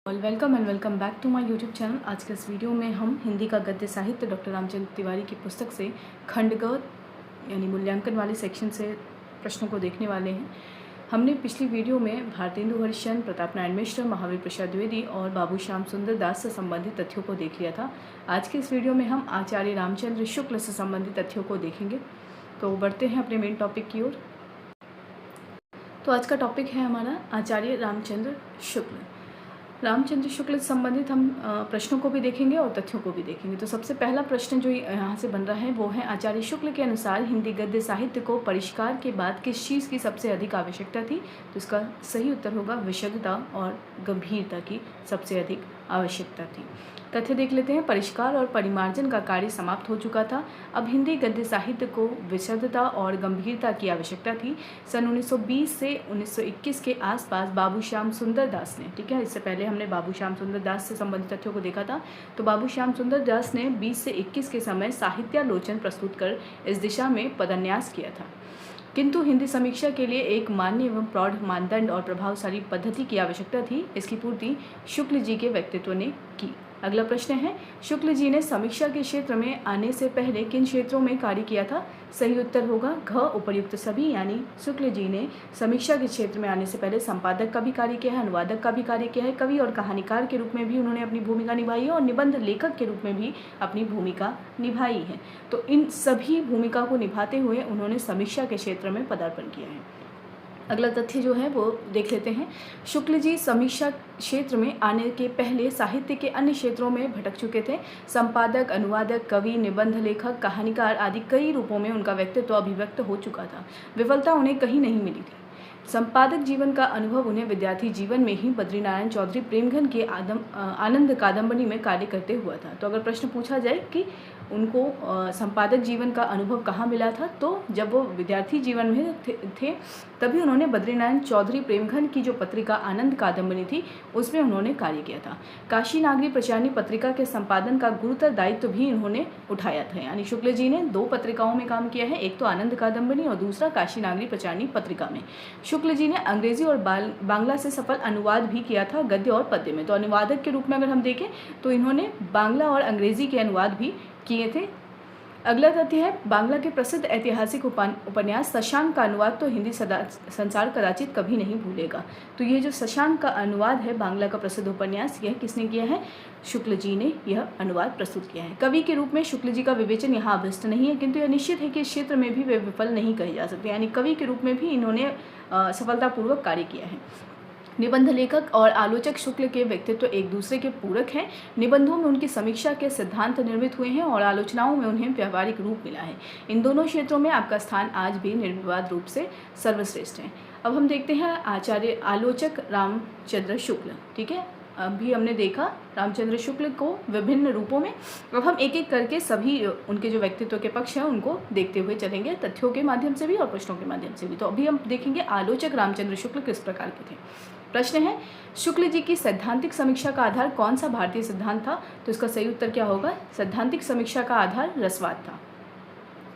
Welcome and welcome back to my YouTube channel. आज के इस वीडियो में हम हिंदी का गद्य साहित्य डॉक्टर रामचंद्र तिवारी की पुस्तक से खंड ग यानी मूल्यांकन वाले सेक्शन से प्रश्नों को देखने वाले हैं। हमने पिछली वीडियो में भारतेंदु हरिश्चंद्र, प्रताप नारायण मिश्र, महावीर प्रसाद द्विवेदी और बाबू श्याम सुंदर दास से संबंधित तथ्यों को देख लिया था। आज के इस वीडियो में हम आचार्य रामचंद्र शुक्ल से संबंधित तथ्यों को देखेंगे। तो बढ़ते हैं अपने मेन टॉपिक की ओर। तो आज का टॉपिक है हमारा आचार्य रामचंद्र शुक्ल। रामचंद्र शुक्ल से संबंधित हम प्रश्नों को भी देखेंगे और तथ्यों को भी देखेंगे। तो सबसे पहला प्रश्न जो यहाँ से बन रहा है वो है, आचार्य शुक्ल के अनुसार हिंदी गद्य साहित्य को परिष्कार के बाद किस चीज़ की सबसे अधिक आवश्यकता थी? तो इसका सही उत्तर होगा विशुद्धता और गंभीरता की सबसे अधिक आवश्यकता थी। तथ्य देख लेते हैं। परिष्कार और परिमार्जन का कार्य समाप्त हो चुका था। अब हिंदी गद्य साहित्य को विशुद्धता और गंभीरता की आवश्यकता थी। सन 1920 से 1921 के आसपास बाबू श्याम सुंदर दास ने, ठीक है, इससे पहले हमने बाबू श्याम सुंदर दास से संबंधित तथ्यों को देखा था। तो बाबू श्याम सुंदर दास ने 20 से 21 के समय साहित्यालोचन प्रस्तुत कर इस दिशा में पदन्यास किया था। किंतु हिंदी समीक्षा के लिए एक मान्य एवं प्रौढ़ मानदंड और प्रभावशाली पद्धति की आवश्यकता थी। इसकी पूर्ति शुक्ल जी के व्यक्तित्व ने की। अगला प्रश्न है, शुक्ल जी ने समीक्षा के क्षेत्र में आने से पहले किन क्षेत्रों में कार्य किया था? सही उत्तर होगा घ उपर्युक्त सभी, यानी शुक्ल जी ने समीक्षा के क्षेत्र में आने से पहले संपादक का भी कार्य किया है, अनुवादक का भी कार्य किया है, कवि और कहानीकार के रूप में भी उन्होंने अपनी भूमिका निभाई है और निबंध लेखक के रूप में भी अपनी भूमिका निभाई है। तो इन सभी भूमिका को निभाते हुए उन्होंने समीक्षा के क्षेत्र में पदार्पण किया है। अगला तथ्य जो है वो देख लेते हैं। शुक्ल जी समीक्षा क्षेत्र में आने के पहले साहित्य के अन्य क्षेत्रों में भटक चुके थे। संपादक, अनुवादक, कवि, निबंध लेखक, कहानीकार आदि कई रूपों में उनका व्यक्तित्व अभिव्यक्त हो चुका था। विफलता उन्हें कहीं नहीं मिली थी। संपादक जीवन का अनुभव उन्हें विद्यार्थी जीवन में ही बद्रीनारायण चौधरी प्रेमघन के आनंद कादंबरी में कार्य करते हुआ था। तो अगर प्रश्न पूछा जाए कि उनको संपादक जीवन का अनुभव कहाँ मिला था, तो जब वो विद्यार्थी जीवन में थे तभी उन्होंने बद्रीनारायण चौधरी प्रेमघन की जो पत्रिका आनंद कादंबरी थी उसमें उन्होंने कार्य किया था। काशी नागरी प्रचारणी पत्रिका के संपादन का गुरुतर दायित्व भी उन्होंने उठाया था। यानी शुक्ल जी ने 2 पत्रिकाओं में काम किया है, एक तो आनंद कादंबरी और दूसरा काशी नागरी प्रचारणी पत्रिका में। शुक्ल जी ने अंग्रेजी और बांग्ला से सफल अनुवाद भी किया था, गद्य और पद्य में। तो अनुवादक के रूप में अगर हम देखें तो इन्होंने बांग्ला और अंग्रेजी के अनुवाद भी किए थे। अगला तथ्य है, बांग्ला के प्रसिद्ध ऐतिहासिक उपन्यास शशांक का अनुवाद तो हिंदी संसार कदाचित कभी नहीं भूलेगा। तो ये जो शशांक का अनुवाद है बांग्ला का प्रसिद्ध उपन्यास, यह किसने किया है? शुक्ल जी ने यह अनुवाद प्रस्तुत किया है। कवि के रूप में शुक्ल जी का विवेचन यहाँ अभ्यस्त नहीं है, किंतु यह निश्चित है कि इस क्षेत्र में भी वे विफल नहीं कहे जा सकते। यानी कवि के रूप में भी इन्होंने सफलतापूर्वक कार्य किया है। निबंध लेखक और आलोचक शुक्ल के व्यक्तित्व एक दूसरे के पूरक हैं। निबंधों में उनकी समीक्षा के सिद्धांत निर्मित हुए हैं और आलोचनाओं में उन्हें व्यावहारिक रूप मिला है। इन दोनों क्षेत्रों में आपका स्थान आज भी निर्विवाद रूप से सर्वश्रेष्ठ है। अब हम देखते हैं आचार्य आलोचक रामचंद्र शुक्ल, ठीक है। अभी हमने देखा रामचंद्र शुक्ल को विभिन्न रूपों में। अब हम एक एक करके सभी उनके जो व्यक्तित्व के पक्ष हैं उनको देखते हुए चलेंगे, तथ्यों के माध्यम से भी और प्रश्नों के माध्यम से भी। तो अभी हम देखेंगे आलोचक रामचंद्र शुक्ल किस प्रकार के थे। प्रश्न है, शुक्ल जी की सैद्धांतिक समीक्षा का आधार कौन सा भारतीय सिद्धांत था? तो इसका सही उत्तर क्या होगा? सैद्धांतिक समीक्षा का आधार रसवाद था,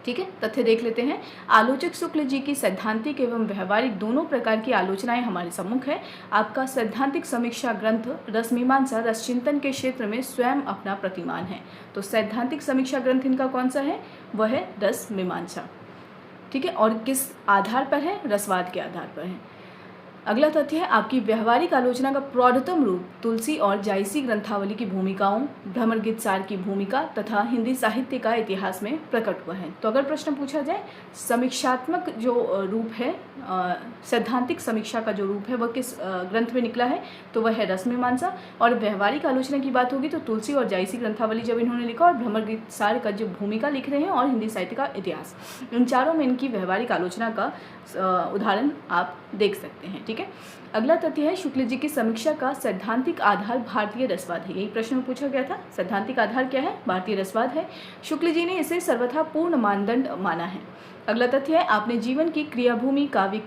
ठीक है। तथ्य देख लेते हैं। आलोचक शुक्ल जी की सैद्धांतिक एवं व्यवहारिक दोनों प्रकार की आलोचनाएं हमारे सम्मुख है। आपका सैद्धांतिक समीक्षा ग्रंथ रसमीमांसा रसचिंतन के क्षेत्र में स्वयं अपना प्रतिमान है। तो सैद्धांतिक समीक्षा ग्रंथ इनका कौन सा है? वह है रसमीमांसा, ठीक है। और किस आधार पर है? रसवाद के आधार पर है। अगला तथ्य है, आपकी व्यवहारिक आलोचना का प्रौढ़तम रूप तुलसी और जायसी ग्रंथावली की भूमिकाओं, भ्रमरगीत सार की भूमिका तथा हिंदी साहित्य का इतिहास में प्रकट हुआ है। तो अगर प्रश्न पूछा जाए समीक्षात्मक जो रूप है, सैद्धांतिक समीक्षा का जो रूप है वह किस ग्रंथ में निकला है? तो वह है रसमीमांसा। और व्यवहारिक आलोचना की बात होगी तो तुलसी और जायसी ग्रंथावली जब इन्होंने लिखा, और भ्रमरगीत सार का जो भूमिका लिख रहे हैं, और हिंदी साहित्य का इतिहास, इन चारों में इनकी व्यवहारिक आलोचना का उदाहरण आप देख सकते हैं, ठीक है। अगला तथ्य है, शुक्ल जी की समीक्षा का सैद्धांतिक आधार भारतीय रसवाद है। यही प्रश्न में पूछा गया था, सैद्धांतिक आधार क्या है? भारतीय रसवाद है। शुक्ल जी ने इसे सर्वथा पूर्ण मानदंड माना है। अगला तथ्य है, आपने जीवन की क्रियाभूमि काव्य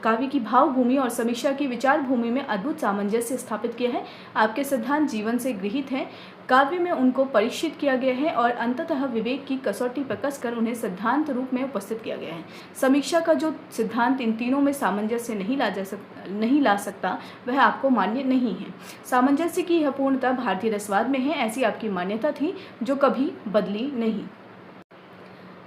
काव्य की भाव भूमि और समीक्षा की विचार भूमि में अद्भुत सामंजस्य स्थापित किया है। आपके सिद्धांत जीवन से गृहीत हैं, काव्य में उनको परीक्षित किया गया है और अंततः विवेक की कसौटी पर कसकर उन्हें सिद्धांत रूप में उपस्थित किया गया है। समीक्षा का जो सिद्धांत इन तीनों में सामंजस्य नहीं ला सकता वह आपको मान्य नहीं है। सामंजस्य की यह पूर्णता भारतीय रसवाद में है, ऐसी आपकी मान्यता थी जो कभी बदली नहीं।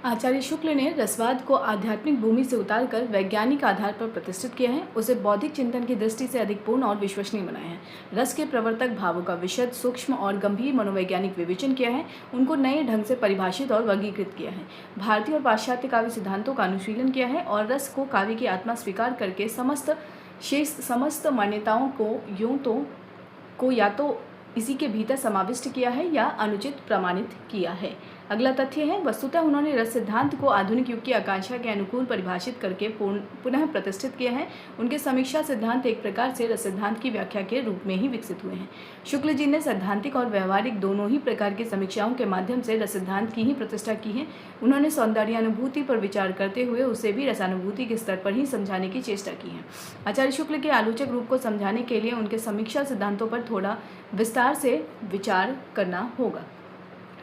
आचार्य शुक्ल ने रसवाद को आध्यात्मिक भूमि से उतारकर वैज्ञानिक आधार पर प्रतिष्ठित किया है, उसे बौद्धिक चिंतन की दृष्टि से अधिक पूर्ण और विश्वसनीय बनाया है। रस के प्रवर्तक भावों का विशद, सूक्ष्म और गंभीर मनोवैज्ञानिक विवेचन किया है, उनको नए ढंग से परिभाषित और वर्गीकृत किया है। भारतीय और पाश्चात्य काव्य सिद्धांतों का अनुशीलन किया है और रस को काव्य की आत्मा स्वीकार करके समस्त मान्यताओं को या तो इसी के भीतर समाविष्ट किया है या अनुचित प्रमाणित किया है। अगला तथ्य है, वस्तुतः उन्होंने रस सिद्धांत को आधुनिक युग की आकांक्षा के अनुकूल परिभाषित करके पुनः प्रतिष्ठित किया है। उनके समीक्षा सिद्धांत एक प्रकार से रस सिद्धांत की व्याख्या के रूप में ही विकसित हुए हैं। शुक्ल जी ने सैद्धांतिक और व्यवहारिक दोनों ही प्रकार की समीक्षाओं के माध्यम से रस सिद्धांत की ही प्रतिष्ठा की है। उन्होंने सौंदर्यानुभूति पर विचार करते हुए उसे भी रसानुभूति के स्तर पर ही समझाने की चेष्टा की है। आचार्य शुक्ल के आलोचक रूप को समझाने के लिए उनके समीक्षा सिद्धांतों पर थोड़ा विस्तार से विचार करना होगा।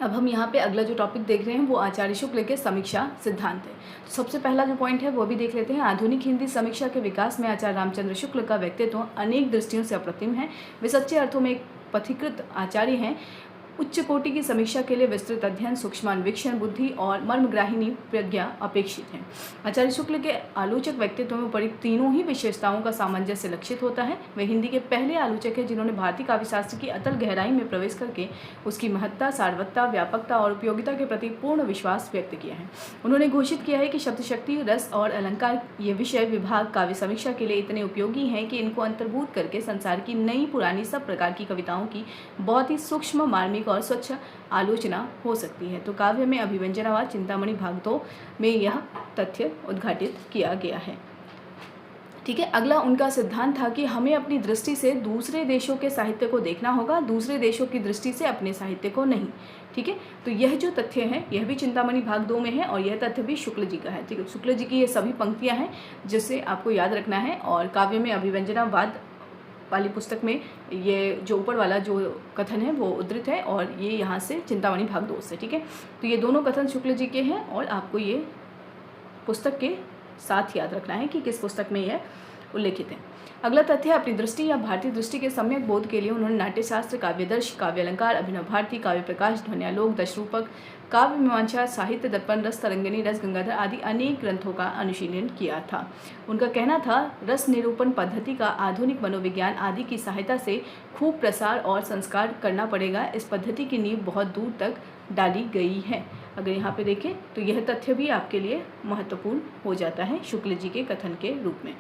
अब हम यहाँ पे अगला जो टॉपिक देख रहे हैं वो आचार्य शुक्ल के समीक्षा सिद्धांत है। तो सबसे पहला जो पॉइंट है वो भी देख लेते हैं। आधुनिक हिंदी समीक्षा के विकास में आचार्य रामचंद्र शुक्ल का व्यक्तित्व अनेक दृष्टियों से अप्रतिम है। वे सच्चे अर्थों में एक पथिकृत आचार्य हैं। उच्च कोटि की समीक्षा के लिए विस्तृत अध्ययन, सूक्ष्मान्वेषण, बुद्धि और मर्मग्राहिनी प्रज्ञा अपेक्षित है। आचार्य शुक्ल के आलोचक व्यक्तित्व में उपरिक्त तीनों ही विशेषताओं का सामंजस्य लक्षित होता है। वे हिंदी के पहले आलोचक हैं जिन्होंने भारतीय काव्यशास्त्र की अतल गहराई में प्रवेश करके उसकी महत्ता, सारवत्ता, व्यापकता और उपयोगिता के प्रति पूर्ण विश्वास व्यक्त किया है। उन्होंने घोषित किया है कि शब्दशक्ति, रस और अलंकार ये विषय विभाग काव्य समीक्षा के लिए इतने उपयोगी हैं कि इनको अंतर्भूत करके संसार की नई पुरानी सब प्रकार की कविताओं की बहुत ही सूक्ष्म, मार्मिक और स्वच्छ आलोचना हो सकती है। तो काव्य में अभिव्यंजनावाद चिंतामणि भाग 2 में यह तथ्य उद्घाटित किया गया है। ठीक है, अगला उनका सिद्धांत था कि हमें अपनी दृष्टि से दूसरे देशों के साहित्य को देखना होगा, दूसरे देशों की दृष्टि से अपने साहित्य को नहीं। ठीक है, तो यह जो तथ्य है यह भी चिंतामणि भाग 2 में है और यह तथ्य भी शुक्ल जी का है। ठीक है, शुक्ल जी की ये सभी पंक्तियां हैं जिसे आपको याद रखना है। और काव्य में अभिव्यंजनावाद वाली पुस्तक में ये जो ऊपर वाला जो कथन है वो उद्धृत है और ये यहाँ से चिंतामणि भाग 2 से। ठीक है, तो ये दोनों कथन शुक्ल जी के हैं और आपको ये पुस्तक के साथ याद रखना है कि किस पुस्तक में यह उल्लेखित है। अगला तथ्य अपनी दृष्टि या भारतीय दृष्टि के सम्यक बोध के लिए उन्होंने नाट्यशास्त्र, काव्यदर्श, काव्यालंकार, अभिनव भारती, काव्य प्रकाश, ध्वन्यालोक, दशरूपक, काव्य मीमांसा, साहित्य दर्पण, रस तरंगिणी, रस गंगाधर आदि अनेक ग्रंथों का अनुशीलन किया था। उनका कहना था रस निरूपण पद्धति का आधुनिक मनोविज्ञान आदि की सहायता से खूब प्रसार और संस्कार करना पड़ेगा। इस पद्धति की नींव बहुत दूर तक डाली गई है। अगर यहाँ पे देखें तो यह तथ्य भी आपके लिए महत्वपूर्ण हो जाता है शुक्ल जी के कथन के रूप में।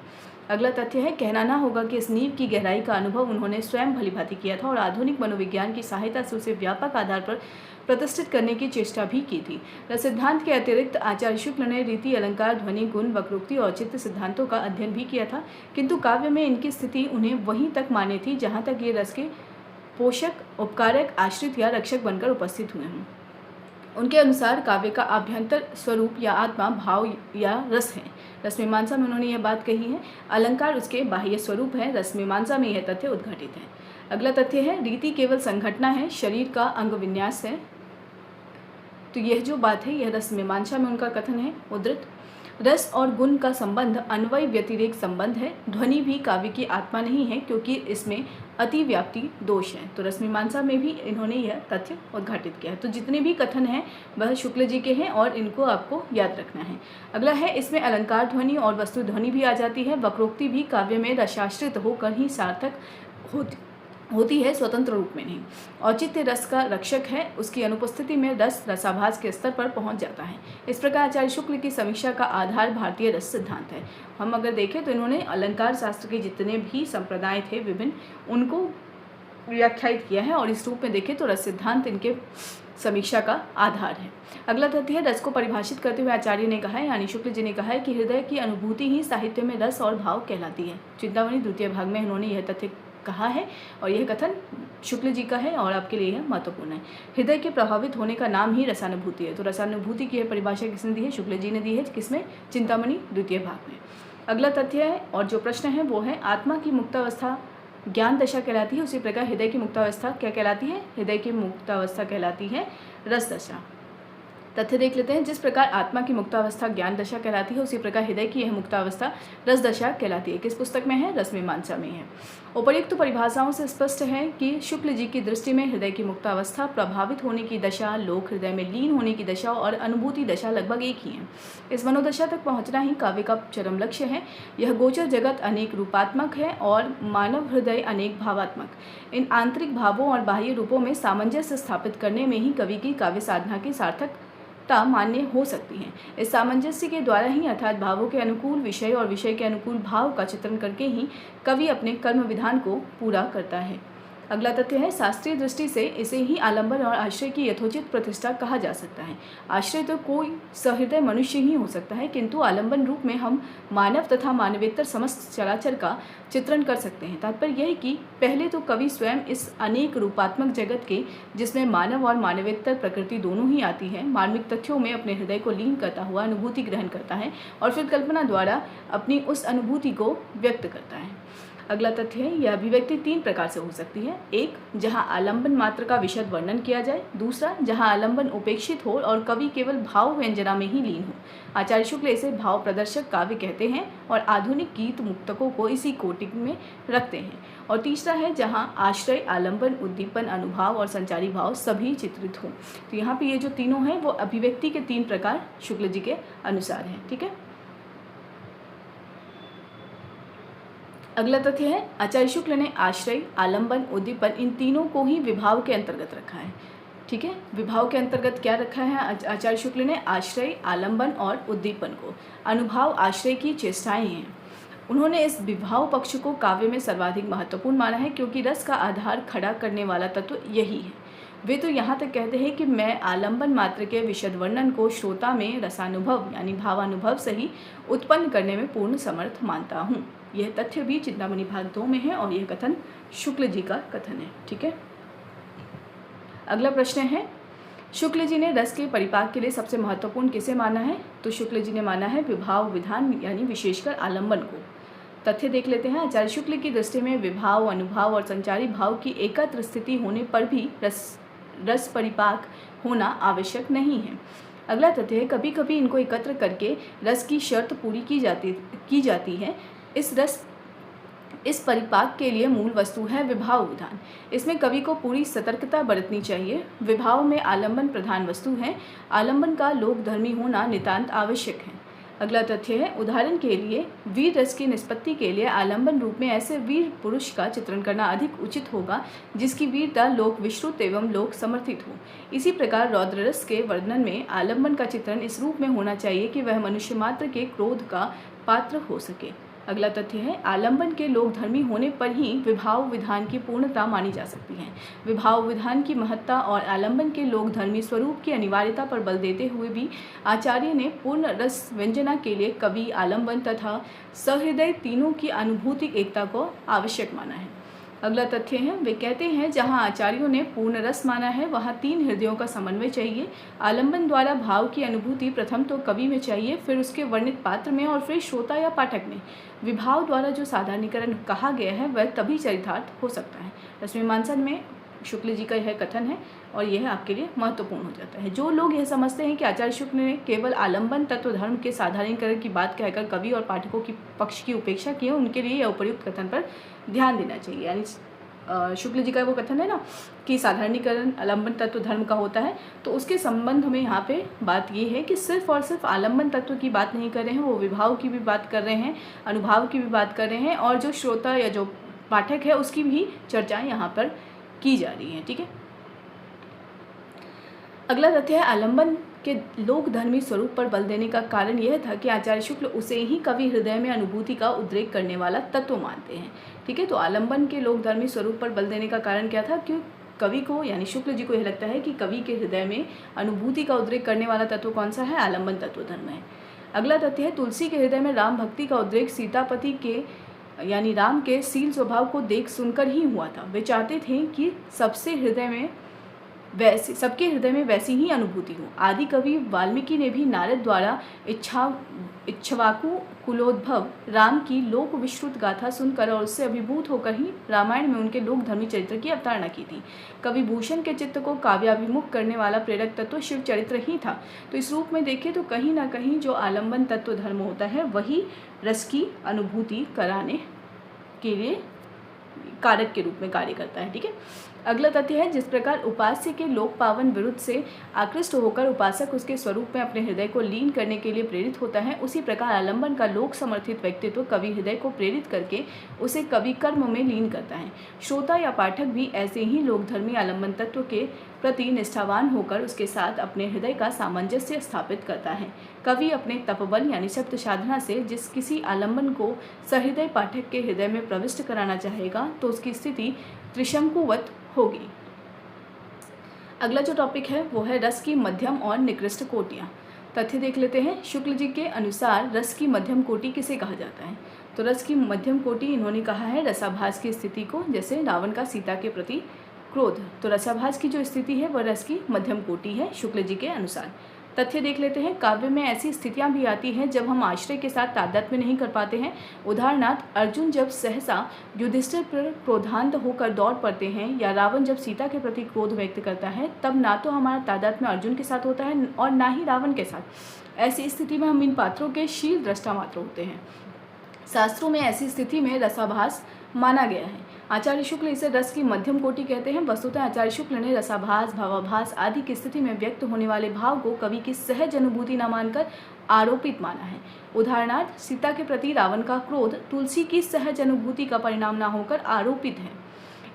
अगला तथ्य है, कहना ना होगा कि इस नींव की गहराई का अनुभव उन्होंने स्वयं भलीभांति किया था और आधुनिक मनोविज्ञान की सहायता से उसे व्यापक आधार पर प्रतिष्ठित करने की चेष्टा भी की थी। रस सिद्धांत के अतिरिक्त आचार्य शुक्ल ने रीति, अलंकार, ध्वनि, गुण, वक्रोक्ति और चित्त सिद्धांतों का अध्ययन भी किया था, किंतु काव्य में इनकी स्थिति उन्हें वहीं तक मान्य थी जहाँ तक ये रस के पोषक, उपकारक, आश्रित या रक्षक बनकर उपस्थित हुए हों। उनके अनुसार काव्य का आभ्यंतर स्वरूप या आत्मा भाव या रस है। रस मीमांसा में उन्होंने यह बात कही है। अलंकार उसके बाह्य स्वरूप है। रस मीमांसा में यह तथ्य उद्घाटित है। अगला तथ्य है, रीति केवल संघटना है, शरीर का अंग विन्यास है। तो यह जो बात है यह रस मीमांसा में उनका कथन है उद्धृत। रस और गुण का संबंध अन्वय व्यतिरेक संबंध है। ध्वनि भी काव्य की आत्मा नहीं है क्योंकि इसमें अतिव्याप्ति दोष है। तो रस मीमांसा में भी इन्होंने यह तथ्य उद्घाटित किया है। तो जितने भी कथन हैं वह शुक्ल जी के हैं और इनको आपको याद रखना है। अगला है, इसमें अलंकार ध्वनि और वस्तु ध्वनि भी आ जाती है। वक्रोक्ति भी काव्य में रसाश्रित होकर ही सार्थक होती है, स्वतंत्र रूप में नहीं। औचित्य रस का रक्षक है, उसकी अनुपस्थिति में रस रसाभास के स्तर पर पहुंच जाता है। इस प्रकार आचार्य शुक्ल की समीक्षा का आधार भारतीय रस सिद्धांत है। हम अगर देखें तो इन्होंने अलंकार शास्त्र के जितने भी संप्रदाय थे विभिन्न, उनको व्याख्यायित किया है और इस रूप में देखें तो रस सिद्धांत इनके समीक्षा का आधार है। अगला तथ्य है, रस को परिभाषित करते हुए आचार्य ने कहा है, यानी शुक्ल जी ने कहा है कि हृदय की अनुभूति ही साहित्य में रस और भाव कहलाती है। चिंतामणि द्वितीय भाग में इन्होंने यह तथ्य कहा है और यह कथन शुक्ल जी का है और आपके लिए यह महत्वपूर्ण है। हृदय के प्रभावित होने का नाम ही रसानुभूति है। तो रसानुभूति की यह परिभाषा किसने दी है? शुक्ल जी ने दी है। किसमें? चिंतामणि द्वितीय भाग में। अगला तथ्य है और जो प्रश्न है वो है आत्मा की मुक्तावस्था ज्ञान दशा कहलाती है, उसी प्रकार हृदय की मुक्तावस्था क्या कहलाती है? हृदय की मुक्तावस्था कहलाती है रस दशा। तथ्य देख लेते हैं। जिस प्रकार आत्मा की मुक्तावस्था ज्ञान दशा कहलाती है, उसी प्रकार हृदय की यह मुक्तावस्था रस दशा कहलाती है। किस पुस्तक में है? रसमीमांसा में है। उपर्युक्त परिभाषाओं से स्पष्ट है कि शुक्ल जी की दृष्टि में हृदय की मुक्तावस्था, प्रभावित होने की दशा, लोक हृदय में लीन होने की दशा और अनुभूति दशा लगभग एक ही है। इस मनोदशा तक पहुंचना ही काव्य का चरम लक्ष्य है। यह गोचर जगत अनेक रूपात्मक है और मानव हृदय अनेक भावात्मक। इन आंतरिक भावों और बाह्य रूपों में सामंजस्य स्थापित करने में ही कवि की काव्य साधना की सार्थक मान्य हो सकती है। इस सामंजस्य के द्वारा ही अर्थात भावों के अनुकूल विषय और विषय के अनुकूल भाव का चित्रण करके ही कवि अपने कर्म विधान को पूरा करता है। अगला तथ्य है शास्त्रीय दृष्टि से इसे ही आलंबन और आश्रय की यथोचित प्रतिष्ठा कहा जा सकता है। आश्रय तो कोई सहृदय मनुष्य ही हो सकता है, किंतु आलंबन रूप में हम मानव तथा मानवेतर समस्त चराचर का चित्रण कर सकते हैं। तात्पर्य यह है कि पहले तो कवि स्वयं इस अनेक रूपात्मक जगत के, जिसमें मानव और मानवेतर प्रकृति दोनों ही आती है, मार्मिक तथ्यों में अपने हृदय को लीन करता हुआ अनुभूति ग्रहण करता है और फिर कल्पना द्वारा अपनी उस अनुभूति को व्यक्त करता है। अगला तथ्य है यह अभिव्यक्ति तीन प्रकार से हो सकती है। एक, जहां आलंबन मात्र का विशद वर्णन किया जाए। दूसरा, जहां आलंबन उपेक्षित हो और कवि केवल भाव व्यंजना में ही लीन हो। आचार्य शुक्ल इसे भाव प्रदर्शक काव्य कहते हैं और आधुनिक गीत मुक्तकों को इसी कोटि में रखते हैं। और तीसरा है जहां आश्रय, आलंबन, उद्दीपन, अनुभाव और संचारी भाव सभी चित्रित हों। तो यहाँ पे ये जो तीनों हैं वो अभिव्यक्ति के तीन प्रकार शुक्ल जी के अनुसार हैं। ठीक है। अगला तथ्य है आचार्य शुक्ल ने आश्रय, आलंबन, उद्दीपन इन तीनों को ही विभाव के अंतर्गत रखा है। ठीक है। विभाव के अंतर्गत क्या रखा है आचार्य शुक्ल ने? आश्रय, आलंबन और उद्दीपन को। अनुभाव आश्रय की चेष्टाएं हैं। उन्होंने इस विभाव पक्ष को काव्य में सर्वाधिक महत्वपूर्ण माना है क्योंकि रस का आधार खड़ा करने वाला तत्व यही है। वे तो यहाँ तक कहते हैं कि मैं आलंबन मात्र के विशद वर्णन को श्रोता में रसानुभव यानी भावानुभव से ही उत्पन्न करने में पूर्ण समर्थ मानता हूँ। यह तथ्य भी चिंतामणि भाग 2 में है और यह कथन शुक्ल जी का कथन है। ठीक है। अगला प्रश्न है शुक्ल जी ने रस के परिपाक के लिए सबसे महत्वपूर्ण किसे माना है? तो शुक्ल जी ने माना है विभाव विधान यानी विशेषकर आलंबन को। तथ्य देख लेते हैं। आचार्य शुक्ल की दृष्टि में विभाव, अनुभाव और संचारी भाव की एकत्र स्थिति होने पर भी रस परिपाक होना आवश्यक नहीं है। अगला तथ्य है कभी कभी इनको एकत्र करके रस की शर्त पूरी की जाती है। इस परिपाक के लिए मूल वस्तु है विभाव विधान। इसमें कवि को पूरी सतर्कता बरतनी चाहिए। विभाव में आलंबन प्रधान वस्तु है। आलंबन का लोकधर्मी होना नितांत आवश्यक है। अगला तथ्य है उदाहरण के लिए वीर रस की निष्पत्ति के लिए आलंबन रूप में ऐसे वीर पुरुष का चित्रण करना अधिक उचित होगा जिसकी वीरता लोक विश्रुत एवं लोक समर्थित हो। इसी प्रकार रौद्र रस के वर्णन में आलंबन का चित्रण इस रूप में होना चाहिए कि वह मनुष्य मात्र के क्रोध का पात्र हो सके। अगला तथ्य है आलंबन के लोकधर्मी होने पर ही विभाव विधान की पूर्णता मानी जा सकती है। विभाव विधान की महत्ता और आलंबन के लोकधर्मी स्वरूप की अनिवार्यता पर बल देते हुए भी आचार्य ने पूर्ण रस व्यंजना के लिए कवि, आलंबन तथा सहृदय तीनों की अनुभूति एकता को आवश्यक माना है। अगला तथ्य है वे कहते हैं जहाँ आचार्यों ने पूर्ण रस माना है वहाँ तीन हृदयों का समन्वय चाहिए। आलंबन द्वारा भाव की अनुभूति प्रथम तो कवि में चाहिए, फिर उसके वर्णित पात्र में और फिर श्रोता या पाठक में। विभाव द्वारा जो साधारणीकरण कहा गया है वह तभी चरितार्थ हो सकता है। रसमीमांसा में शुक्ल जी का यह कथन है और यह आपके लिए महत्वपूर्ण हो जाता है। जो लोग यह समझते हैं कि आचार्य शुक्ल ने केवल आलंबन तत्व धर्म के साधारणीकरण की बात कहकर कवि और पाठकों की पक्ष की उपेक्षा की है, उनके लिए यह उपर्युक्त कथन पर ध्यान देना चाहिए। यानी शुक्ल जी का वो कथन है ना कि साधारणीकरण आलंबन तत्व धर्म का होता है, तो उसके संबंध में यहाँ पे बात ये है कि सिर्फ और सिर्फ आलंबन तत्व की बात नहीं कर रहे हैं, वो विभाव की भी बात कर रहे हैं, अनुभाव की भी बात कर रहे हैं और जो श्रोता या जो पाठक है उसकी भी चर्चाएँ यहाँ पर की जा रही हैं। ठीक है। अगला तथ्य है आलंबन के लोकधर्मी स्वरूप पर बल देने का कारण यह था कि आचार्य शुक्ल उसे ही कवि हृदय में अनुभूति का उद्रेक करने वाला तत्व मानते हैं। ठीक है। तो आलंबन के लोकधर्मी स्वरूप पर बल देने का कारण क्या था? कि कवि को यानी शुक्ल जी को यह लगता है कि कवि के हृदय में अनुभूति का उद्रेक करने वाला तत्व कौन सा है? आलंबन तत्व धर्म है। अगला तथ्य है तुलसी के हृदय में राम भक्ति का उद्रेक सीतापति के यानी राम के शील स्वभाव को देख सुनकर ही हुआ था। वे चाहते थे कि सबसे हृदय में वैसे सबके हृदय में वैसी ही अनुभूति हो। आदि कवि वाल्मीकि ने भी नारद द्वारा इक्ष्वाकु कुलोद्भव राम की लोक विश्रुत गाथा सुनकर और उससे अभिभूत होकर ही रामायण में उनके लोक धर्मी चरित्र की अवतारणा की थी। कवि भूषण के चित्त को काव्याभिमुख करने वाला प्रेरक तत्व शिव चरित्र ही था। तो इस रूप में देखें तो कहीं ना कहीं जो आलंबन तत्व धर्म होता है वही रस की अनुभूति कराने के लिए कारक के रूप में कार्य करता है। ठीक है, अगला तथ्य है, जिस प्रकार उपास्य के लोक पावन विरुद्ध से आकृष्ट होकर उपासक उसके स्वरूप में अपने हृदय को लीन करने के लिए प्रेरित होता है, उसी प्रकार आलंबन का लोक समर्थित व्यक्तित्व कवि हृदय को प्रेरित करके उसे कवि कर्म में लीन करता है। श्रोता या पाठक भी ऐसे ही लोकधर्मी आलंबन तत्व के प्रति निष्ठावान होकर उसके साथ अपने हृदय का सामंजस्य स्थापित करता है। कवि अपने तपबल यानी शब्द साधना से जिस किसी आलंबन को सहृदय पाठक के हृदय में प्रविष्ट कराना चाहेगा तो उसकी स्थिति त्रिशंकुवत होगी। अगला जो टॉपिक है वो है रस की मध्यम और निकृष्ट कोटियाँ। तथ्य देख लेते हैं। शुक्ल जी के अनुसार रस की मध्यम कोटि किसे कहा जाता है? तो रस की मध्यम कोटि इन्होंने कहा है रसाभास की स्थिति को, जैसे रावण का सीता के प्रति क्रोध। तो रसाभास की जो स्थिति है वह रस की मध्यम कोटि है शुक्ल जी के अनुसार। तथ्य देख लेते हैं। काव्य में ऐसी स्थितियां भी आती हैं जब हम आश्रय के साथ तादात्म्य नहीं कर पाते हैं। उदाहरणार्थ अर्जुन जब सहसा युधिष्ठिर पर क्रोधांत होकर दौड़ पड़ते हैं, या रावण जब सीता के प्रति क्रोध व्यक्त करता है, तब ना तो हमारा तादात्म्य अर्जुन के साथ होता है और ना ही रावण के साथ। ऐसी स्थिति में हम इन पात्रों के शील दृष्टा मात्र होते हैं। शास्त्रों में ऐसी स्थिति में रसाभास माना गया है। आचार्य शुक्ल इसे रस की मध्यम कोटि कहते हैं। वस्तुतः आचार्य शुक्ल ने रसाभास, भावाभास आदि की स्थिति में व्यक्त होने वाले भाव को कवि की सहज अनुभूति न मानकर आरोपित माना है। उदाहरणार्थ सीता के प्रति रावण का क्रोध तुलसी की सहज अनुभूति का परिणाम न होकर आरोपित है।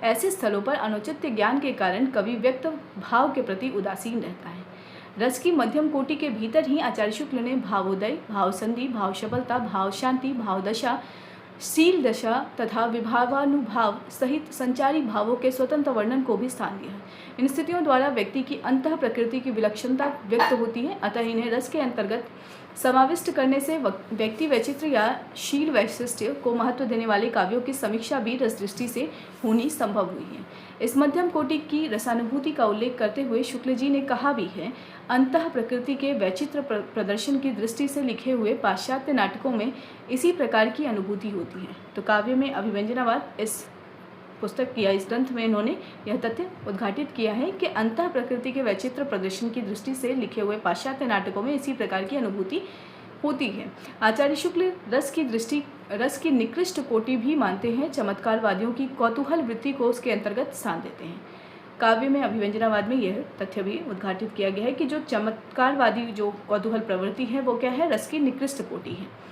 ऐसे स्थलों पर अनुचित ज्ञान के कारण कवि व्यक्त भाव के प्रति उदासीन रहता है। रस की मध्यम कोटि के भीतर ही आचार्य शुक्ल ने भावोदय, भावसंधि, भाव सफलता, भाव शांति, भाव दशा, शील दशा तथा विभावानुभाव सहित संचारी भावों के स्वतंत्र वर्णन को भी स्थान दिया है। इन स्थितियों द्वारा व्यक्ति की अंतः प्रकृति की विलक्षणता व्यक्त होती है, अतः इन्हें रस के अंतर्गत समाविष्ट करने से व्यक्ति वैचित्र्य या शील वैशिष्ट्य को महत्व देने वाले काव्यों की समीक्षा भी रस दृष्टि से होनी संभव हुई है। इस मध्यम कोटि की रसानुभूति का उल्लेख करते हुए शुक्ल जी ने कहा भी है, अंतः प्रकृति के वैचित्र प्रदर्शन की दृष्टि से लिखे हुए पाश्चात्य नाटकों में इसी प्रकार की अनुभूति होती है। तो काव्य में अभिव्यंजनावाद इस पुस्तक या इस ग्रंथ में इन्होंने यह तथ्य उद्घाटित किया है कि अंतः प्रकृति के वैचित्र प्रदर्शन की दृष्टि से लिखे हुए पाश्चात्य नाटकों में इसी प्रकार की अनुभूति होती है। आचार्य शुक्ल रस की निकृष्ट कोटि भी मानते हैं। चमत्कारवादियों की कौतूहल वृत्ति को उसके अंतर्गत स्थान देते हैं। काव्य में अभिव्यंजनावाद में यह तथ्य भी उद्घाटित किया गया है कि जो चमत्कारवादी जो कौतूहल प्रवृत्ति है वो क्या है? रस की निकृष्ट कोटि है।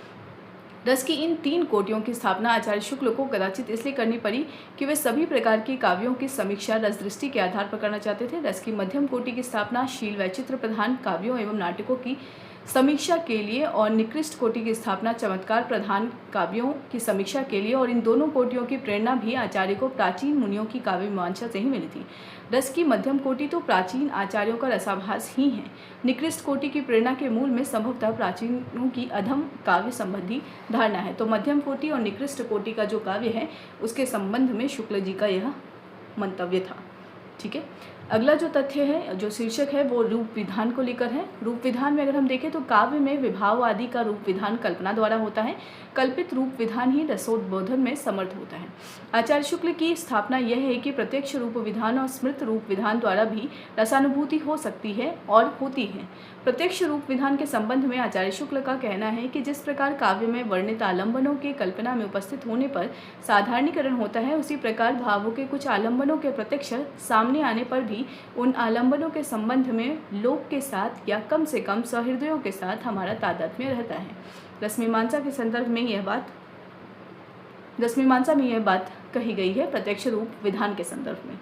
रस की इन तीन कोटियों की स्थापना आचार्य शुक्ल को कदाचित इसलिए करनी पड़ी कि वे सभी प्रकार के काव्यों की समीक्षा रस दृष्टि के आधार पर करना चाहते थे। रस की मध्यम कोटि की स्थापना शील वैचित्र प्रधान काव्यों एवं नाटकों की समीक्षा के लिए और निकृष्ट कोटि की स्थापना चमत्कार प्रधान काव्यों की समीक्षा के लिए, और इन दोनों कोटियों की प्रेरणा भी आचार्य को प्राचीन मुनियों की काव्य मीमांसा से ही मिली थी। रस की मध्यम कोटि तो प्राचीन आचार्यों का रसाभास ही है। निकृष्ट कोटि की प्रेरणा के मूल में संभवतः प्राचीनों की अधम काव्य संबंधी धारणा है। तो मध्यम कोटि और निकृष्ट कोटि का जो काव्य है उसके संबंध में शुक्ल जी का यह मंतव्य था। ठीक है, अगला जो तथ्य है, जो शीर्षक है, वो रूप विधान को लेकर है। रूप विधान में अगर हम देखें तो काव्य में विभाव आदि का रूप विधान कल्पना द्वारा होता है। कल्पित रूप विधान ही रसोद्बोधन में समर्थ होता है। आचार्य शुक्ल की स्थापना यह है कि प्रत्यक्ष रूप विधान और स्मृत रूप विधान द्वारा भी रसानुभूति हो सकती है और होती है। प्रत्यक्ष रूप विधान के संबंध में आचार्य शुक्ल का कहना है कि जिस प्रकार काव्य में वर्णित आलंबनों के कल्पना में उपस्थित होने पर साधारणीकरण होता है, उसी प्रकार भावों के कुछ आलंबनों के प्रत्यक्ष सामने आने पर भी उन आलंबनों के संबंध में लोक के साथ या कम से कम सहृदयों के साथ हमारा तादात्म्य रहता है। रसमीमांसा के संदर्भ में यह बात कही गई है प्रत्यक्ष रूप विधान के संदर्भ में।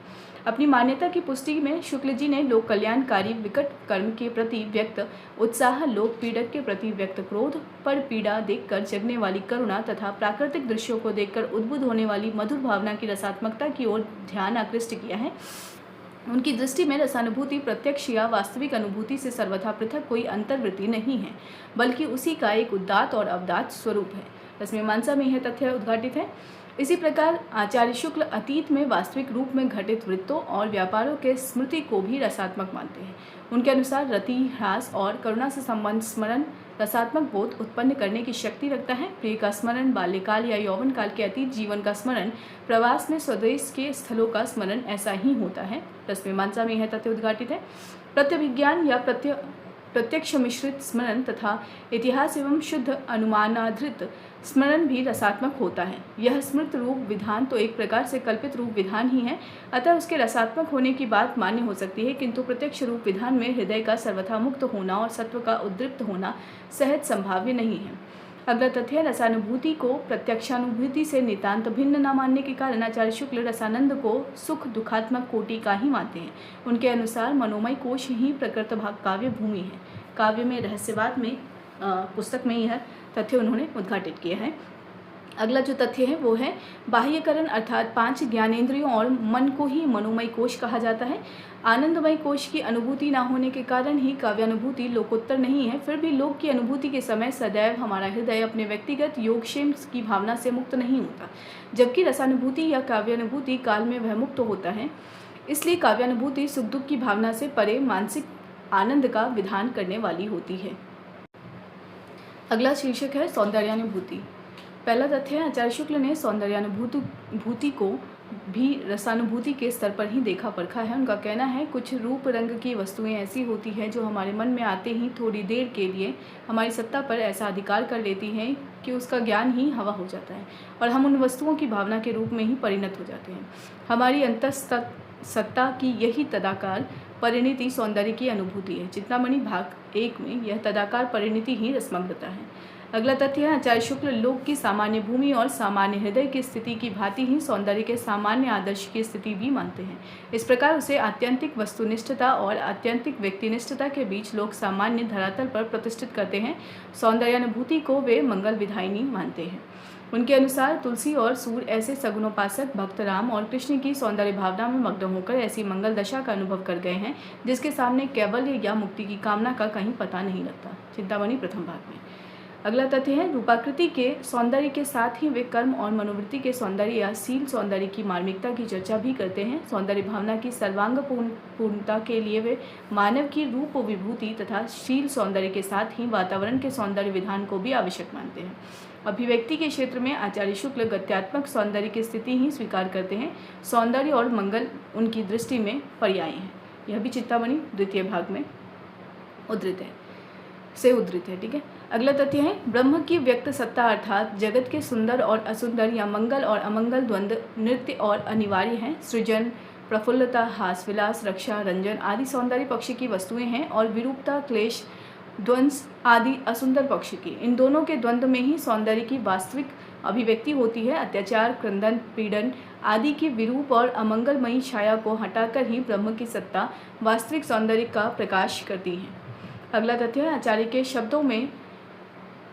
अपनी मान्यता की पुष्टि में शुक्ल जी ने लोक कल्याणकारी विकट कर्म के प्रति व्यक्त उत्साह, लोक पीड़क के प्रति व्यक्त क्रोध, पर पीड़ा देखकर जगने वाली करुणा तथा प्राकृतिक दृश्यों को देखकर उद्बुद्ध होने वाली मधुर भावना की रसात्मकता की ओर ध्यान आकृष्ट किया है। उनकी दृष्टि में रसानुभूति प्रत्यक्ष या वास्तविक अनुभूति से सर्वथा पृथक कोई अंतर्वृत्ति नहीं है, बल्कि उसी का एक उदात्त और अवदात्त स्वरूप है। रसमीमांसा में यह तथ्य उद्घाटित है। इसी प्रकार आचार्य शुक्ल अतीत में वास्तविक रूप में घटित वृत्तों और व्यापारों के स्मृति को भी रसात्मक मानते हैं। उनके अनुसार रति, ह्रास और करुणा से संबंध स्मरण रसात्मक बोध उत्पन्न करने की शक्ति रखता है। प्रिय का स्मरण, बाल्यकाल या यौवन काल के अतीत जीवन का स्मरण, प्रवास में स्वदेश के स्थलों का स्मरण ऐसा ही होता है। रसमीमांसा में यह तथ्य उद्घाटित है। प्रत्यभिज्ञान या प्रत्यक्ष मिश्रित स्मरण तथा इतिहास एवं शुद्ध अनुमानाधृत स्मरण भी रसात्मक होता है। यह स्मृत रूप विधान तो एक प्रकार से कल्पित रूप विधान ही है, अतः उसके रसात्मक होने की बात मान्य हो सकती है, किंतु प्रत्यक्ष रूप विधान में हृदय का सर्वथा मुक्त होना और सत्व का उद्दीप्त होना सहज संभाव्य नहीं है। अगला तथ्य, रसानुभूति को प्रत्यक्षानुभूति से नितांत भिन्न न मानने के कारण आचार्य शुक्ल रसानंद को सुख दुखात्मक कोटि का ही मानते हैं। उनके अनुसार मनोमय कोश ही प्रकृत भाग काव्य भूमि है। काव्य में रहस्यवाद में पुस्तक में यह तथ्य उन्होंने उद्घाटित किया है। अगला जो तथ्य है वो है बाह्यकरण, अर्थात 5 ज्ञानेंद्रियों और मन को ही मनोमय कोश कहा जाता है। आनंदमय कोश की अनुभूति न होने के कारण ही काव्यानुभूति लोकोत्तर नहीं है। फिर भी लोक की अनुभूति के समय सदैव हमारा हृदय अपने व्यक्तिगत योगक्षेम की भावना से मुक्त नहीं होता, जबकि रसानुभूति या काव्यानुभूति काल में वह मुक्त होता है। इसलिए काव्यानुभूति सुख दुख की भावना से परे मानसिक आनंद का विधान करने वाली होती है। अगला शीर्षक है सौंदर्यानुभूति। पहला तथ्य है, आचार्य शुक्ल ने सौंदर्यानुभूति को भी रसानुभूति के स्तर पर ही देखा परखा है। उनका कहना है, कुछ रूप रंग की वस्तुएं ऐसी होती हैं जो हमारे मन में आते ही थोड़ी देर के लिए हमारी सत्ता पर ऐसा अधिकार कर लेती हैं कि उसका ज्ञान ही हवा हो जाता है और हम उन वस्तुओं की भावना के रूप में ही परिणत हो जाते हैं। हमारी अंतःसत्ता की यही तदाकार परिणति सौंदर्य की अनुभूति है। चिंतामणि भाग 1 में यह तदाकार परिणति ही रसमग्नता है। अगला तथ्य है, आचार्य शुक्ल लोक की सामान्य भूमि और सामान्य हृदय की स्थिति की भांति ही सौंदर्य के सामान्य आदर्श की स्थिति भी मानते हैं। इस प्रकार उसे आत्यंतिक वस्तुनिष्ठता और आत्यंतिक व्यक्तिनिष्ठता के बीच लोग सामान्य धरातल पर प्रतिष्ठित करते हैं। सौंदर्यानुभूति को वे मंगल विधायिनी मानते हैं। उनके अनुसार तुलसी और सूर्य ऐसे सगुणोपासक भक्त राम और कृष्ण की सौंदर्य भावना में मग्न होकर ऐसी मंगल दशा का अनुभव कर गए हैं जिसके सामने कैवल्य या मुक्ति की कामना का कहीं पता नहीं लगता। चिंतामणि प्रथम भाग में। अगला तथ्य है, रूपाकृति के सौंदर्य के साथ ही वे कर्म और मनोवृत्ति के सौंदर्य या शील सौंदर्य की मार्मिकता की चर्चा भी करते हैं। सौंदर्य भावना की सर्वांग पूर्णता के लिए वे मानव की रूप विभूति तथा शील सौंदर्य के साथ ही वातावरण के सौंदर्य विधान को भी आवश्यक मानते हैं। अभिव्यक्ति के क्षेत्र में आचार्य शुक्ल गत्यात्मक सौंदर्य की स्थिति ही स्वीकार करते हैं। सौंदर्य और मंगल उनकी दृष्टि में पर्याय हैं। यह भी चिंतामणि द्वितीय भाग में उद्धृत है। ठीक है। अगला तथ्य है, ब्रह्म की व्यक्त सत्ता अर्थात जगत के सुंदर और असुंदर या मंगल और अमंगल द्वंद्व नित्य और अनिवार्य हैं। सृजन, प्रफुल्लता, हास विलास, रक्षा, रंजन आदि सौंदर्य पक्ष की वस्तुएं हैं और विरूपता, क्लेश, द्वंस आदि असुंदर पक्ष की। इन दोनों के द्वंद्व में ही सौंदर्य की वास्तविक अभिव्यक्ति होती है। अत्याचार, क्रंदन, पीड़न आदि की विरूप और अमंगलमयी छाया को हटाकर ही ब्रह्म की सत्ता वास्तविक सौंदर्य का प्रकाश करती है। अगला तथ्य है, आचार्य के शब्दों में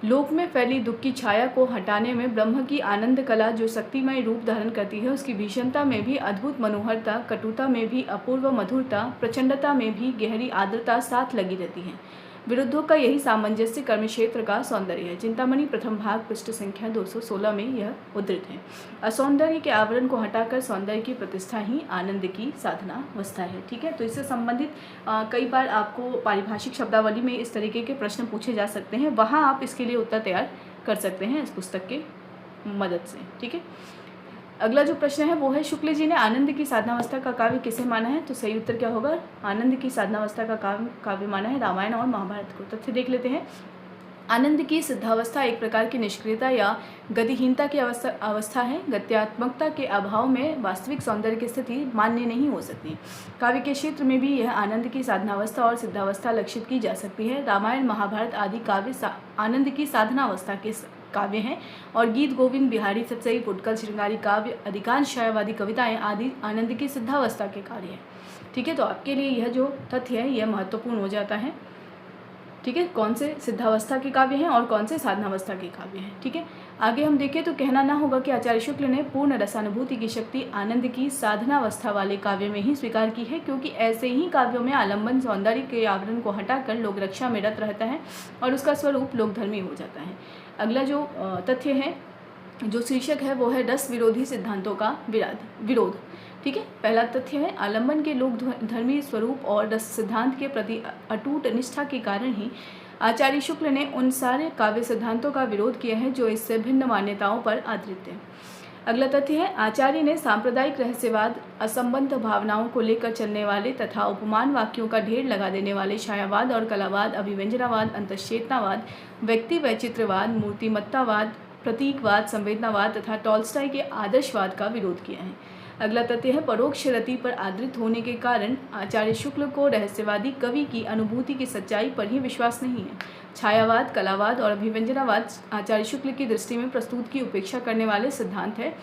लोक में फैली दुख की छाया को हटाने में ब्रह्म की आनंद कला जो शक्तिमय रूप धारण करती है, उसकी भीषणता में भी अद्भुत मनोहरता, कटुता में भी अपूर्व मधुरता, प्रचंडता में भी गहरी आर्द्रता साथ लगी रहती है। विरुद्धों का यही सामंजस्य कर्म क्षेत्र का सौंदर्य है। चिंतामणि प्रथम भाग पृष्ठ संख्या 216 में यह उद्धृत है। असौंदर्य के आवरण को हटाकर सौंदर्य की प्रतिष्ठा ही आनंद की साधना अवस्था है। ठीक है। तो इससे संबंधित कई बार आपको पारिभाषिक शब्दावली में इस तरीके के प्रश्न पूछे जा सकते हैं, वहाँ आप इसके लिए उत्तर तैयार कर सकते हैं इस पुस्तक के मदद से। ठीक है। अगला जो प्रश्न है वो है, शुक्ल जी ने आनंद की साधनावस्था का काव्य किसे माना है? तो सही उत्तर क्या होगा? आनंद की साधनावस्था का काव्य माना है रामायण और महाभारत को। तथ्य देख लेते हैं। आनंद की सिद्धावस्था एक प्रकार की निष्क्रियता या गतिहीनता की अवस्था है। गत्यात्मकता के अभाव में वास्तविक सौंदर्य की स्थिति मान्य नहीं हो सकती। काव्य के क्षेत्र में भी यह आनंद की साधनावस्था और सिद्धावस्था लक्षित की जा सकती है। रामायण, महाभारत आदि काव्य आनंद की साधनावस्था के काव्य हैं और गीत गोविंद, बिहारी सतसई, फुटकल, श्रृंगारी काव्य, अधिकांश छायावादी कविताएं आदि आनंद की सिद्धावस्था के कार्य हैं। ठीक है। तो आपके लिए यह जो तथ्य है यह महत्वपूर्ण हो जाता है। ठीक है। कौन से सिद्धावस्था के काव्य हैं और कौन से साधनावस्था के काव्य हैं। ठीक है। आगे हम देखें तो कहना ना होगा कि आचार्य शुक्ल ने पूर्ण रसानुभूति की शक्ति आनंद की साधनावस्था वाले काव्य में ही स्वीकार की है, क्योंकि ऐसे ही काव्यों में आलंबन सौंदर्य के आवरण को हटाकर लोक रक्षा में रत रहता है और उसका स्वरूप लोकधर्मी हो जाता है। अगला जो तथ्य है जो शीर्षक है वो है रस विरोधी सिद्धांतों का विरोध। ठीक है, पहला तथ्य है आलंबन के लोक धर्मी स्वरूप और रस सिद्धांत के प्रति अटूट निष्ठा के कारण ही आचार्य शुक्ल ने उन सारे काव्य सिद्धांतों का विरोध किया है जो इससे भिन्न मान्यताओं पर आधारित हैं। अगला तथ्य है आचार्य ने सांप्रदायिक रहस्यवाद, असंबद्ध भावनाओं को लेकर चलने वाले तथा उपमान वाक्यों का ढेर लगा देने वाले छायावाद और कलावाद, अभिव्यंजनावाद, अंतश्चेतनावाद, व्यक्ति वैचित्रवाद, मूर्तिमत्तावाद, प्रतीकवाद, संवेदनावाद तथा टॉल्स्टॉय के आदर्शवाद का विरोध किया है। अगला तथ्य है परोक्ष रति पर आधारित होने के कारण आचार्य शुक्ल को रहस्यवादी कवि की अनुभूति की सच्चाई पर ही विश्वास नहीं है। छायावाद, कलावाद और अभिव्यंजनावाद आचार्य शुक्ल की दृष्टि में प्रस्तुत की उपेक्षा करने वाले सिद्धांत है।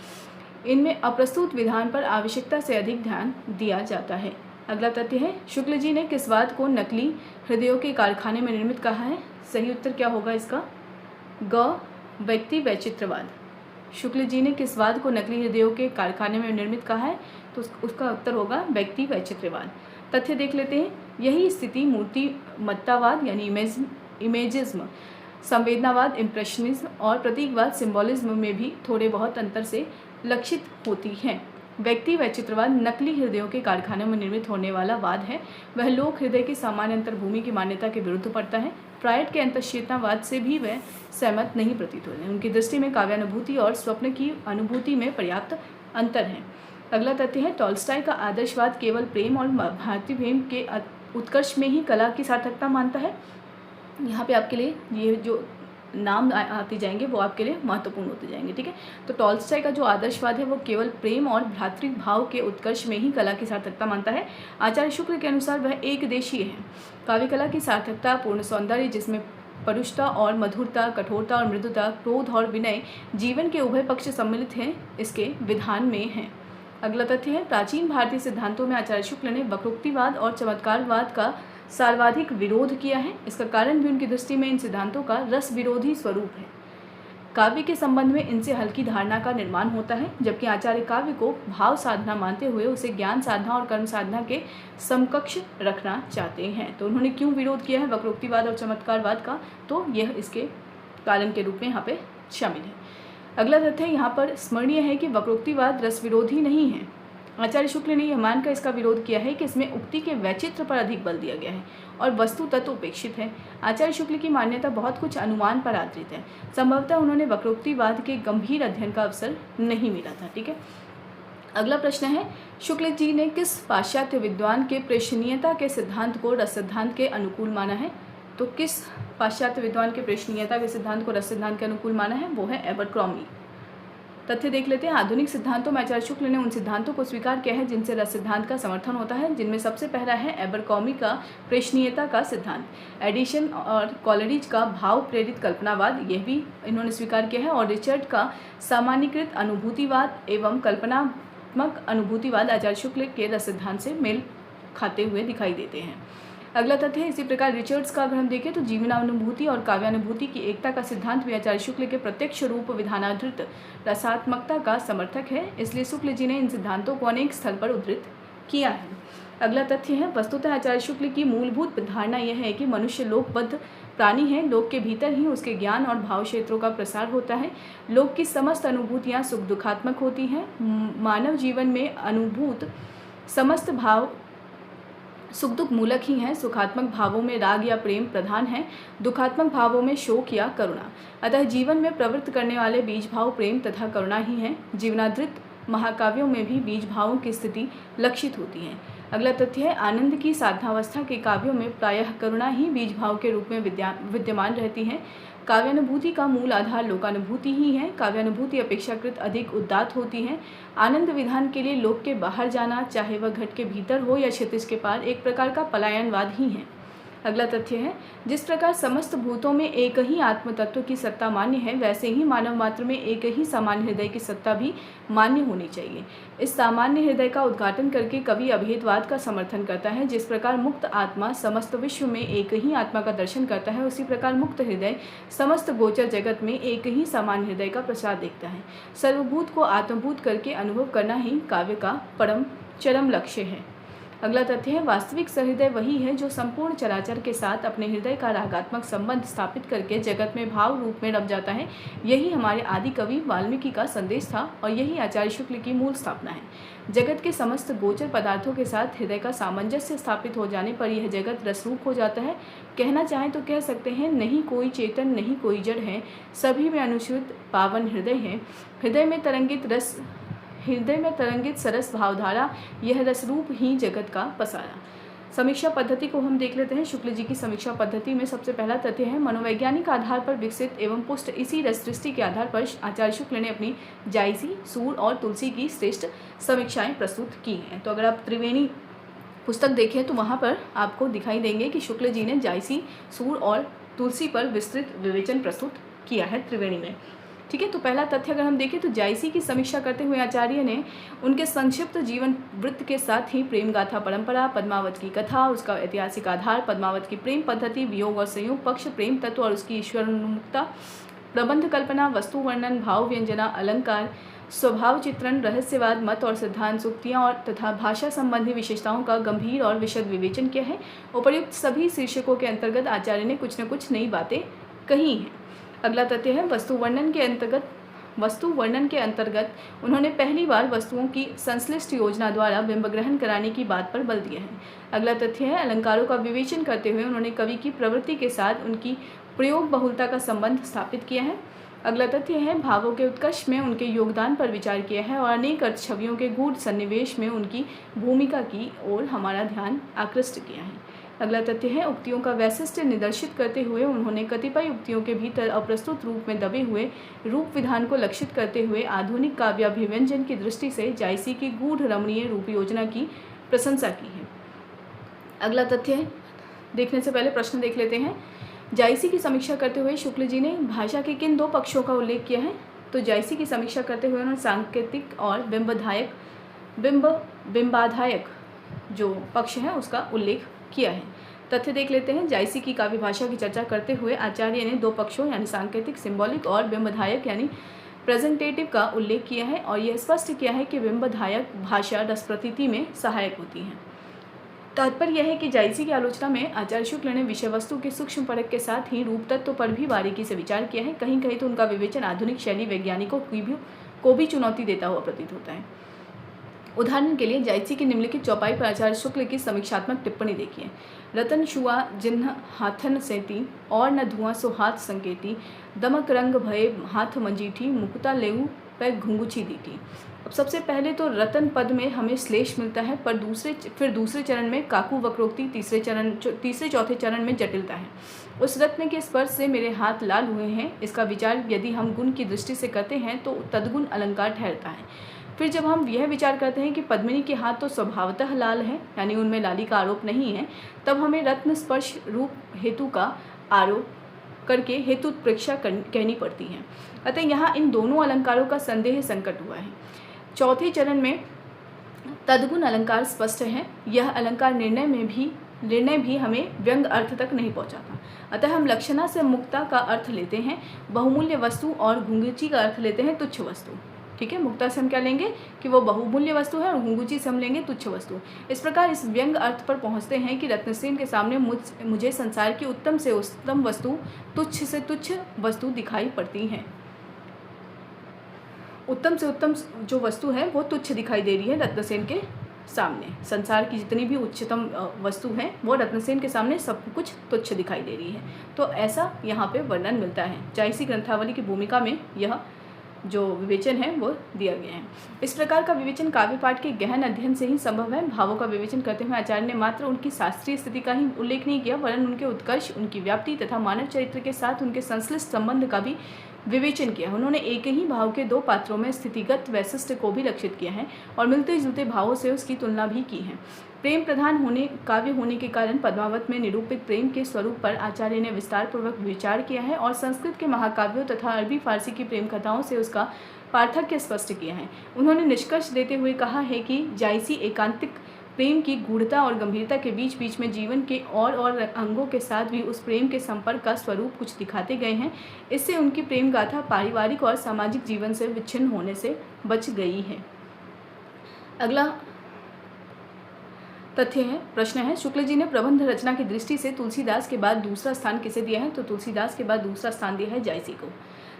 इनमें अप्रस्तुत विधान पर आवश्यकता से अधिक ध्यान दिया जाता है। अगला तथ्य है शुक्ल जी ने किस वाद को नकली हृदयों के कारखाने में निर्मित कहा है? सही उत्तर क्या होगा इसका? ग, व्यक्ति वैचित्रवाद। शुक्ल जी ने किस वाद को नकली हृदयों के कारखाने में निर्मित कहा है? तो उसका उत्तर होगा व्यक्ति वैचित्रवाद। तथ्य देख लेते हैं। यही स्थिति मूर्तिमत्तावाद यानी इमेजिज्म, संवेदनावाद इम्प्रेशनिज्म और प्रतीकवाद सिंबॉलिज्म में भी थोड़े बहुत अंतर से लक्षित होती है। व्यक्ति वैचित्रवाद नकली हृदयों के कारखानों में निर्मित होने वाला वाद है। वह लोक हृदय की सामान्य अंतर्भूमि की मान्यता के विरुद्ध पड़ता है। फ्रायड के अंतश्चेतनावाद से भी वह सहमत नहीं प्रतीत होते। उनकी दृष्टि में काव्यानुभूति और स्वप्न की अनुभूति में पर्याप्त अंतर है। अगला तथ्य है टॉल्स्टॉय का आदर्शवाद केवल प्रेम और भारतीय प्रेम के उत्कर्ष में ही कला की सार्थकता मानता है। यहाँ पे आपके लिए ये जो नाम आते जाएंगे वो आपके लिए महत्वपूर्ण होते जाएंगे। ठीक है, तो टॉल्स्टॉय का जो आदर्शवाद है वो केवल प्रेम और भ्रातृभाव के उत्कर्ष में ही कला की सार्थकता मानता है। आचार्य शुक्ल के अनुसार वह एक देशीय है। काव्य कला की सार्थकता पूर्ण सौंदर्य जिसमें परुषता और मधुरता, कठोरता और मृदुता, क्रोध और विनय, जीवन के उभय पक्ष सम्मिलित हैं, इसके विधान में हैं। अगला तथ्य है प्राचीन भारतीय सिद्धांतों में आचार्य शुक्ल ने वक्रोक्तिवाद और चमत्कारवाद का सर्वाधिक विरोध किया है। इसका कारण भी उनकी दृष्टि में इन सिद्धांतों का रस विरोधी स्वरूप है। काव्य के संबंध में इनसे हल्की धारणा का निर्माण होता है, जबकि आचार्य काव्य को भाव साधना मानते हुए उसे ज्ञान साधना और कर्म साधना के समकक्ष रखना चाहते हैं। तो उन्होंने क्यों विरोध किया है वक्रोक्तिवाद और चमत्कारवाद का? तो यह इसके कारण के रूप में यहाँ पे शामिल है। अगला तथ्य यहाँ पर स्मरणीय है कि वक्रोक्तिवाद रस विरोधी नहीं है। आचार्य शुक्ल ने यह मानकर इसका विरोध किया है कि इसमें उक्ति के वैचित्र पर अधिक बल दिया गया है और वस्तु तत्व उपेक्षित है। आचार्य शुक्ल की मान्यता बहुत कुछ अनुमान पर आधारित है। संभवतः उन्होंने वक्रोक्तिवाद के गंभीर अध्ययन का अवसर नहीं मिला था। ठीक है, अगला प्रश्न है शुक्ल जी ने किस पाश्चात्य विद्वान के प्रेषणीयता के सिद्धांत को रस सिद्धांत के अनुकूल माना है? तो किस पाश्चात्य विद्वान के प्रेषणीयता के सिद्धांत को रस सिद्धांत के अनुकूल माना है? वो है एबरक्रॉम्बी। तथ्य देख लेते हैं। आधुनिक सिद्धांतों में आचार्य शुक्ल ने उन सिद्धांतों को स्वीकार किया है जिनसे रस सिद्धांत का समर्थन होता है, जिनमें सबसे पहला है एबरक्रॉम्बी का प्रेषणीयता का सिद्धांत। एडिशन और कॉलरिज का भाव प्रेरित कल्पनावाद, यह भी इन्होंने स्वीकार किया है। और रिचर्ड का सामान्यीकृत अनुभूतिवाद एवं कल्पनात्मक अनुभूतिवाद आचार्य शुक्ल के रस सिद्धांत से मेल खाते हुए दिखाई देते हैं। अगला तथ्य है इसी प्रकार रिचर्ड्स का अगर हम देखें तो जीवनानुभूति और काव्यानुभूति की एकता का सिद्धांत भी आचार्य शुक्ल के प्रत्यक्ष रूप विधानाधृत रसात्मकता का समर्थक है। इसलिए शुक्ल जी ने इन सिद्धांतों को अनेक स्थल पर उद्धृत किया है। अगला तथ्य है वस्तुतः आचार्य शुक्ल की मूलभूत धारणा यह है कि मनुष्य लोकबद्ध प्राणी है। लोक के भीतर ही उसके ज्ञान और भाव क्षेत्रों का प्रसार होता है। लोक की समस्त अनुभूतियाँ सुख दुखात्मक होती हैं। मानव जीवन में अनुभूत समस्त भाव सुख दुख मूलक ही हैं। सुखात्मक भावों में राग या प्रेम प्रधान है, दुखात्मक भावों में शोक या करुणा। अतः जीवन में प्रवृत्त करने वाले बीज भाव प्रेम तथा करुणा ही हैं। जीवनाधृत महाकाव्यों में भी बीज भावों की स्थिति लक्षित होती है। अगला तथ्य है आनंद की साधनावस्था के काव्यों में प्रायः करुणा ही बीज भाव के रूप में विद्यमान रहती है। काव्यानुभूति का मूल आधार लोकानुभूति ही है। काव्यानुभूति अपेक्षाकृत अधिक उदात्त होती है। आनंद विधान के लिए लोक के बाहर जाना, चाहे वह घट के भीतर हो या क्षितिज के पार, एक प्रकार का पलायनवाद ही है। अगला तथ्य है जिस प्रकार समस्त भूतों में एक ही आत्म तत्व की सत्ता मान्य है, वैसे ही मानव मात्र में एक ही सामान्य हृदय की सत्ता भी मान्य होनी चाहिए। इस सामान्य हृदय का उद्घाटन करके कवि अभेदवाद का समर्थन करता है। जिस प्रकार मुक्त आत्मा समस्त विश्व में एक ही आत्मा का दर्शन करता है, उसी प्रकार मुक्त हृदय समस्त गोचर जगत में एक ही सामान्य हृदय का प्रसाद देखता है। सर्वभूत को आत्मभूत करके अनुभव करना ही काव्य का चरम लक्ष्य है। अगला तथ्य है वास्तविक सहृदय वही है जो संपूर्ण चराचर के साथ अपने हृदय का रागात्मक संबंध स्थापित करके जगत में भाव रूप में रम जाता है। यही हमारे आदि कवि वाल्मीकि का संदेश था और यही आचार्य शुक्ल की मूल स्थापना है। जगत के समस्त गोचर पदार्थों के साथ हृदय का सामंजस्य स्थापित हो जाने पर यह जगत रसरूप हो जाता है। कहना चाहें तो कह सकते हैं, नहीं कोई चेतन नहीं कोई जड़ है, सभी में अनुसूत पावन हृदय है। हृदय में तरंगित सरस भावधारा, यह रसरूप ही जगत का पसारा। समीक्षा पद्धति को हम देख लेते हैं। शुक्ल जी की समीक्षा पद्धति में सबसे पहला तथ्य है मनोवैज्ञानिक आधार पर विकसित एवं पुष्ट इसी रस दृष्टि के आधार पर आचार्य शुक्ल ने अपनी जायसी, सूर और तुलसी की श्रेष्ठ समीक्षाएं प्रस्तुत की हैं। तो अगर आप त्रिवेणी पुस्तक देखें तो वहाँ पर आपको दिखाई देंगे कि शुक्ल जी ने जायसी, सूर और तुलसी पर विस्तृत विवेचन प्रस्तुत किया है त्रिवेणी में। ठीक है, तो पहला तथ्य अगर हम देखें तो जायसी की समीक्षा करते हुए आचार्य ने उनके संक्षिप्त जीवन वृत्त के साथ ही प्रेम गाथा परंपरा, पद्मावत की कथा, उसका ऐतिहासिक आधार, पद्मावत की प्रेम पद्धति, वियोग और संयोग पक्ष, प्रेम तत्व और उसकी ईश्वरोन्मुखता, प्रबंध कल्पना, वस्तु वर्णन, भाव व्यंजना, अलंकार, स्वभाव चित्रण, रहस्यवाद, मत और सिद्धांत, सूक्तियाँ और तथा भाषा संबंधी विशेषताओं का गंभीर और विशद विवेचन किया है। उपर्युक्त सभी शीर्षकों के अंतर्गत आचार्य ने कुछ न कुछ नई बातें कही हैं। अगला तथ्य है वस्तु वर्णन के अंतर्गत उन्होंने पहली बार वस्तुओं की संश्लिष्ट योजना द्वारा बिंब ग्रहण कराने की बात पर बल दिया है। अगला तथ्य है अलंकारों का विवेचन करते हुए उन्होंने कवि की प्रवृत्ति के साथ उनकी प्रयोग बहुलता का संबंध स्थापित किया है। अगला तथ्य है भावों के उत्कर्ष में उनके योगदान पर विचार किया है और अनेक अर्थ छवियों के गूढ़ सन्निवेश में उनकी भूमिका की ओर हमारा ध्यान आकृष्ट किया है। अगला तथ्य है उक्तियों का वैशिष्ट्य निदर्शित करते हुए उन्होंने कतिपय उक्तियों के भीतर अप्रस्तुत रूप में दबे हुए रूप विधान को लक्षित करते हुए आधुनिक काव्याभिव्यंजन की दृष्टि से जायसी की गूढ़ रमणीय रूप योजना की प्रशंसा की है। अगला तथ्य देखने से पहले प्रश्न देख लेते हैं। जायसी की समीक्षा करते हुए शुक्ल जी ने भाषा के किन दो पक्षों का उल्लेख किया है? तो जायसी की समीक्षा करते हुए उन्होंने सांकेतिक और बिंबाधायक जो पक्ष है उसका उल्लेख किया है। तथ्य देख लेते हैं। जायसी की काव्य भाषा की चर्चा करते हुए आचार्य ने दो पक्षों यानी सांकेतिक सिंबॉलिक और बिंबधायक यानी प्रेजेंटेटिव का उल्लेख किया है और यह स्पष्ट किया है कि बिंबधायक भाषा रस प्रतीति में सहायक होती है। तात्पर्य यह है कि जायसी की आलोचना में आचार्य शुक्ल ने विषय वस्तु के सूक्ष्म परख के साथ ही रूप तत्व पर भी बारीकी से विचार किया है। कहीं कहीं तो उनका विवेचन आधुनिक शैली वैज्ञानिकों को भी चुनौती देता हुआ प्रतीत होता है। उदाहरण के लिए जायसी की निम्नलिखित चौपाई पर आचार्य शुक्ल की समीक्षात्मक टिप्पणी देखिए। रतन शुआ जिन्ह हाथन सेती और न धुआं सो हाथ संकेती, दमक रंग भये हाथ मंजीठी, मुकुता लेऊ पे घुंगुची दीटी। अब सबसे पहले तो रतन पद में हमें श्लेष मिलता है पर दूसरे चरण में काकू वक्रोक्ति, तीसरे चौथे चरण में जटिलता है। उस रत्न के स्पर्श से मेरे हाथ लाल हुए हैं, इसका विचार यदि हम गुण की दृष्टि से करते हैं तो तद्गुण अलंकार ठहरता है। फिर जब हम यह विचार करते हैं कि पद्मिनी के हाथ तो स्वभावतः लाल हैं यानी उनमें लाली का आरोप नहीं है, तब हमें रत्न स्पर्श रूप हेतु का आरोप करके हेतु उत्प्रेक्षा कहनी पड़ती है। अतः यहाँ इन दोनों अलंकारों का संदेह संकट हुआ है। चौथे चरण में तद्गुण अलंकार स्पष्ट है। यह अलंकार निर्णय भी हमें व्यंग अर्थ तक नहीं पहुँचाता। अतः हम लक्षणा से मुक्ता का अर्थ लेते हैं बहुमूल्य वस्तु और घुंगुची का अर्थ लेते हैं तुच्छ वस्तु। ठीक है, मुक्ता से हम क्या लेंगे कि वो बहुमूल्य वस्तु है और घुंगुची से हम लेंगे तुच्छ वस्तु। इस प्रकार इस व्यंग अर्थ पर पहुंचते हैं कि रत्नसेन के सामने मुझे संसार की उत्तम से उत्तम वस्तु तुच्छ से तुच्छ वस्तु दिखाई पड़ती हैं। उत्तम से उत्तम जो वस्तु है वो तुच्छ दिखाई दे रही है रत्नसेन के सामने। संसार की जितनी भी उच्चतम वस्तु है वो रत्नसेन के सामने सब कुछ तुच्छ दिखाई दे रही है। तो ऐसा यहाँ पे वर्णन मिलता है। जायसी ग्रंथावली की भूमिका में यह जो विवेचन है वो दिया गया है। इस प्रकार का विवेचन काव्य पाठ के गहन अध्ययन से ही संभव है। भावों का विवेचन करते हुए आचार्य ने मात्र उनकी शास्त्रीय स्थिति का ही उल्लेख नहीं किया वरन उनके उत्कर्ष, उनकी व्याप्ति तथा मानव चरित्र के साथ उनके संश्लिष्ट संबंध का भी विवेचन किया। उन्होंने एक ही भाव के दो पात्रों में स्थितिगत वैशिष्ट्य को भी लक्षित किया है और मिलते जुलते भावों से उसकी तुलना भी की है। प्रेम प्रधान काव्य होने के कारण पद्मावत में निरूपित प्रेम के स्वरूप पर आचार्य ने विस्तार पूर्वक विचार किया है और संस्कृत के महाकाव्यों तथा अरबी फारसी की प्रेम कथाओं से उसका पार्थक्य स्पष्ट किया है। उन्होंने निष्कर्ष देते हुए कहा है कि जायसी एकांतिक प्रेम की गूढ़ता और गंभीरता के बीच बीच में जीवन के और अंगों के साथ भी उस प्रेम के संपर्क का स्वरूप कुछ दिखाते गए हैं। इससे उनकी प्रेम गाथा पारिवारिक और सामाजिक जीवन से विच्छिन्न होने से बच गई है। अगला तथ्य है। प्रश्न है, शुक्ल जी ने प्रबंध रचना की दृष्टि से तुलसीदास के बाद दूसरा स्थान किसे दिया है? तो तुलसीदास के बाद दूसरा स्थान दिया है जायसी को।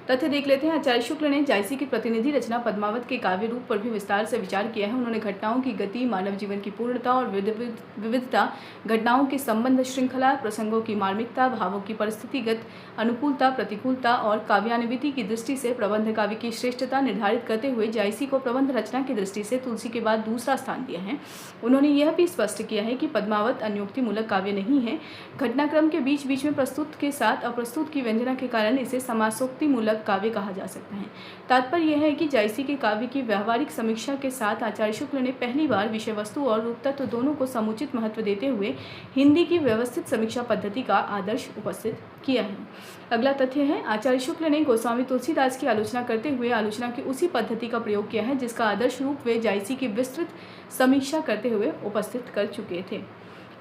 तथ्य देख लेते हैं। आचार्य शुक्ल ने जायसी की प्रतिनिधि रचना पद्मावत के काव्य रूप पर भी विस्तार से विचार किया है। उन्होंने घटनाओं की गति, मानव जीवन की पूर्णता और विविधता, घटनाओं की संबंध श्रृंखला, प्रसंगों की मार्मिकता, भावों की परिस्थितिगत अनुकूलता, प्रतिकूलता और काव्यान्विति की दृष्टि से प्रबंध काव्य की श्रेष्ठता निर्धारित करते हुए जायसी को प्रबंध रचना की दृष्टि से तुलसी के बाद दूसरा स्थान दिया है। उन्होंने यह भी स्पष्ट किया है कि पद्मावत अन्योक्तिमूलक काव्य नहीं है। घटनाक्रम के बीच बीच में प्रस्तुत के साथ अप्रस्तुत की व्यंजना के कारण इसे समासोक्तिमूलक काव्य कहा जा सकता है। तात्पर्य यह है कि जायसी के काव्य की व्यावहारिक समीक्षा के साथ आचार्य शुक्ल ने पहली बार विषय वस्तु और रूप तत्व दोनों को समुचित महत्व देते हुए हिंदी की व्यवस्थित समीक्षा पद्धति का आदर्श उपस्थित किया है। अगला तथ्य है, आचार्य शुक्ल ने गोस्वामी तुलसीदास की आलोचना करते हुए आलोचना की उसी पद्धति का प्रयोग किया है जिसका आदर्श रूप वे जायसी की विस्तृत समीक्षा करते हुए उपस्थित कर चुके थे।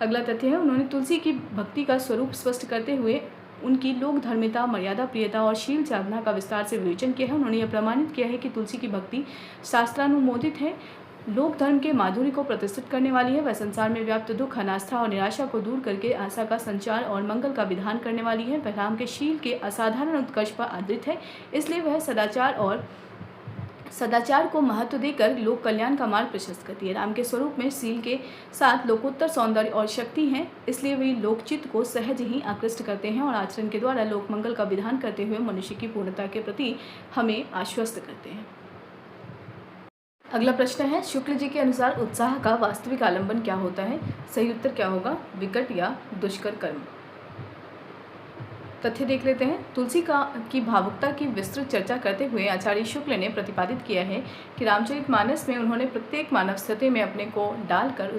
अगला तथ्य है, उन्होंने तुलसी की भक्ति का स्वरूप स्पष्ट करते हुए उनकी लोक धर्मिता, मर्यादा प्रियता और शील साधना का विस्तार से विवेचन किया है। उन्होंने यह प्रमाणित किया है कि तुलसी की भक्ति शास्त्रानुमोदित है, लोक धर्म के माधुर्य को प्रतिष्ठित करने वाली है। वह संसार में व्याप्त दुख, अनास्था और निराशा को दूर करके आशा का संचार और मंगल का विधान करने वाली है। वह राम के शील के असाधारण उत्कर्ष पर आधारित है, इसलिए वह सदाचार को महत्व देकर लोक कल्याण का मार्ग प्रशस्त करती है। राम के स्वरूप में शील के साथ लोकोत्तर सौंदर्य और शक्ति हैं, इसलिए वे लोकचित्त को सहज ही आकृष्ट करते हैं और आचरण के द्वारा लोक मंगल का विधान करते हुए मनुष्य की पूर्णता के प्रति हमें आश्वस्त करते हैं। अगला प्रश्न है, शुक्ल जी के अनुसार उत्साह का वास्तविक आलंबन क्या होता है? सही उत्तर क्या होगा? विकट या दुष्कर कर्म। तथ्य देख लेते हैं। तुलसी की भावुकता की विस्तृत चर्चा करते हुए आचार्य शुक्ल ने प्रतिपादित किया है कि रामचरितमानस में उन्होंने प्रत्येक मानव स्थिति में अपने को डालकर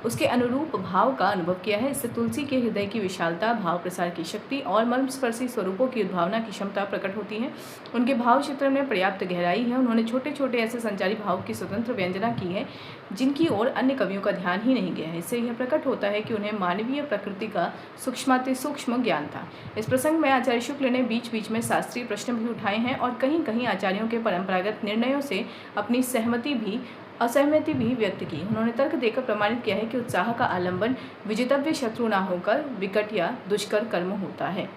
उसके अनुरूप भाव का अनुभव किया है। इससे तुलसी के हृदय की विशालता, भाव प्रसार की शक्ति और मर्मस्पर्शी स्वरूपों की उद्भावना की क्षमता प्रकट होती है। उनके भाव चित्र में पर्याप्त गहराई है। उन्होंने छोटे छोटे ऐसे संचारी भाव की स्वतंत्र व्यंजना की है जिनकी ओर अन्य कवियों का ध्यान ही नहीं गया है। इससे यह प्रकट होता है कि उन्हें मानवीय प्रकृति का सूक्ष्म ज्ञान था। इस प्रसंग में आचार्य शुक्ल ने बीच बीच में शास्त्रीय प्रश्न भी उठाए हैं और कहीं कहीं आचार्यों के परंपरागत निर्णयों से अपनी असहमति भी व्यक्त की। उन्होंने तर्क देकर प्रमाणित किया है कि उत्साह का आलंबन विजितव्य शत्रु न होकर विकट या दुष्कर कर्म होता है।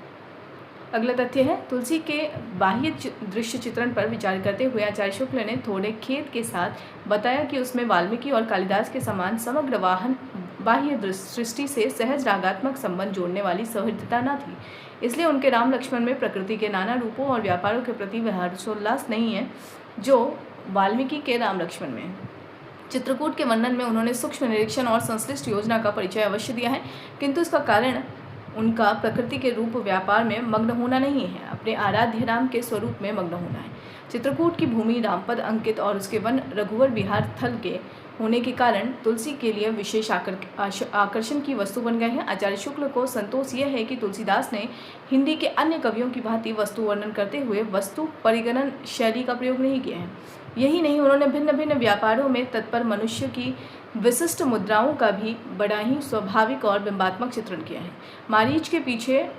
अगला तथ्य है, तुलसी के बाह्य दृश्य चित्रण पर विचार करते हुए आचार्य शुक्ल ने थोड़े खेद के साथ बताया कि उसमें वाल्मीकि और कालिदास के समान समग्र बाह्य सृष्टि से सहज रागात्मक संबंध जोड़ने वाली सहृदयता न थी। इसलिए उनके राम लक्ष्मण में प्रकृति के नाना रूपों और व्यापारों के प्रति वह हर्षोल्लास नहीं है जो वाल्मीकि के राम लक्ष्मण में। चित्रकूट के वर्णन में उन्होंने सूक्ष्म निरीक्षण और संश्लिष्ट योजना का परिचय अवश्य दिया है, किंतु इसका कारण उनका प्रकृति के रूप व्यापार में मग्न होना नहीं है, अपने आराध्य राम के स्वरूप में मग्न होना है। चित्रकूट की भूमि रामपद अंकित और उसके वन रघुवर विहार थल के होने के कारण तुलसी के लिए विशेष आकर्षण की वस्तु बन गए हैं। आचार्य शुक्ल को संतोष यह है कि तुलसीदास ने हिंदी के अन्य कवियों की भांति वस्तु वर्णन करते हुए वस्तु परिगणन शैली का प्रयोग नहीं किया है। यही नहीं, उन्होंने भिन्न भिन्न व्यापारों में तत्पर मनुष्य की विशिष्ट मुद्राओं का भी बड़ा ही स्वाभाविक और बिंबात्मक चित्रण किया है। मारीच के पीछे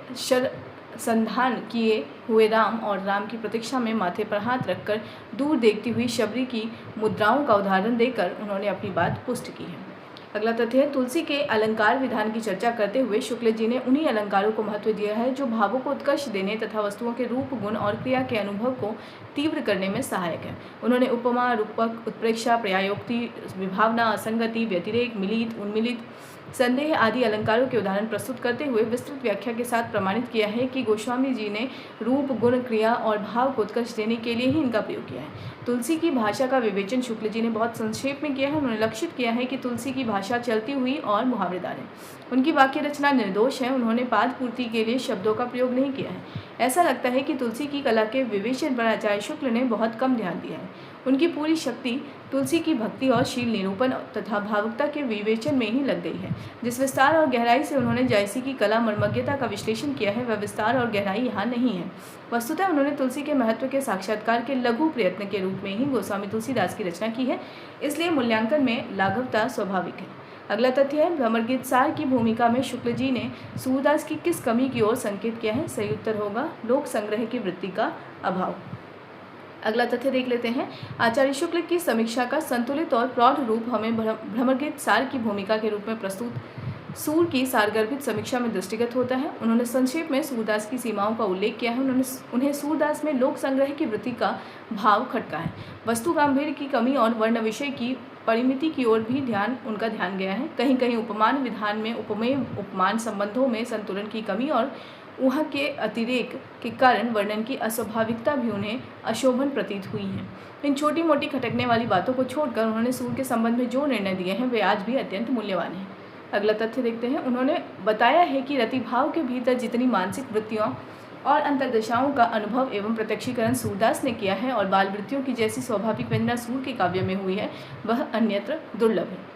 संधान किए हुए राम और राम की प्रतीक्षा में माथे पर हाथ रखकर दूर देखती हुई शबरी की मुद्राओं का उदाहरण देकर उन्होंने अपनी बात पुष्ट की है। अगला तथ्य है, तुलसी के अलंकार विधान की चर्चा करते हुए शुक्ल जी ने उन्हीं अलंकारों को महत्व दिया है जो भावों को उत्कर्ष देने तथा वस्तुओं के रूप, गुण और क्रिया के अनुभव को तीव्र करने में सहायक है। उन्होंने उपमा, रूपक, उत्प्रेक्षा, पर्यायोक्ति, विभावना, असंगति, व्यतिरेक, मिलित, उन्मिलित, संदेह आदि अलंकारों के उदाहरण प्रस्तुत करते हुए विस्तृत व्याख्या के साथ प्रमाणित किया है कि गोस्वामी जी ने रूप, गुण, क्रिया और भाव को उत्कर्ष देने के लिए ही इनका प्रयोग किया है। तुलसी की भाषा का विवेचन शुक्ल जी ने बहुत संक्षेप में किया है। उन्होंने लक्षित किया है कि तुलसी की भाषा चलती हुई और मुहावरेदार है। उनकी वाक्य रचना निर्दोष है। उन्होंने पाद पूर्ति के लिए शब्दों का प्रयोग नहीं किया है। ऐसा लगता है कि तुलसी की कला के विवेचन पर आचार्य शुक्ल ने बहुत कम ध्यान दिया है। उनकी पूरी शक्ति तुलसी की भक्ति और शील निरूपण तथा भावुकता के विवेचन में ही लग गई है। जिस विस्तार और गहराई से उन्होंने जायसी की कला मर्मज्ञता का विश्लेषण किया है, वह विस्तार और गहराई यहाँ नहीं है। वस्तुतः उन्होंने तुलसी के महत्व के साक्षात्कार के लघु प्रयत्न के रूप में ही गोस्वामी तुलसीदास की रचना की है, इसलिए मूल्यांकन में लाघवता स्वाभाविक है। अगला तथ्य है, भ्रमरगीत सार की भूमिका में शुक्ल जी ने सूरदास की किस कमी की ओर संकेत किया है? सही उत्तर होगा लोक संग्रह की वृत्ति का अभाव। अगला तथ्य देख लेते हैं। आचार्य शुक्ल की समीक्षा का संतुलित और प्रौढ़ रूप हमें भ्रमरगीत सार की भूमिका के रूप में प्रस्तुत सूर की सारगर्भित समीक्षा में दृष्टिगत होता है। उन्होंने संक्षेप में सूरदास की सीमाओं का उल्लेख किया है। उन्हें सूरदास में लोक संग्रह की वृत्ति का भाव खटका है। वस्तु गांधीर्य की कमी और वर्ण विषय की परिमिति की ओर भी उनका ध्यान गया है। कहीं कहीं उपमान विधान में उपमेय उपमान संबंधों में संतुलन की कमी और वहाँ के अतिरेक के कारण वर्णन की अस्वाभाविकता भी उन्हें अशोभन प्रतीत हुई है। इन छोटी मोटी खटकने वाली बातों को छोड़कर उन्होंने सूर के संबंध में जो निर्णय दिए हैं वे आज भी अत्यंत मूल्यवान हैं। अगला तथ्य देखते हैं। उन्होंने बताया है कि रतिभाव के भीतर जितनी मानसिक वृत्तियों और अंतर्दशाओं का अनुभव एवं प्रत्यक्षीकरण सूरदास ने किया है और बाल वृत्तियों की जैसी स्वाभाविक व्यंजना सूर के काव्य में हुई है वह अन्यत्र दुर्लभ है।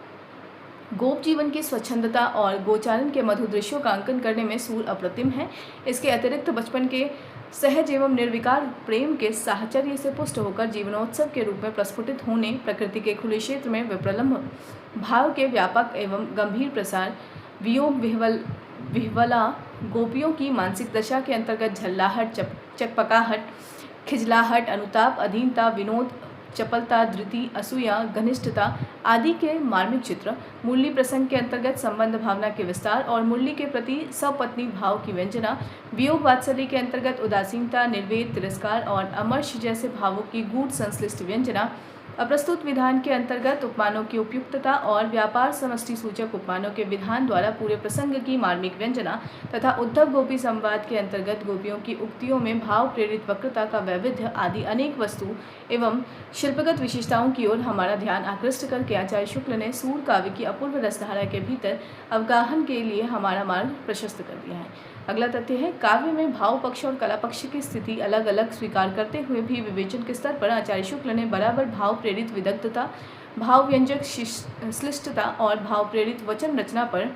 गोप जीवन की स्वच्छंदता और गोचारण के मधुर दृश्यों का अंकन करने में सूर अप्रतिम है। इसके अतिरिक्त बचपन के सहज एवं निर्विकार प्रेम के साहचर्य से पुष्ट होकर जीवनोत्सव के रूप में प्रस्फुटित होने, प्रकृति के खुले क्षेत्र में विप्रलम्भ भाव के व्यापक एवं गंभीर प्रसार, वियोग विह्वला गोपियों की मानसिक दशा के अंतर्गत झल्लाहट, चकपकाहट, खिजलाहट, अनुताप, अधीनता, विनोद, चपलता, धृति, असूया, घनिष्ठता आदि के मार्मिक चित्र, मुरली प्रसंग के अंतर्गत संबंध भावना के विस्तार और मुरली के प्रति सपत्नी भाव की व्यंजना, वियोग वात्सल्य के अंतर्गत उदासीनता, निर्वेद, तिरस्कार और अमर्ष जैसे भावों की गूढ़ संश्लिष्ट व्यंजना, अप्रस्तुत विधान के अंतर्गत उपमानों की उपयुक्तता और व्यापार समष्टि सूचक उपमानों के विधान द्वारा पूरे प्रसंग की मार्मिक व्यंजना तथा उद्धव गोपी संवाद के अंतर्गत गोपियों की उक्तियों में भाव प्रेरित वक्रता का वैविध्य आदि अनेक वस्तु एवं शिल्पगत विशेषताओं की ओर हमारा ध्यान आकृष्ट करके आचार्य शुक्ल ने सूर काव्य की अपूर्व रसधारा के भीतर अवगाहन के लिए हमारा मार्ग प्रशस्त कर दिया है। अगला तथ्य है। काव्य में भाव पक्ष और कला पक्ष की स्थिति अलग अलग स्वीकार करते हुए भी विवेचन के स्तर पर आचार्य शुक्ल ने बराबर भाव प्रेरित विदग्धता, भाव व्यंजक श्लिष्टता और भाव प्रेरित वचन रचना पर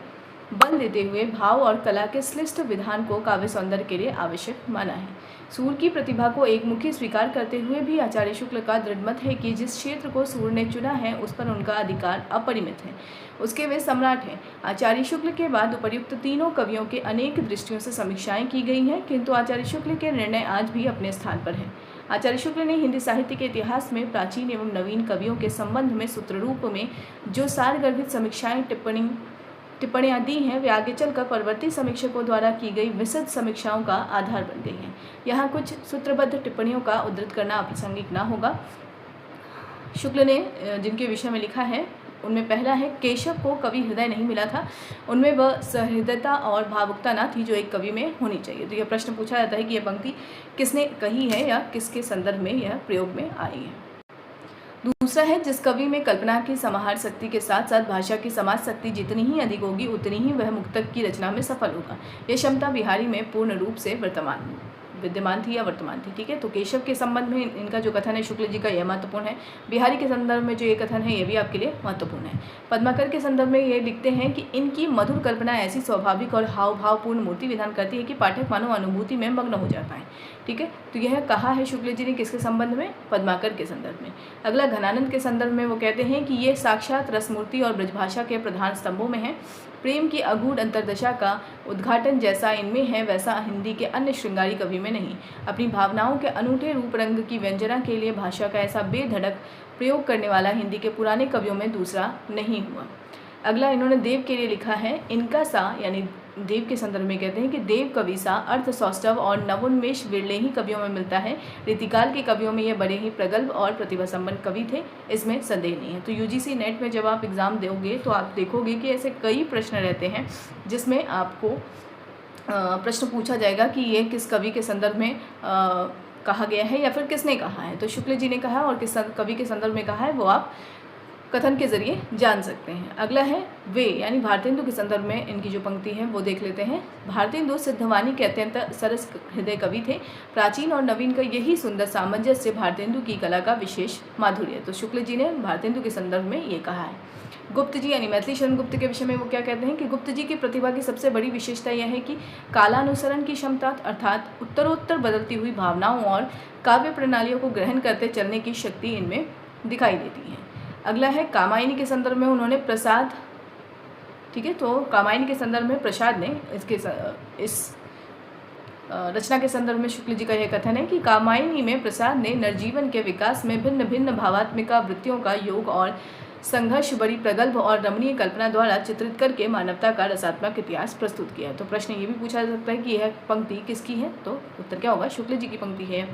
बल देते हुए भाव और कला के श्लिष्ट विधान को काव्य सौंदर्य के लिए आवश्यक माना है। सूर की प्रतिभा को एकमुखी स्वीकार करते हुए भी आचार्य शुक्ल का दृढ़ मत है कि जिस क्षेत्र को सूर ने चुना है उस पर उनका अधिकार अपरिमित है, उसके वे सम्राट हैं। आचार्य शुक्ल के बाद उपर्युक्त तीनों कवियों के अनेक दृष्टियों से समीक्षाएं की गई हैं, किंतु आचार्य शुक्ल के निर्णय आज भी अपने स्थान पर हैं। आचार्य शुक्ल ने हिंदी साहित्य के इतिहास में प्राचीन एवं नवीन कवियों के संबंध में सूत्र रूप में जो सारगर्भित समीक्षाएं टिप्पणियाँ दी हैं वे आगे चलकर परवर्ती समीक्षकों द्वारा की गई विशद समीक्षाओं का आधार बन गई हैं। यहाँ कुछ सूत्रबद्ध टिप्पणियों का उद्धृत करना अप्रासंगिक ना होगा। शुक्ल ने जिनके विषय में लिखा है उनमें पहला है, केशव को कवि हृदय नहीं मिला था, उनमें वह सहृदयता और भावुकता ना थी जो एक कवि में होनी चाहिए। तो यह प्रश्न पूछा जाता है कि यह पंक्ति किसने कही है या किसके संदर्भ में यह प्रयोग में आई है। दूसरा है, जिस कवि में कल्पना की समाहार शक्ति के साथ साथ भाषा की समाज शक्ति जितनी ही अधिक होगी उतनी ही वह मुक्तक की रचना में सफल होगा। यह क्षमता बिहारी में पूर्ण रूप से विद्यमान थी या वर्तमान थी। ठीक है, तो केशव के संबंध में इनका जो कथन है शुक्ल जी का यह महत्वपूर्ण है। बिहारी के संदर्भ में जो ये कथन है ये भी आपके लिए महत्वपूर्ण है। पद्माकर के संदर्भ में ये लिखते हैं कि इनकी मधुर कल्पना ऐसी स्वाभाविक और हाव भावपूर्ण मूर्ति विधान करती है कि पाठक मानव अनुभूति में मग्न हो जाता है। ठीक है, तो यह कहा है शुक्ल जी ने किसके संबंध में? पद्माकर के संदर्भ में। अगला घनानंद के संदर्भ में वो कहते हैं कि ये साक्षात रसमूर्ति और ब्रजभाषा के प्रधान स्तंभों में है। प्रेम की अगूढ़ अंतर्दशा का उद्घाटन जैसा इनमें है वैसा हिंदी के अन्य श्रृंगारी कवि में नहीं। अपनी भावनाओं के अनूठे रूप रंग की व्यंजना के लिए भाषा का ऐसा बेधड़क प्रयोग करने वाला हिंदी के पुराने कवियों में दूसरा नहीं हुआ। अगला इन्होंने देव के लिए लिखा है, इनका सा यानी देव के संदर्भ में कहते हैं कि देव कवि सा अर्थ सौष्ठव और नवोन्मेष विरले ही कवियों में मिलता है। रीतिकाल के कवियों में ये बड़े ही प्रगल्भ और प्रतिभा संपन्न कवि थे, इसमें संदेह नहीं है। तो यूजीसी नेट में जब आप एग्ज़ाम दोगे तो आप देखोगे कि ऐसे कई प्रश्न रहते हैं जिसमें आपको प्रश्न पूछा जाएगा कि ये किस कवि के संदर्भ में कहा गया है या फिर किसने कहा है। तो शुक्ल जी ने कहा और किस कवि के संदर्भ में कहा है वो आप कथन के जरिए जान सकते हैं। अगला है वे यानी भारतेंदु के संदर्भ में इनकी जो पंक्ति है वो देख लेते हैं। भारतेंदु सिद्धवाणी के अत्यंत सरस हृदय कवि थे। प्राचीन और नवीन का यही सुंदर सामंजस्य भारतेंदु की कला का विशेष माधुर्य। तो शुक्ल जी ने भारतेंदु के संदर्भ में ये कहा है। गुप्त जी यानी मैथिली शरण गुप्त के विषय में वो क्या कहते हैं कि गुप्त जी की प्रतिभा की सबसे बड़ी विशेषता यह है कि कालानुसरण की क्षमता अर्थात उत्तरोत्तर बदलती हुई भावनाओं और काव्य प्रणालियों को ग्रहण करते चलने की शक्ति इनमें दिखाई देती है। अगला है कामायनी के संदर्भ में उन्होंने प्रसाद, ठीक है, तो कामायनी के संदर्भ में प्रसाद ने इस रचना के संदर्भ में शुक्ल जी का यह कथन है कि कामायनी में प्रसाद ने नरजीवन के विकास में भिन्न भिन्न भावात्मिका वृत्तियों का योग और संघर्ष बड़ी प्रगल्भ और रमणीय कल्पना द्वारा चित्रित करके मानवता का रसात्मक इतिहास प्रस्तुत किया है। तो प्रश्न ये भी पूछा जा सकता है कि यह पंक्ति किसकी है, तो उत्तर क्या होगा, शुक्ल जी की पंक्ति है।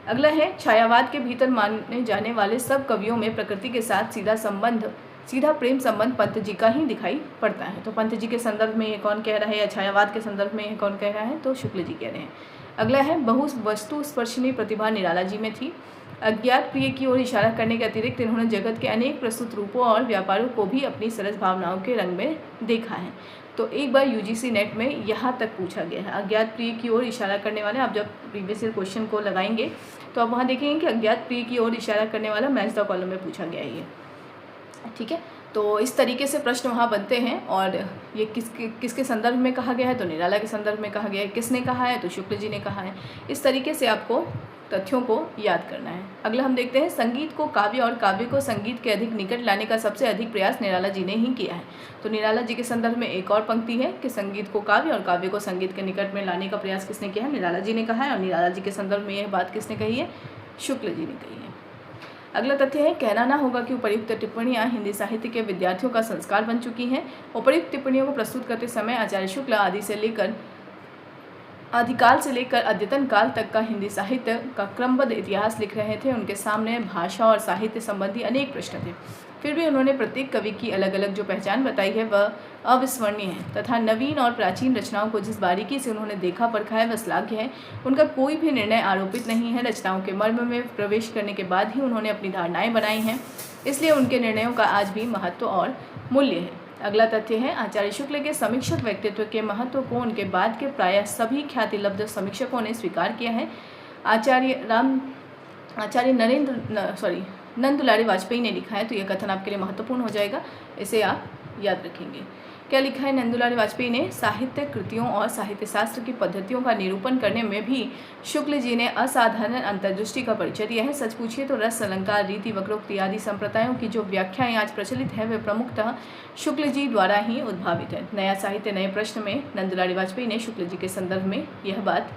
अगला है, छायावाद के भीतर माने जाने वाले सब कवियों में प्रकृति के साथ सीधा प्रेम संबंध पंत जी का ही दिखाई पड़ता है। तो पंत जी के संदर्भ में ये कौन कह रहा है, या छायावाद के संदर्भ में ये कौन कह रहा है, तो शुक्ल जी कह रहे हैं। अगला है, बहु वस्तु स्पर्शनीय प्रतिभा निराला जी में थी। अज्ञात प्रिय की ओर इशारा करने के अतिरिक्त इन्होंने जगत के अनेक प्रस्तुत रूपों और व्यापारों को भी अपनी सरस भावनाओं के रंग में देखा है। तो एक बार यूजीसी नेट में यहाँ तक पूछा गया है, अज्ञात प्रिय की ओर इशारा करने वाले। आप जब प्रीवियस ईयर क्वेश्चन को लगाएंगे तो आप वहाँ देखेंगे कि अज्ञात प्रिय की ओर इशारा करने वाला मैच द कॉलम में पूछा गया है ये, ठीक है। तो इस तरीके से प्रश्न वहाँ बनते हैं। और ये किसके संदर्भ में कहा गया है, तो निराला के संदर्भ में कहा गया है। किसने कहा है, तो शुक्ल जी ने कहा है। इस तरीके से आपको तथ्यों को याद करना है। अगला हम देखते हैं, संगीत को काव्य और काव्य को संगीत के अधिक निकट लाने का सबसे अधिक प्रयास निराला जी ने ही किया है। तो निराला जी के संदर्भ में एक और पंक्ति है कि संगीत को काव्य और काव्य को संगीत के निकट में लाने का प्रयास किसने किया है, निराला जी ने कहा है। और निराला जी के संदर्भ में यह बात किसने कही है, शुक्ल जी ने कही है। अगला तथ्य है, कहना ना होगा कि उपर्युक्त टिप्पणियाँ हिंदी साहित्य के विद्यार्थियों का संस्कार बन चुकी हैं। उपर्युक्त टिप्पणियों को प्रस्तुत करते समय आचार्य शुक्ल आदिकाल से लेकर अद्यतन काल तक का हिंदी साहित्य का क्रमबद्ध इतिहास लिख रहे थे। उनके सामने भाषा और साहित्य संबंधी अनेक प्रश्न थे, फिर भी उन्होंने प्रत्येक कवि की अलग अलग जो पहचान बताई है वह अविस्मरणीय है तथा नवीन और प्राचीन रचनाओं को जिस बारीकी से उन्होंने देखा परखा है वह श्लाघ्य है। उनका कोई भी निर्णय आरोपित नहीं है, रचनाओं के मर्म में प्रवेश करने के बाद ही उन्होंने अपनी धारणाएं बनाई हैं, इसलिए उनके निर्णयों का आज भी महत्व और मूल्य है। अगला तथ्य है, आचार्य शुक्ल के समीक्षक व्यक्तित्व के महत्व को उनके बाद के प्रायः सभी ख्यातिलब्ध समीक्षकों ने स्वीकार किया है। नंद दुलारी वाजपेयी ने लिखा है, तो यह कथन आपके लिए महत्वपूर्ण हो जाएगा, इसे आप याद रखेंगे। क्या लिखा है नंद दुलारी वाजपेयी ने, साहित्य कृतियों और साहित्य शास्त्र की पद्धतियों का निरूपण करने में भी शुक्ल जी ने असाधारण अंतर्दृष्टि का परिचय दिया है। सच पूछिए तो रस, अलंकार, रीति, वक्रोक्ति आदि संप्रदायों की जो व्याख्याएं आज प्रचलित है वे प्रमुखतः शुक्ल जी द्वारा ही उद्भावित है। नया साहित्य नए प्रश्न में नंद दुलारी वाजपेयी ने शुक्ल जी के संदर्भ में यह बात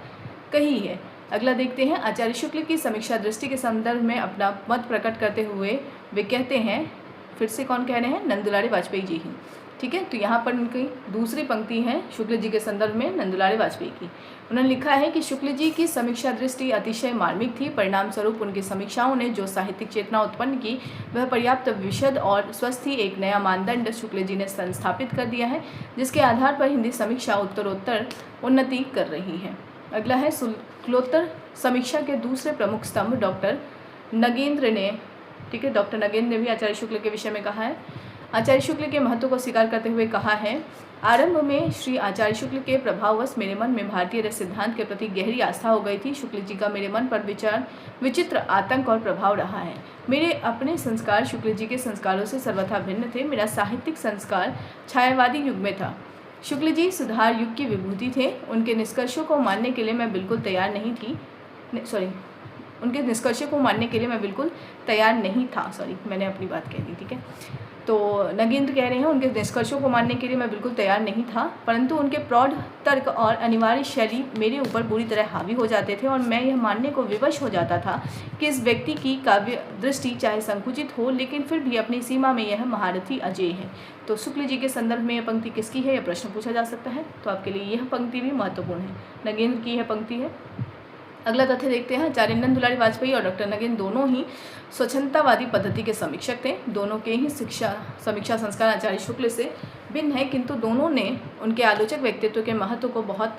कही है। अगला देखते हैं, आचार्य शुक्ल की समीक्षा दृष्टि के संदर्भ में अपना मत प्रकट करते हुए वे कहते हैं, फिर से कौन कह रहे हैं, नंद दुलारी वाजपेयी जी ही, ठीक है। तो यहाँ पर उनकी दूसरी पंक्ति है शुक्ल जी के संदर्भ में नंद दुलारी वाजपेयी की। उन्होंने लिखा है कि शुक्ल जी की समीक्षा दृष्टि अतिशय मार्मिक थी। परिणाम स्वरूप उनकी समीक्षाओं ने जो साहित्यिक चेतना उत्पन्न की वह पर्याप्त विशद और स्वस्थ ही एक नया मानदंड शुक्ल जी ने संस्थापित कर दिया है, जिसके आधार पर हिंदी समीक्षा उत्तरोत्तर उन्नति कर रही है। अगला है, शुक्लोत्तर समीक्षा के दूसरे प्रमुख स्तंभ डॉक्टर नगेंद्र ने, ठीक है, डॉक्टर नगेंद्र ने भी आचार्य शुक्ल के विषय में कहा है। आचार्य शुक्ल के महत्व को स्वीकार करते हुए कहा है, आरंभ में श्री आचार्य शुक्ल के प्रभाववश मेरे मन में भारतीय रस सिद्धांत के प्रति गहरी आस्था हो गई थी। शुक्ल जी का मेरे मन पर विचित्र आतंक और प्रभाव रहा है। मेरे अपने संस्कार शुक्ल जी के संस्कारों से सर्वथा भिन्न थे। मेरा साहित्यिक संस्कार छायावादी युग में था। शुक्ल जी सुधार युग की विभूति थे। उनके निष्कर्षों को मानने के लिए मैं बिल्कुल तैयार नहीं थी, उनके निष्कर्षों को मानने के लिए मैं बिल्कुल तैयार नहीं था, मैंने अपनी बात कह दी, ठीक है। तो नगेंद्र कह रहे हैं, उनके निष्कर्षों को मानने के लिए मैं बिल्कुल तैयार नहीं था, परंतु उनके प्रौढ़ तर्क और अनिवार्य शैली मेरे ऊपर बुरी तरह हावी हो जाते थे और मैं यह मानने को विवश हो जाता था कि इस व्यक्ति की काव्य दृष्टि चाहे संकुचित हो लेकिन फिर भी अपनी सीमा में यह महारथी अजय है। तो शुक्ल जी के संदर्भ में यह पंक्ति किसकी है, यह प्रश्न पूछा जा सकता है, तो आपके लिए यह पंक्ति भी महत्वपूर्ण है, नगेंद्र की यह पंक्ति है। अगला तथ्य देखते हैं, आचार्य नंद दुलारी वाजपेयी और डॉक्टर नगेंद्र दोनों ही स्वच्छंदतावादी पद्धति के समीक्षक थे। दोनों के ही समीक्षा संस्कार आचार्य शुक्ल से भिन्न है, किंतु दोनों ने उनके आलोचक व्यक्तित्व के महत्व को बहुत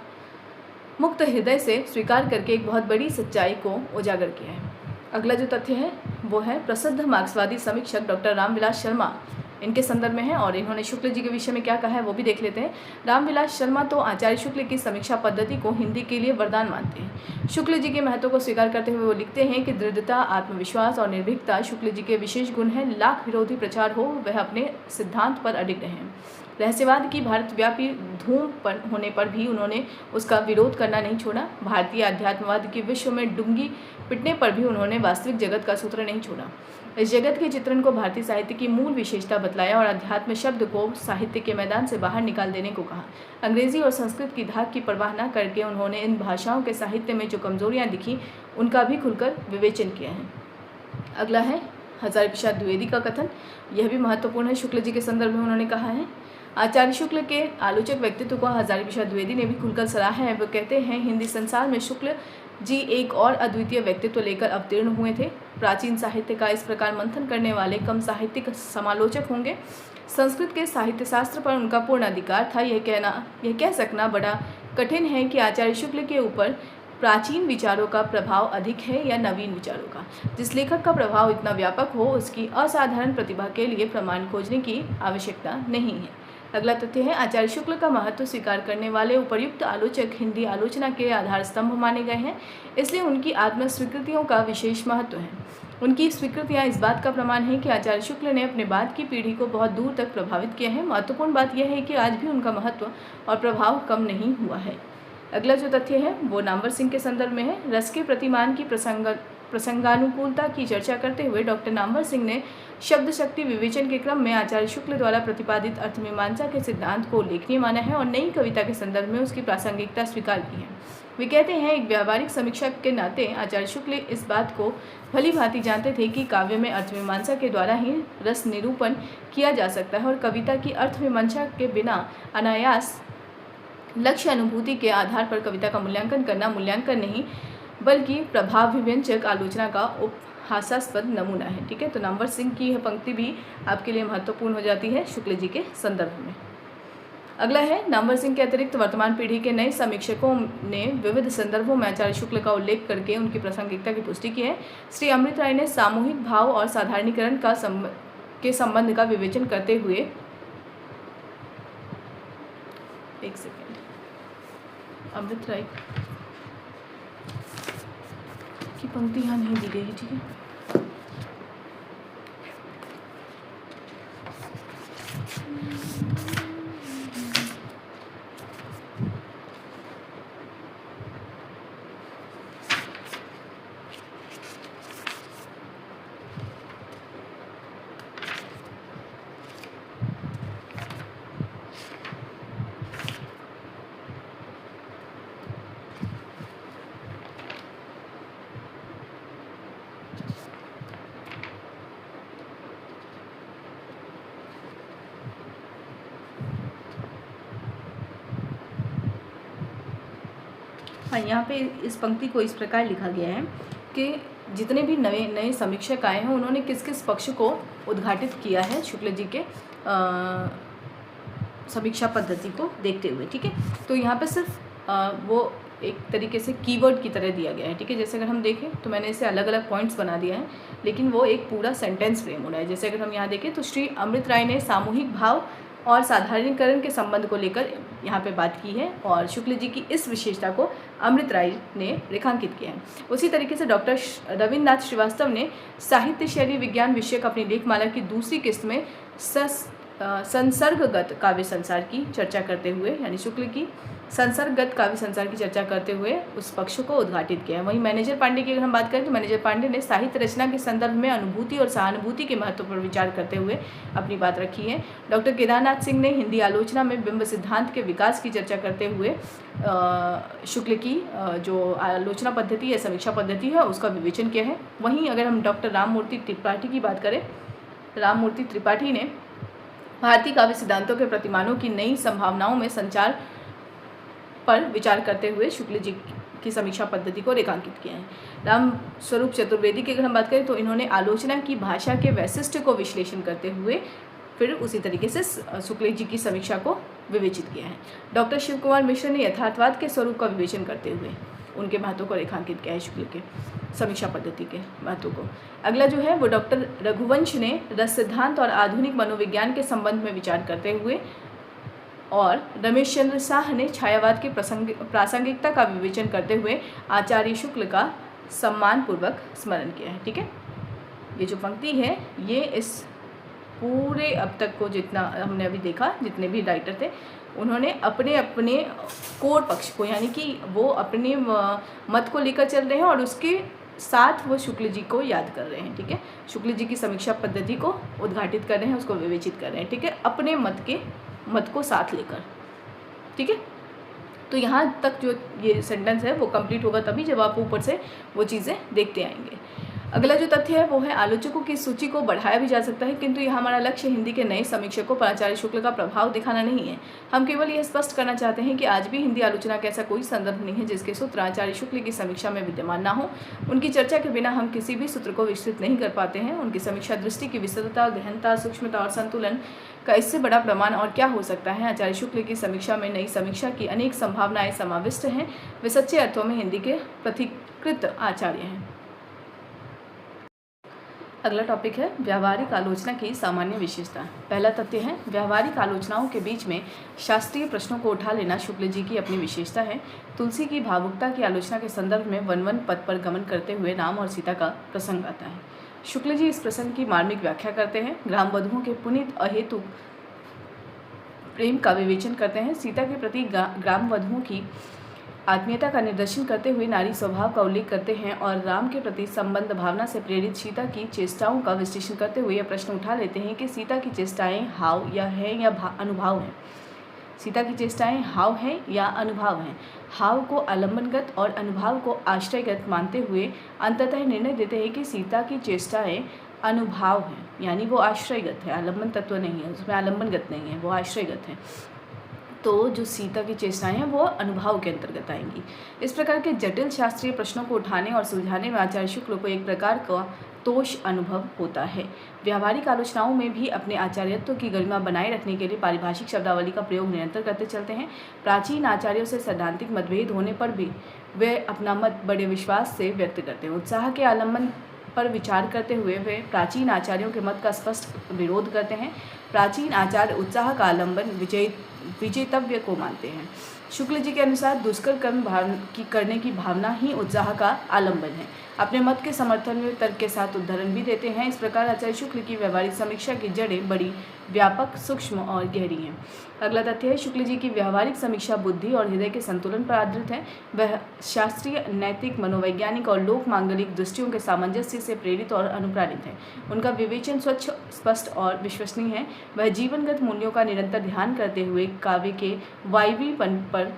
मुक्त हृदय से स्वीकार करके एक बहुत बड़ी सच्चाई को उजागर किया है। अगला जो तथ्य है वो है, प्रसिद्ध मार्क्सवादी समीक्षक डॉक्टर रामविलास शर्मा इनके संदर्भ में है और इन्होंने शुक्ल जी के विषय में क्या कहा है वो भी देख लेते हैं। रामविलास शर्मा तो आचार्य शुक्ल की समीक्षा पद्धति को हिंदी के लिए वरदान मानते हैं। शुक्ल जी के महत्व को स्वीकार करते हुए वो लिखते हैं कि दृढ़ता, आत्मविश्वास और निर्भीकता शुक्ल जी के विशेष गुण हैं। लाख विरोधी प्रचार हो, वह अपने सिद्धांत पर अडिग रहे हैं। रहस्यवाद की भारतव्यापी धूम पर होने पर भी उन्होंने उसका विरोध करना नहीं छोड़ा। भारतीय अध्यात्मवाद के विश्व में डुंगी पिटने पर भी उन्होंने वास्तविक जगत का सूत्र नहीं छोड़ा। इस जगत के चित्रण को भारतीय साहित्य की मूल विशेषता बतलाया और अध्यात्म शब्द को साहित्य के मैदान से बाहर निकाल देने को कहा। अंग्रेजी और संस्कृत की धाक की परवाह न करके उन्होंने इन भाषाओं के साहित्य में जो कमजोरियां दिखी उनका भी खुलकर विवेचन किया है। अगला है हजारी प्रसाद द्विवेदी का कथन। यह भी महत्वपूर्ण है। शुक्ल जी के संदर्भ में उन्होंने कहा है, आचार्य शुक्ल के आलोचक व्यक्तित्व को हजारी प्रसाद द्विवेदी ने भी खुलकर सराहा है। वो कहते हैं, हिंदी संसार में शुक्ल जी एक और अद्वितीय व्यक्तित्व लेकर अवतीर्ण हुए थे। प्राचीन साहित्य का इस प्रकार मंथन करने वाले कम साहित्यिक समालोचक होंगे। संस्कृत के साहित्य शास्त्र पर उनका पूर्ण अधिकार था। यह कह सकना बड़ा कठिन है कि आचार्य शुक्ल के ऊपर प्राचीन विचारों का प्रभाव अधिक है या नवीन विचारों का। जिस लेखक का प्रभाव इतना व्यापक हो, उसकी असाधारण प्रतिभा के लिए प्रमाण खोजने की आवश्यकता नहीं है। अगला तथ्य है, आचार्य शुक्ल का महत्व स्वीकार करने वाले उपर्युक्त आलोचक हिंदी आलोचना के आधार स्तंभ माने गए हैं, इसलिए उनकी आत्म स्वीकृतियों का विशेष महत्व है। उनकी स्वीकृतियाँ इस बात का प्रमाण है कि आचार्य शुक्ल ने अपने बाद की पीढ़ी को बहुत दूर तक प्रभावित किया है। महत्वपूर्ण बात यह है कि आज भी उनका महत्व और प्रभाव कम नहीं हुआ है। अगला जो तथ्य है वो नामवर सिंह के संदर्भ में है। रस के प्रतिमान की प्रसंगानुकूलता की चर्चा करते हुए डॉक्टर नामवर सिंह ने शब्द शक्ति विवेचन के क्रम में आचार्य शुक्ल द्वारा प्रतिपादित अर्थमीमांसा के सिद्धांत को उल्लेखनीय माना है और नई कविता के संदर्भ में उसकी प्रासंगिकता स्वीकार की है। वे कहते हैं, एक व्यावहारिक समीक्षक के नाते आचार्य शुक्ल इस बात को भली भांति जानते थे कि काव्य में अर्थमीमांसा के द्वारा ही रस निरूपण किया जा सकता है और कविता की अर्थमीमांसा के बिना अनायास लक्ष्य अनुभूति के आधार पर कविता का मूल्यांकन करना मूल्यांकन नहीं बल्कि प्रभावविव्यंजक आलोचना का उपहासास्पद नमूना है। ठीक है, तो नामवर सिंह की यह पंक्ति भी आपके लिए महत्वपूर्ण हो जाती है शुक्ल जी के संदर्भ में। अगला है, नामवर सिंह के अतिरिक्त वर्तमान पीढ़ी के नए समीक्षकों ने विविध संदर्भों में आचार्य शुक्ल का उल्लेख करके उनकी प्रासंगिकता की पुष्टि की है। श्री अमृत राय ने सामूहिक भाव और साधारणीकरण के संबंध का विवेचन करते हुए, एक सेकेंड, अमृत राय की पंक्ति यहाँ नहीं दी गई है। ठीक है, हाँ, यहाँ पे इस पंक्ति को इस प्रकार लिखा गया है कि जितने भी नए समीक्षक आए हैं उन्होंने किस किस पक्ष को उद्घाटित किया है शुक्ल जी के समीक्षा पद्धति को देखते हुए। ठीक है, तो यहाँ पे सिर्फ वो एक तरीके से कीवर्ड की तरह दिया गया है। ठीक है, जैसे अगर हम देखें तो मैंने इसे अलग अलग पॉइंट्स बना दिया है, लेकिन वो एक पूरा सेंटेंस फ्रेम हो रहा है। जैसे अगर हम यहाँ देखें तो श्री अमृत राय ने सामूहिक भाव और साधारणीकरण के संबंध को लेकर यहाँ पे बात की है और शुक्ल जी की इस विशेषता को अमृत राय ने रेखांकित किया है। उसी तरीके से डॉक्टर रविन्द्रनाथ श्रीवास्तव ने साहित्य शैली विज्ञान विषयक अपनी लेखमाला की दूसरी किस्त में संसर्गगत काव्य संसार की चर्चा करते हुए, यानी शुक्ल की संसर्गगत काव्य संसार की चर्चा करते हुए उस पक्ष को उद्घाटित किया है। वहीं मैनेजर पांडे की अगर हम बात करें तो मैनेजर पांडे ने साहित्य रचना के संदर्भ में अनुभूति और सहानुभूति के महत्व पर विचार करते हुए अपनी बात रखी है। डॉक्टर केदारनाथ सिंह ने हिंदी आलोचना में बिंब सिद्धांत के विकास की चर्चा करते हुए शुक्ल की जो आलोचना पद्धति या समीक्षा पद्धति है उसका विवेचन किया है। वहीं अगर हम डॉक्टर राममूर्ति त्रिपाठी की बात करें, राममूर्ति त्रिपाठी ने भारतीय काव्य सिद्धांतों के प्रतिमानों की नई संभावनाओं में संचार पर विचार करते हुए शुक्ल जी की समीक्षा पद्धति को रेखांकित किया है। राम स्वरूप चतुर्वेदी की अगर हम बात करें तो इन्होंने आलोचना की भाषा के वैशिष्ट्य को विश्लेषण करते हुए फिर उसी तरीके से शुक्ल जी की समीक्षा को विवेचित किया है। डॉक्टर शिव कुमार मिश्र ने यथार्थवाद के स्वरूप का विवेचन करते हुए उनके महत्व को रेखांकित किया है, शुक्ल के समीक्षा पद्धति के महत्व को। अगला जो है वो डॉक्टर रघुवंश ने रस सिद्धांत और आधुनिक मनोविज्ञान के संबंध में विचार करते हुए और रमेश चंद्र शाह ने छायावाद की प्रासंगिकता का विवेचन करते हुए आचार्य शुक्ल का सम्मानपूर्वक स्मरण किया है। ठीक है, ये जो पंक्ति है ये इस पूरे अब तक को जितना हमने अभी देखा, जितने भी राइटर थे उन्होंने अपने अपने कोर पक्ष को, यानी कि वो अपने मत को लेकर चल रहे हैं और उसके साथ वो शुक्ल जी को याद कर रहे हैं, ठीक है। शुक्ल जी की समीक्षा पद्धति को उद्घाटित कर रहे हैं, उसको विवेचित कर रहे हैं, ठीक है, अपने मत को साथ लेकर, ठीक है। तो यहाँ तक जो ये सेंटेंस है वो कंप्लीट होगा तभी जब आप ऊपर से वो चीज़ें देखते आएंगे। अगला जो तथ्य है वो है आलोचकों की सूची को बढ़ाया भी जा सकता है, किंतु यह हमारा लक्ष्य हिंदी के नए समीक्षकों पर आचार्य शुक्ल का प्रभाव दिखाना नहीं है। हम केवल यह स्पष्ट करना चाहते हैं कि आज भी हिंदी आलोचना का ऐसा कोई संदर्भ नहीं है जिसके सूत्र आचार्य शुक्ल की समीक्षा में विद्यमान ना हो। उनकी चर्चा के बिना हम किसी भी सूत्र को विस्तृत नहीं कर पाते हैं। उनकी समीक्षा दृष्टि की विस्तृतता, गहनता, सूक्ष्मता और संतुलन का इससे बड़ा प्रमाण और क्या हो सकता है। आचार्य शुक्ल की समीक्षा में नई समीक्षा की अनेक संभावनाएं समाविष्ट हैं। वे सच्चे अर्थों में हिंदी के प्रथिकृत आचार्य हैं। अगला टॉपिक है व्यावहारिक आलोचना की सामान्य विशेषता। पहला तथ्य है व्यावहारिक आलोचनाओं के बीच में शास्त्रीय प्रश्नों को उठा लेना शुक्ल जी की अपनी विशेषता है। तुलसी की भावुकता की आलोचना के संदर्भ में वन पद पर गमन करते हुए राम और सीता का प्रसंग आता है। शुक्ल जी इस प्रसंग की मार्मिक व्याख्या करते हैं, ग्राम वधुओं के पुनीत अहेतुक प्रेम का विवेचन करते हैं, सीता के प्रति ग्राम वधुओं की आत्मीयता का निर्देशन करते हुए नारी स्वभाव का उल्लेख करते हैं और राम के प्रति संबंध भावना से प्रेरित सीता की चेष्टाओं का विश्लेषण करते हुए यह प्रश्न उठा लेते हैं कि सीता की चेष्टाएं हाव या है या अनुभव है। सीता की चेष्टाएं हाव है या अनुभव हैं। हाव को आलम्बनगत और अनुभव को आश्रयगत मानते हुए अंततः निर्णय देते हैं कि सीता की चेष्टाएं अनुभव हैं, यानी वो आश्रयगत है, आलम्बन तत्व नहीं है, उसमें आलम्बनगत नहीं है, वो आश्रयगत है। तो जो सीता की चेष्टाएं हैं वो अनुभव के अंतर्गत आएंगी। इस प्रकार के जटिल शास्त्रीय प्रश्नों को उठाने और सुलझाने में आचार्य शुक्ल को एक प्रकार का तोष अनुभव होता है। व्यावहारिक आलोचनाओं में भी अपने आचार्यत्व की गरिमा बनाए रखने के लिए पारिभाषिक शब्दावली का प्रयोग निरंतर करते चलते हैं। प्राचीन आचार्यों से सैद्धांतिक मतभेद होने पर भी वे अपना मत बड़े विश्वास से व्यक्त करते हैं। उत्साह के आलम्बन पर विचार करते हुए वे प्राचीन आचार्यों के मत का स्पष्ट विरोध करते हैं। प्राचीन आचार्य उत्साह का आलम्बन विजेतव्य को मानते हैं। शुक्ल जी के अनुसार दुष्कर कर्म करने की भावना ही उत्साह का आलम्बन है। अपने मत के समर्थन में तर्क के साथ उदाहरण भी देते हैं। इस प्रकार आचार्य शुक्ल की व्यवहारिक समीक्षा की जड़ें बड़ी व्यापक, सूक्ष्म और गहरी हैं। अगला तथ्य है शुक्ल जी की व्यवहारिक समीक्षा बुद्धि और हृदय के संतुलन पर आधारित है। वह शास्त्रीय, नैतिक, मनोवैज्ञानिक और लोक मांगलिक दृष्टियों के सामंजस्य से प्रेरित और अनुप्राणित है। उनका विवेचन स्वच्छ, स्पष्ट और विश्वसनीय है। वह जीवनगत मूल्यों का निरंतर ध्यान करते हुए काव्य के वायवीपन पर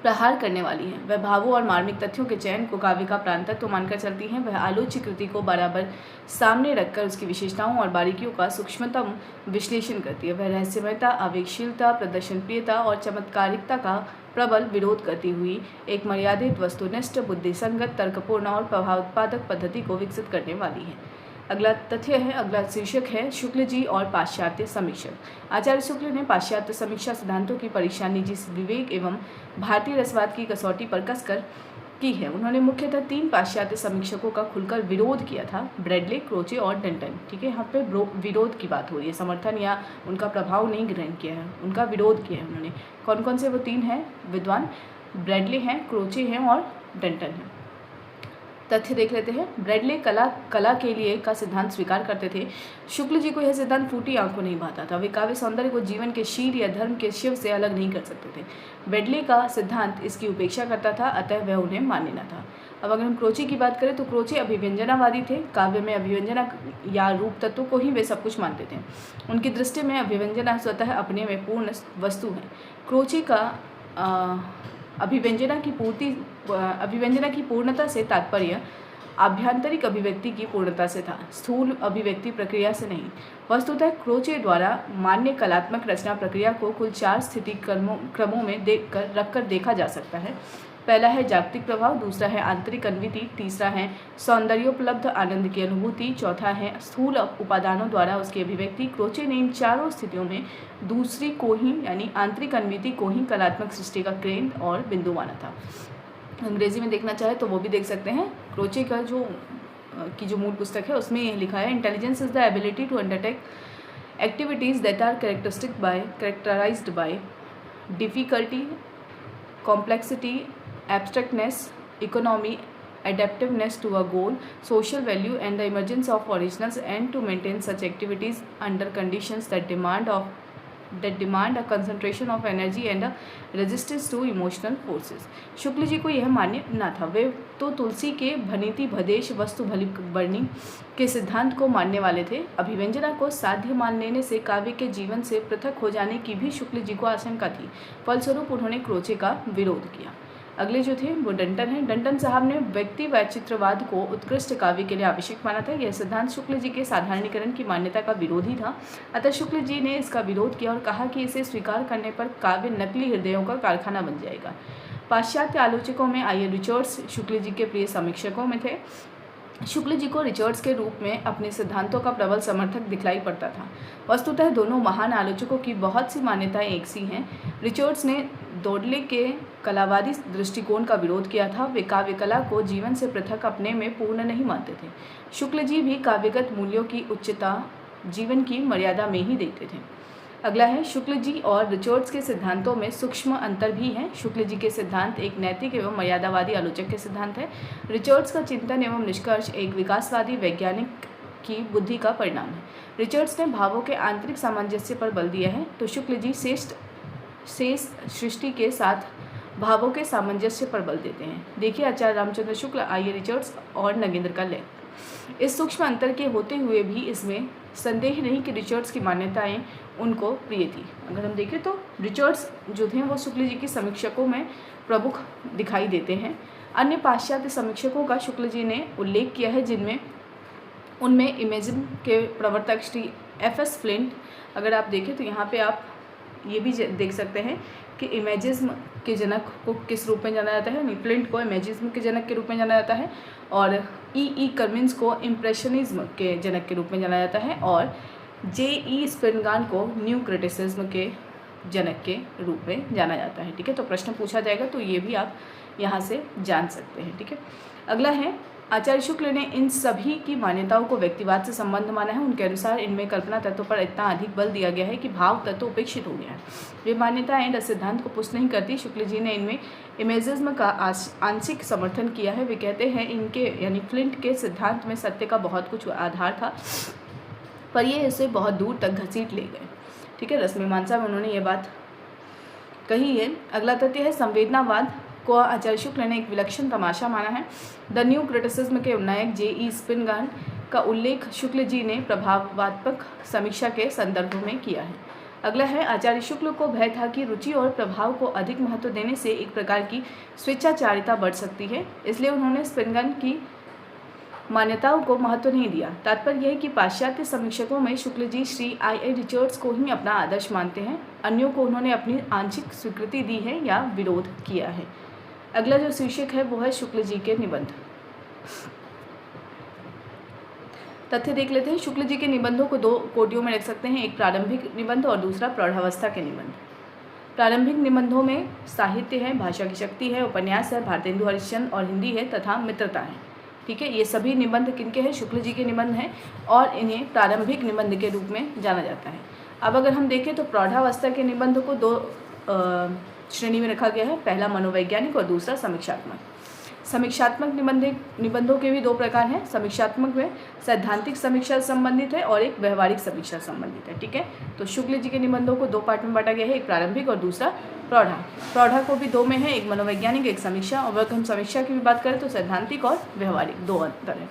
प्रहार करने वाली हैं। वह भावों और मार्मिक तथ्यों के चयन को काव्य का प्राणतत्व मानकर चलती हैं। वह आलोच्य कृति को बराबर सामने रखकर उसकी विशेषताओं और बारीकियों का सूक्ष्मतम विश्लेषण करती है। वह रहस्यमयता, आवेगशीलता, प्रदर्शनप्रियता और चमत्कारिकता का प्रबल विरोध करती हुई एक मर्यादित, वस्तुनिष्ठ, बुद्धिसंगत, तर्कपूर्ण और प्रभावोत्पादक पद्धति को विकसित करने वाली है। अगला तथ्य है, अगला शीर्षक है शुक्ल जी और पाश्चात्य समीक्षक। आचार्य शुक्ल ने पाश्चात्य समीक्षा सिद्धांतों की परीक्षा निजी विवेक एवं भारतीय रसवाद की कसौटी पर कसकर की है। उन्होंने मुख्यतः 3 पाश्चात्य समीक्षकों का खुलकर विरोध किया था, ब्रैडले, क्रोचे और डंटन। ठीक है, यहाँ पे विरोध की बात हो रही है, समर्थन या उनका प्रभाव नहीं ग्रहण किया है, उनका विरोध किया है उन्होंने। कौन कौन से वो 3 हैं विद्वान? ब्रैडले हैं, क्रोचे हैं और डंटन हैं। तथ्य देख लेते हैं। ब्रैडले कला के लिए का सिद्धांत स्वीकार करते थे। शुक्ल जी को यह सिद्धांत फूटी आंखों नहीं भाता था। वे काव्य सौंदर्य को जीवन के शील या धर्म के शिव से अलग नहीं कर सकते थे। ब्रैडले का सिद्धांत इसकी उपेक्षा करता था, अतः वह उन्हें मान्य न था। अब अगर हम क्रोचे की बात करें तो क्रोचे अभिव्यंजनावादी थे। काव्य में अभिव्यंजना या रूप तत्व को ही वे सब कुछ मानते थे। उनकी दृष्टि में अभिव्यंजना स्वतः अपने में पूर्ण वस्तु है। क्रोचे का अभिव्यंजना की पूर्णता से तात्पर्य आभ्यंतरिक अभिव्यक्ति की पूर्णता से था, स्थूल अभिव्यक्ति प्रक्रिया से नहीं। वस्तुतः क्रोचे द्वारा मान्य कलात्मक रचना प्रक्रिया को कुल 4 स्थिति क्रमों में रखकर देखा जा सकता है। पहला है जागतिक प्रभाव, दूसरा है आंतरिक अन्विति, तीसरा है सौंदर्योपलब्ध आनंद की अनुभूति, चौथा है स्थूल उपादानों द्वारा उसकी अभिव्यक्ति। क्रोचे ने इन 4 स्थितियों में दूसरी को ही यानी आंतरिक अन्विति को ही कलात्मक सृष्टि का केंद्र और बिंदु माना था। अंग्रेजी में देखना चाहे तो वो भी देख सकते हैं। क्रोचे का जो मूल पुस्तक है उसमें यह लिखा है, intelligence is the ability to undertake activities that are characterised by difficulty, complexity, abstractness, economy adaptiveness to a goal, social value, and the emergence of originals, and to maintain such activities under conditions that demand a concentration of energy and a resistance to emotional forces. Shukla ji को यह मान्य न था। वे तो तुलसी के भनीति भदेश वस्तु भली बरनी के सिद्धांत को मानने वाले थे। अभिव्यंजना को साध्य मान लेने से काव्य के जीवन से पृथक हो जाने की भी शुक्ल जी को आशंका थी। फलस्वरूप उन्होंने क्रोचे का विरोध किया। अगले जो थे वो डंटन हैं। डंटन साहब ने व्यक्ति वैचित्रवाद को उत्कृष्ट काव्य के लिए आवश्यक माना था। यह सिद्धांत शुक्ल जी के साधारणीकरण की मान्यता का विरोधी था। अतः शुक्ल जी ने इसका विरोध किया और कहा कि इसे स्वीकार करने पर काव्य नकली हृदयों का कारखाना बन जाएगा। पाश्चात्य आलोचकों में आई रिचर्ड्स शुक्ल जी के प्रिय समीक्षकों में थे। शुक्ल जी को रिचर्ड्स के रूप में अपने सिद्धांतों का प्रबल समर्थक दिखलाई पड़ता था। वस्तुतः दोनों महान आलोचकों की बहुत सी मान्यताएं एक सी हैं। रिचर्ड्स ने डोडले के कलावादी दृष्टिकोण का विरोध किया था। वे काव्य कला को जीवन से पृथक अपने में पूर्ण नहीं मानते थे। शुक्ल जी भी काव्यगत मूल्यों की उच्चता जीवन की मर्यादा में ही देखते थे। अगला है, शुक्ल जी और रिचर्ड्स के सिद्धांतों में सूक्ष्म अंतर भी हैं। शुक्ल जी के सिद्धांत एक नैतिक एवं मर्यादावादी आलोचक के सिद्धांत है। रिचर्ड्स का चिंतन एवं निष्कर्ष एक विकासवादी वैज्ञानिक की बुद्धि का परिणाम है। रिचर्ड्स ने भावों के आंतरिक सामंजस्य पर बल दिया है, तो शुक्ल जी शेष सृष्टि के साथ भावों के सामंजस्य पर बल देते हैं। देखिए आचार्य रामचंद्र शुक्ल, आइए रिचर्ड्स और नगेंद्र का लेख। इस सूक्ष्म अंतर के होते हुए भी इसमें संदेह नहीं कि रिचर्ड्स की मान्यताएं उनको प्रिय थी। अगर हम देखें तो रिचर्ड्स जो थे वो शुक्ल जी की समीक्षकों में प्रमुख दिखाई देते हैं। अन्य पाश्चात्य समीक्षकों का शुक्ल जी ने उल्लेख किया है, जिनमें उनमें इमेजिज्म के प्रवर्तक श्री एफ.एस. फ्लिंट, अगर आप देखें तो यहाँ पे आप ये भी देख सकते हैं कि इमेजिज्म के जनक को किस रूप में जाना जाता है। यानी फ्लिंट को इमेजिज्म के जनक के रूप में जाना जाता है और ई कर्मिन्स को इम्प्रेशनिज्म के जनक के रूप में जाना जाता है और जे.ई. स्पिनगान को न्यू क्रिटिसिज्म के जनक के रूप में जाना जाता है। ठीक है, तो प्रश्न पूछा जाएगा तो ये भी आप यहाँ से जान सकते हैं। ठीक है, अगला है, आचार्य शुक्ल ने इन सभी की मान्यताओं को व्यक्तिवाद से संबंध माना है। उनके अनुसार इनमें कल्पना तत्व पर इतना अधिक बल दिया गया है कि भाव तत्व उपेक्षित हो गया है। वे मान्यताएं रस सिद्धांत को पुष्ट नहीं करती। शुक्ल जी ने इनमें इमेजिज्म का आंशिक समर्थन किया है। वे कहते हैं इनके यानी फ्लिंट के सिद्धांत में सत्य का बहुत कुछ आधार था, पर ये इसे बहुत दूर तक घसीट ले गए। ठीक है, रसमीमांसा में उन्होंने ये बात कही है। अगला तथ्य है, संवेदनावाद को आचार्य शुक्ल ने एक विलक्षण तमाशा माना है। द न्यू क्रिटिसिज्म के नायक जे.ई. स्पिनगान का उल्लेख शुक्ल जी ने प्रभावात्मक समीक्षा के संदर्भ में किया है। अगला है, आचार्य शुक्ल को भय था कि रुचि और प्रभाव को अधिक महत्व देने से एक प्रकार की स्वेच्छाचारिता बढ़ सकती है, इसलिए उन्होंने स्पिनगान की मान्यताओं को महत्व नहीं दिया। तात्पर्य यह कि पाश्चात्य समीक्षकों में शुक्ल जी श्री आई.ए. रिचर्ड्स को ही अपना आदर्श मानते हैं, अन्यों को उन्होंने अपनी आंशिक स्वीकृति दी है या विरोध किया है। अगला जो शीर्षक है वो है शुक्ल जी के निबंध। तथ्य देख लेते हैं। शुक्ल जी के निबंधों को दो कोटियों में रख सकते हैं, एक प्रारंभिक निबंध और दूसरा प्रौढ़ावस्था के निबंध। प्रारंभिक निबंधों में साहित्य है, भाषा की शक्ति है, उपन्यास है, भारतेंदु हरिश्चंद्र और हिंदी है तथा मित्रता है। ठीक है, ये सभी निबंध किनके हैं? शुक्ल जी के निबंध हैं और इन्हें प्रारंभिक निबंध के रूप में जाना जाता है। अब अगर हम देखें तो प्रौढ़ावस्था के निबंध को दो श्रेणी में रखा गया है, पहला मनोवैज्ञानिक और दूसरा समीक्षात्मक। समीक्षात्मक निबंधों के भी दो प्रकार हैं। समीक्षात्मक में सैद्धांतिक समीक्षा संबंधित है और एक व्यवहारिक समीक्षा संबंधित है। ठीक है, तो शुक्ल जी के निबंधों को दो पार्ट में बांटा गया है, एक प्रारंभिक और दूसरा प्रौढ़ा। प्रौढ़ा को भी दो में है, एक मनोवैज्ञानिक एक समीक्षा। और अगर हम समीक्षा की भी बात करें तो सैद्धांतिक और व्यवहारिक दो अंतर है।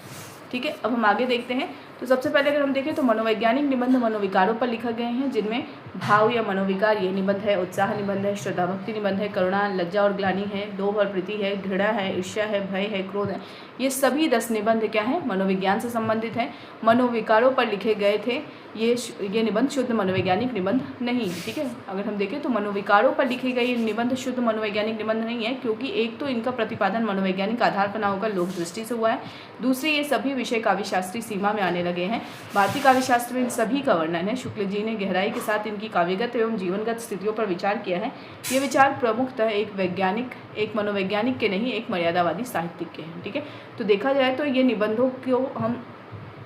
ठीक है, अब हम आगे देखते हैं। तो सबसे पहले अगर हम देखें तो मनोवैज्ञानिक निबंध मनोविकारों पर लिखा गए हैं, जिनमें भाव या मनोविकार ये निबंध है, उत्साह निबंध है, श्रद्धा भक्ति निबंध है, करुणा लज्जा और ग्लानि है, लोभ और प्रीति है, घृणा है, ईर्ष्या है, भय है, क्रोध है। ये सभी 10 निबंध क्या हैं? मनोविज्ञान से संबंधित हैं, मनोविकारों पर लिखे गए थे। ये निबंध शुद्ध मनोवैज्ञानिक निबंध नहीं। ठीक है, अगर हम देखें तो मनोविकारों पर लिखे गए निबंध शुद्ध मनोवैज्ञानिक निबंध नहीं है, क्योंकि एक तो इनका प्रतिपादन मनोवैज्ञानिक आधार पर न होकर लोक दृष्टि से हुआ है, दूसरे ये सभी विषय काव्यशास्त्री सीमा में आने लगे हैं। भारतीय काव्यशास्त्र में इन सभी का वर्णन है। शुक्ल जी ने गहराई के साथ इनकी काव्यगत एवं जीवनगत स्थितियों पर विचार किया है। ये विचार प्रमुखतः एक मनोवैज्ञानिक के नहीं, एक मर्यादावादी साहित्यिक के हैं। ठीक है, तो देखा जाए तो ये निबंधों को हम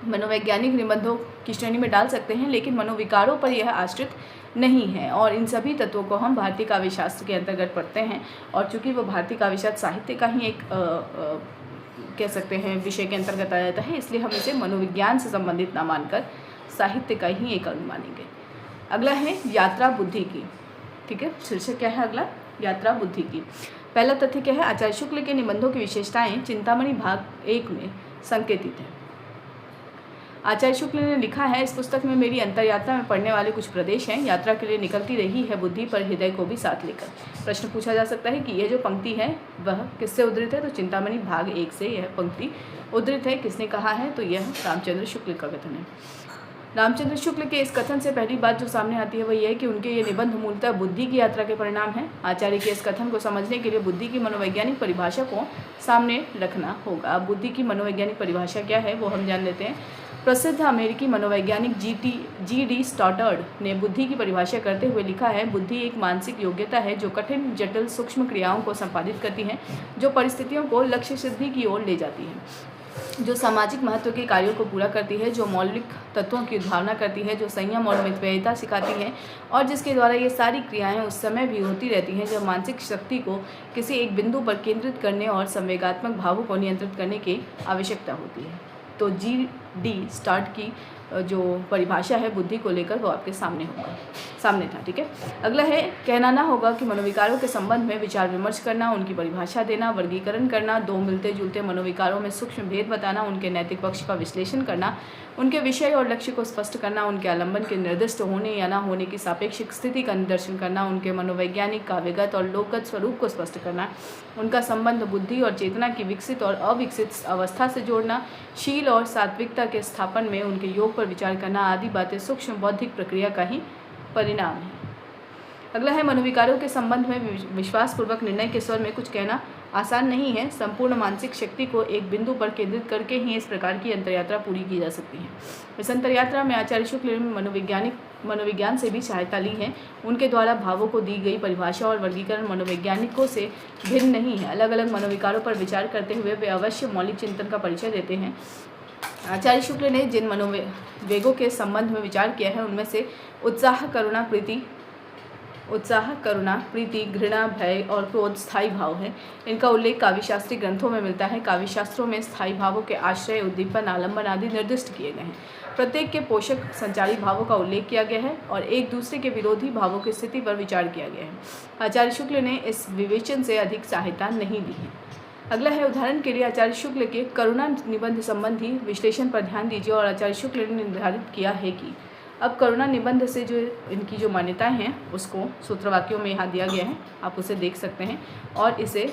मनोवैज्ञानिक निबंधों की श्रेणी में डाल सकते हैं, लेकिन मनोविकारों पर यह आश्रित नहीं है और इन सभी तत्वों को हम भारतीय काव्यशास्त्र के अंतर्गत पढ़ते हैं। और चूंकि वो भारतीय काव्यशास्त्र साहित्य का ही एक कह सकते हैं विषय के अंतर्गत आ जाता है, इसलिए हम इसे मनोविज्ञान से संबंधित ना मानकर साहित्य का ही एक अंग मानेंगे। अगला है यात्रा बुद्धि की। ठीक है, शीर्षक क्या है अगला? यात्रा बुद्धि की। पहला तथ्य क्या है? आचार्य शुक्ल के निबंधों की विशेषताएं चिंतामणि भाग 1 में संकेतित है। आचार्य शुक्ल ने लिखा है, इस पुस्तक में मेरी अंतरयात्रा में पड़ने वाले कुछ प्रदेश हैं। यात्रा के लिए निकलती रही है बुद्धि पर हृदय को भी साथ लेकर। प्रश्न पूछा जा सकता है कि यह जो पंक्ति है वह किससे उद्धृत है? तो चिंतामणि भाग 1 से यह पंक्ति उद्धृत है। किसने कहा है? तो यह रामचंद्र शुक्ल का कथन है। रामचंद्र शुक्ल के इस कथन से पहली बात जो सामने आती है वह यह है कि उनके ये निबंध मूलतः बुद्धि की यात्रा के परिणाम हैं। आचार्य के इस कथन को समझने के लिए बुद्धि की मनोवैज्ञानिक परिभाषा को सामने रखना होगा। अब बुद्धि की मनोवैज्ञानिक परिभाषा क्या है वो हम जान लेते हैं। प्रसिद्ध अमेरिकी मनोवैज्ञानिक जी.डी. स्टॉर्डर्ड ने बुद्धि की परिभाषा करते हुए लिखा है, बुद्धि एक मानसिक योग्यता है जो कठिन, जटिल, सूक्ष्म क्रियाओं को संपादित करती है, जो परिस्थितियों को लक्ष्य सिद्धि की ओर ले जाती है, जो सामाजिक महत्व के कार्यों को पूरा करती है, जो मौलिक तत्वों की उद्भावना करती है, जो संयम और मितव्ययिता सिखाती है और जिसके द्वारा ये सारी क्रियाएं उस समय भी होती रहती हैं जब मानसिक शक्ति को किसी एक बिंदु पर केंद्रित करने और संवेगात्मक भावों को नियंत्रित करने की आवश्यकता होती है। तो जी.डी. स्टार्ट की जो परिभाषा है बुद्धि को लेकर वो आपके सामने था। ठीक है, अगला है कहना ना होगा कि मनोविकारों के संबंध में विचार विमर्श करना, उनकी परिभाषा देना, वर्गीकरण करना, दो मिलते जुलते मनोविकारों में सूक्ष्म भेद बताना, उनके नैतिक पक्ष का विश्लेषण करना, उनके विषय और लक्ष्य को स्पष्ट करना, उनके आलंबन के निर्दिष्ट होने या ना होने की सापेक्षिक स्थिति का निदर्शन करना, उनके मनोवैज्ञानिक, काव्यगत और लोकगत स्वरूप को स्पष्ट करना, उनका संबंध बुद्धि और चेतना की विकसित और अविकसित अवस्था से जोड़ना, शील और सात्विकता के स्थापन में उनके योग पर विचार करना आदि बातें सूक्ष्म बौद्धिक प्रक्रिया का ही परिणाम है। अगला है मनोविकारों के संबंध में विश्वासपूर्वक निर्णय के स्वर में कुछ कहना आसान नहीं है। संपूर्ण मानसिक शक्ति को एक बिंदु पर केंद्रित करके ही इस प्रकार की अंतरयात्रा पूरी की जा सकती है। इस अंतरयात्रा में आचार्य शुक्ल ने मनोविज्ञान से भी सहायता ली है। उनके द्वारा भावों को दी गई परिभाषा और वर्गीकरण मनोवैज्ञानिकों से भिन्न नहीं है। अलग अलग मनोविकारों पर विचार करते हुए वे अवश्य मौलिक चिंतन का परिचय देते हैं। आचार्य शुक्ल ने जिन मनोवेगों के संबंध में विचार किया है उनमें से उत्साह, करुणा, प्रीति, घृणा, भय और क्रोध स्थायी भाव है। इनका उल्लेख काव्यशास्त्री ग्रंथों में मिलता है। काव्यशास्त्रों में स्थायी भावों के आश्रय, उद्दीपन, आलंबन आदि निर्दिष्ट किए गए हैं। प्रत्येक के पोषक संचारी भावों का उल्लेख किया गया है और एक दूसरे के विरोधी भावों की स्थिति पर विचार किया गया है। आचार्य शुक्ल ने इस विवेचन से अधिक सहायता नहीं ली है। अगला है उदाहरण के लिए आचार्य शुक्ल के करुणा निबंध संबंधी विश्लेषण पर ध्यान दीजिए। और आचार्य शुक्ल ने निर्धारित किया है कि अब करुणा निबंध से जो इनकी जो मान्यताएं हैं उसको सूत्रवाक्यों में यहाँ दिया गया है, आप उसे देख सकते हैं और इसे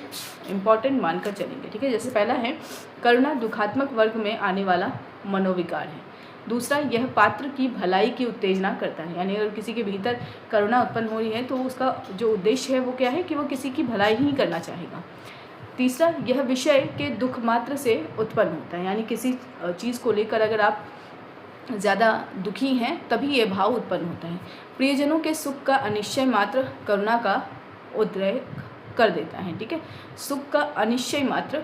इम्पॉर्टेंट मानकर चलेंगे। ठीक है, जैसे पहला है करुणा दुखात्मक वर्ग में आने वाला मनोविकार है। दूसरा, यह पात्र की भलाई की उत्तेजना करता है, यानी अगर किसी के भीतर करुणा उत्पन्न हो रही है तो उसका जो उद्देश्य है वो क्या है कि वो किसी की भलाई ही करना चाहेगा। तीसरा, यह विषय के दुख मात्र से उत्पन्न होता है, यानी किसी चीज़ को लेकर अगर आप ज़्यादा दुखी हैं तभी ये भाव उत्पन्न होता है। प्रियजनों के सुख का अनिश्चय मात्र करुणा का उद्रेक कर देता है। ठीक है, सुख का अनिश्चय मात्र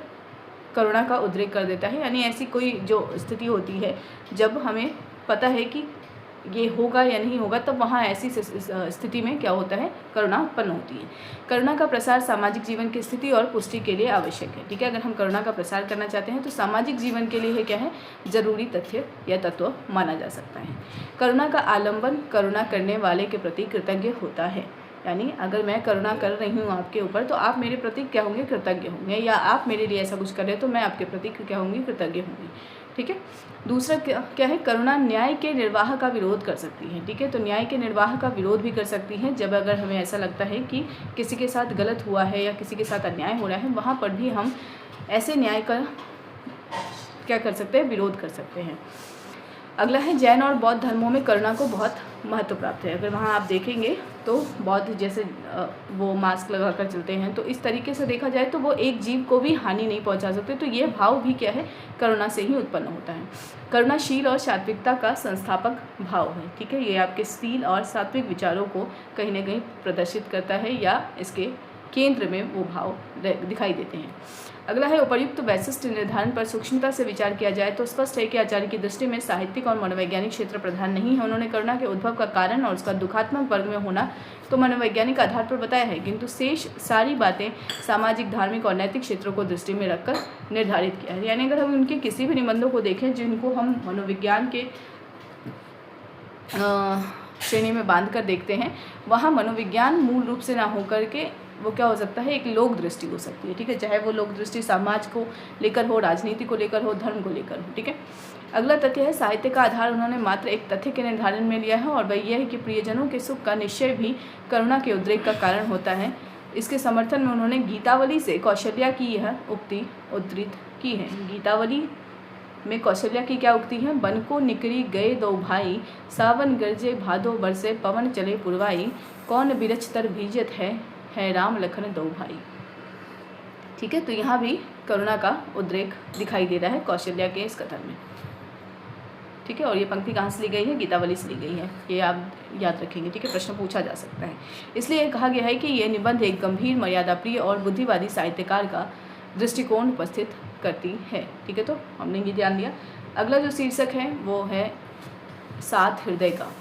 करुणा का उद्रेक कर देता है, यानी ऐसी कोई जो स्थिति होती है जब हमें पता है कि ये होगा या नहीं होगा, तब वहाँ ऐसी स्थिति में क्या होता है, करुणा उत्पन्न होती है। करुणा का प्रसार सामाजिक जीवन की स्थिति और पुष्टि के लिए आवश्यक है। ठीक है, अगर हम करुणा का प्रसार करना चाहते हैं तो सामाजिक जीवन के लिए क्या है, जरूरी तथ्य या तत्व माना जा सकता है। करुणा का आलंबन करुणा करने वाले के प्रति कृतज्ञ होता है, यानी अगर मैं करुणा कर रही हूँ आपके ऊपर तो आप मेरे प्रति क्या होंगे, कृतज्ञ होंगे, या आप मेरे लिए ऐसा कुछ कर रहे हो तो मैं आपके प्रति क्या होंगी, कृतज्ञ होंगी। ठीक है, दूसरा क्या है, करुणा न्याय के निर्वाह का विरोध कर सकती है। ठीक है, तो न्याय के निर्वाह का विरोध भी कर सकती है जब अगर हमें ऐसा लगता है कि किसी के साथ गलत हुआ है या किसी के साथ अन्याय हो रहा है, वहाँ पर भी हम ऐसे न्याय का क्या कर सकते हैं, विरोध कर सकते हैं। अगला है जैन और बौद्ध धर्मों में करुणा को बहुत महत्व प्राप्त है। अगर वहाँ आप देखेंगे तो बौद्ध जैसे वो मास्क लगा कर चलते हैं, तो इस तरीके से देखा जाए तो वो एक जीव को भी हानि नहीं पहुँचा सकते। तो ये भाव भी क्या है, करुणा से ही उत्पन्न होता है। करुणा शील और सात्विकता का संस्थापक भाव है। ठीक है, ये आपके शील और सात्विक विचारों को कहीं ना कहीं प्रदर्शित करता है या इसके केंद्र में वो भाव दिखाई देते हैं। अगला है उपर्युक्त वैशिष्ट निर्धारण पर सूक्ष्मता से विचार किया जाए तो स्पष्ट है कि आचार्य की दृष्टि में साहित्यिक और मनोवैज्ञानिक क्षेत्र प्रधान नहीं है। उन्होंने करुणा के उद्भव का कारण और उसका दुखात्मक वर्ग में होना तो मनोवैज्ञानिक आधार पर बताया है, किंतु शेष सारी बातें सामाजिक, धार्मिक और नैतिक क्षेत्रों को दृष्टि में रखकर निर्धारित किया है। यानी अगर हम उनके किसी भी निबंधों को देखें जिनको हम मनोविज्ञान के श्रेणी में बांध कर देखते हैं, वहाँ मनोविज्ञान मूल रूप से ना होकर के वो क्या हो सकता है, एक लोक दृष्टि हो सकती है। ठीक है, चाहे वो लोक दृष्टि समाज को लेकर हो, राजनीति को लेकर हो, धर्म को लेकर हो। ठीक है, अगला तथ्य है साहित्य का आधार उन्होंने मात्र एक तथ्य के निर्धारण में लिया है और वह यह है कि प्रियजनों के सुख का निश्चय भी करुणा के उद्रेक का कारण होता है। इसके समर्थन में उन्होंने गीतावली से कौशल्या की यह उक्ति उद्धृत की है। गीतावली में कौशल्या की क्या उक्ति है? बन को निकरी गए दो भाई, सावन गरजे भादो बरसे, पवन चले पुरवाई, कौन बिरछ तर भीजत है राम लखन दो भाई। ठीक है, तो यहाँ भी करुणा का उद्रेक दिखाई दे रहा है कौशल्या के इस कथन में। ठीक है, और ये पंक्ति कहाँ से ली गई है? गीतावली से ली गई है, ये आप याद रखेंगे। ठीक है, प्रश्न पूछा जा सकता है। इसलिए कहा गया है कि ये निबंध एक गंभीर, मर्यादा प्रिय और बुद्धिवादी साहित्यकार का दृष्टिकोण उपस्थित करती है। ठीक है, तो हमने ये ध्यान दिया। अगला जो शीर्षक है वो है सात हृदय का।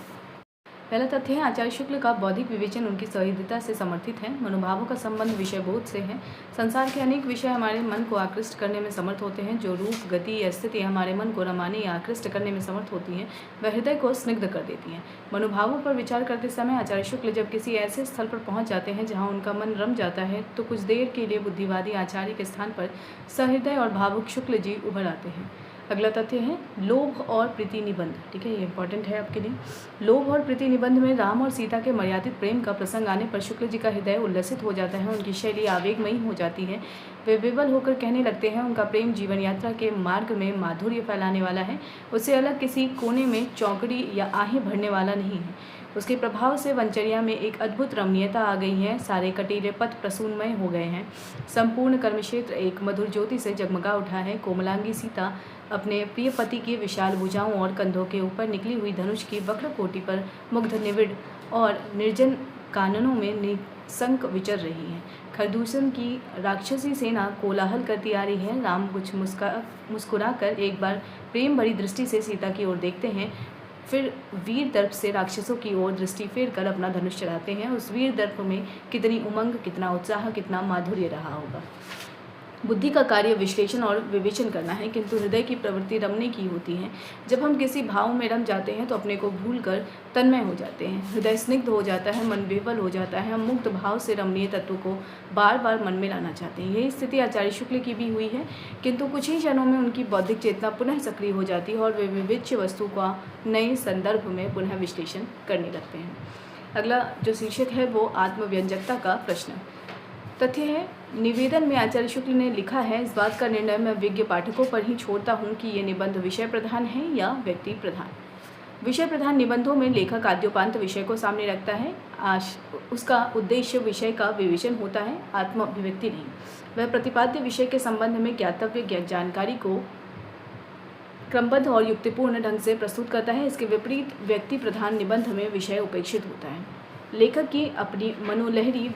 पहला तथ्य है आचार्य शुक्ल का बौद्धिक विवेचन उनकी सहृदयता से समर्थित है। मनोभावों का संबंध विषय बोध से है। संसार के अनेक विषय हमारे मन को आकृष्ट करने में समर्थ होते हैं। जो रूप, गति या स्थिति हमारे मन को रमाने या आकृष्ट करने में समर्थ होती हैं, वह हृदय को स्निग्ध कर देती हैं। मनोभावों पर विचार करते समय आचार्य शुक्ल जब किसी ऐसे स्थल पर पहुँच जाते हैं जहाँ उनका मन रम जाता है, तो कुछ देर के लिए बुद्धिवादी आचार्य के स्थान पर सहृदय और भावुक शुक्ल जी उभर आते हैं। अगला तथ्य है लोभ और प्रीति निबंध। ठीक है, ये इंपॉर्टेंट है आपके लिए। लोभ और प्रीति निबंध में राम और सीता के मर्यादित प्रेम का प्रसंग आने पर शुक्ल जी का हृदय उल्लसित हो जाता है। उनकी शैली आवेगमयी हो जाती है। वे विवल होकर कहने लगते हैं उनका प्रेम जीवन यात्रा के मार्ग में माधुर्य फैलाने वाला है, उससे अलग किसी कोने में चौकड़ी या आहें भरने वाला नहीं है। उसके प्रभाव से वनचर्या में एक अद्भुत रमणीयता आ गई है। सारे कटीले पथ प्रसूनमय हो गए हैं। संपूर्ण कर्मक्षेत्र एक मधुर ज्योति से जगमगा उठा है। कोमलांगी सीता अपने प्रिय पति की विशाल भुजाओं और कंधों के ऊपर निकली हुई धनुष की वक्र कोटि पर मुग्ध, निविड़ और निर्जन काननों में निसंक विचर रही है। खरदूषण की राक्षसी सेना कोलाहल करती आ रही है। राम कुछ मुस्कुरा कर एक बार प्रेम भरी दृष्टि से सीता की ओर देखते हैं, फिर वीर दर्प से राक्षसों की ओर दृष्टि फेर कर अपना धनुष चढ़ाते हैं। उस वीर दर्प में कितनी उमंग, कितना उत्साह, कितना माधुर्य रहा होगा। बुद्धि का कार्य विश्लेषण और विवेचन करना है, किंतु हृदय की प्रवृत्ति रमने की होती है। जब हम किसी भाव में रम जाते हैं तो अपने को भूलकर तन्मय हो जाते हैं। हृदय स्निग्ध हो जाता है, मन विवल हो जाता है। हम मुक्त भाव से रमणीय तत्व को बार बार मन में लाना चाहते हैं। यही स्थिति आचार्य शुक्ल की भी हुई है, किंतु कुछ ही क्षणों में उनकी बौद्धिक चेतना पुनः सक्रिय हो जाती है और वे विविच्य वस्तु का नए संदर्भ में पुनः विश्लेषण करने लगते हैं। अगला जो शीर्षक है वो आत्मव्यंजकता का प्रश्न। तथ्य है निवेदन में आचार्य शुक्ल ने लिखा है, इस बात का निर्णय मैं विज्ञ पाठकों पर ही छोड़ता हूँ कि ये निबंध विषय प्रधान है या व्यक्ति प्रधान। विषय प्रधान निबंधों में लेखक आद्योपांत विषय को सामने रखता है। उसका उद्देश्य विषय का विवेचन होता है, आत्म अभिव्यक्ति नहीं। वह प्रतिपाद्य विषय के संबंध में ज्ञातव्य जानकारी को क्रमबद्ध और युक्तिपूर्ण ढंग से प्रस्तुत करता है। इसके विपरीत व्यक्ति प्रधान निबंध में विषय उपेक्षित होता है। लेखक अपनी मनोलहरी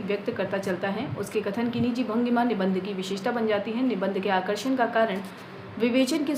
व्यक्त करता चलता है। उसके कथन की निजी भंगिमा निबंध की विशेषता बन जाती है। निबंध के आकर्षण का कारण विवेचन की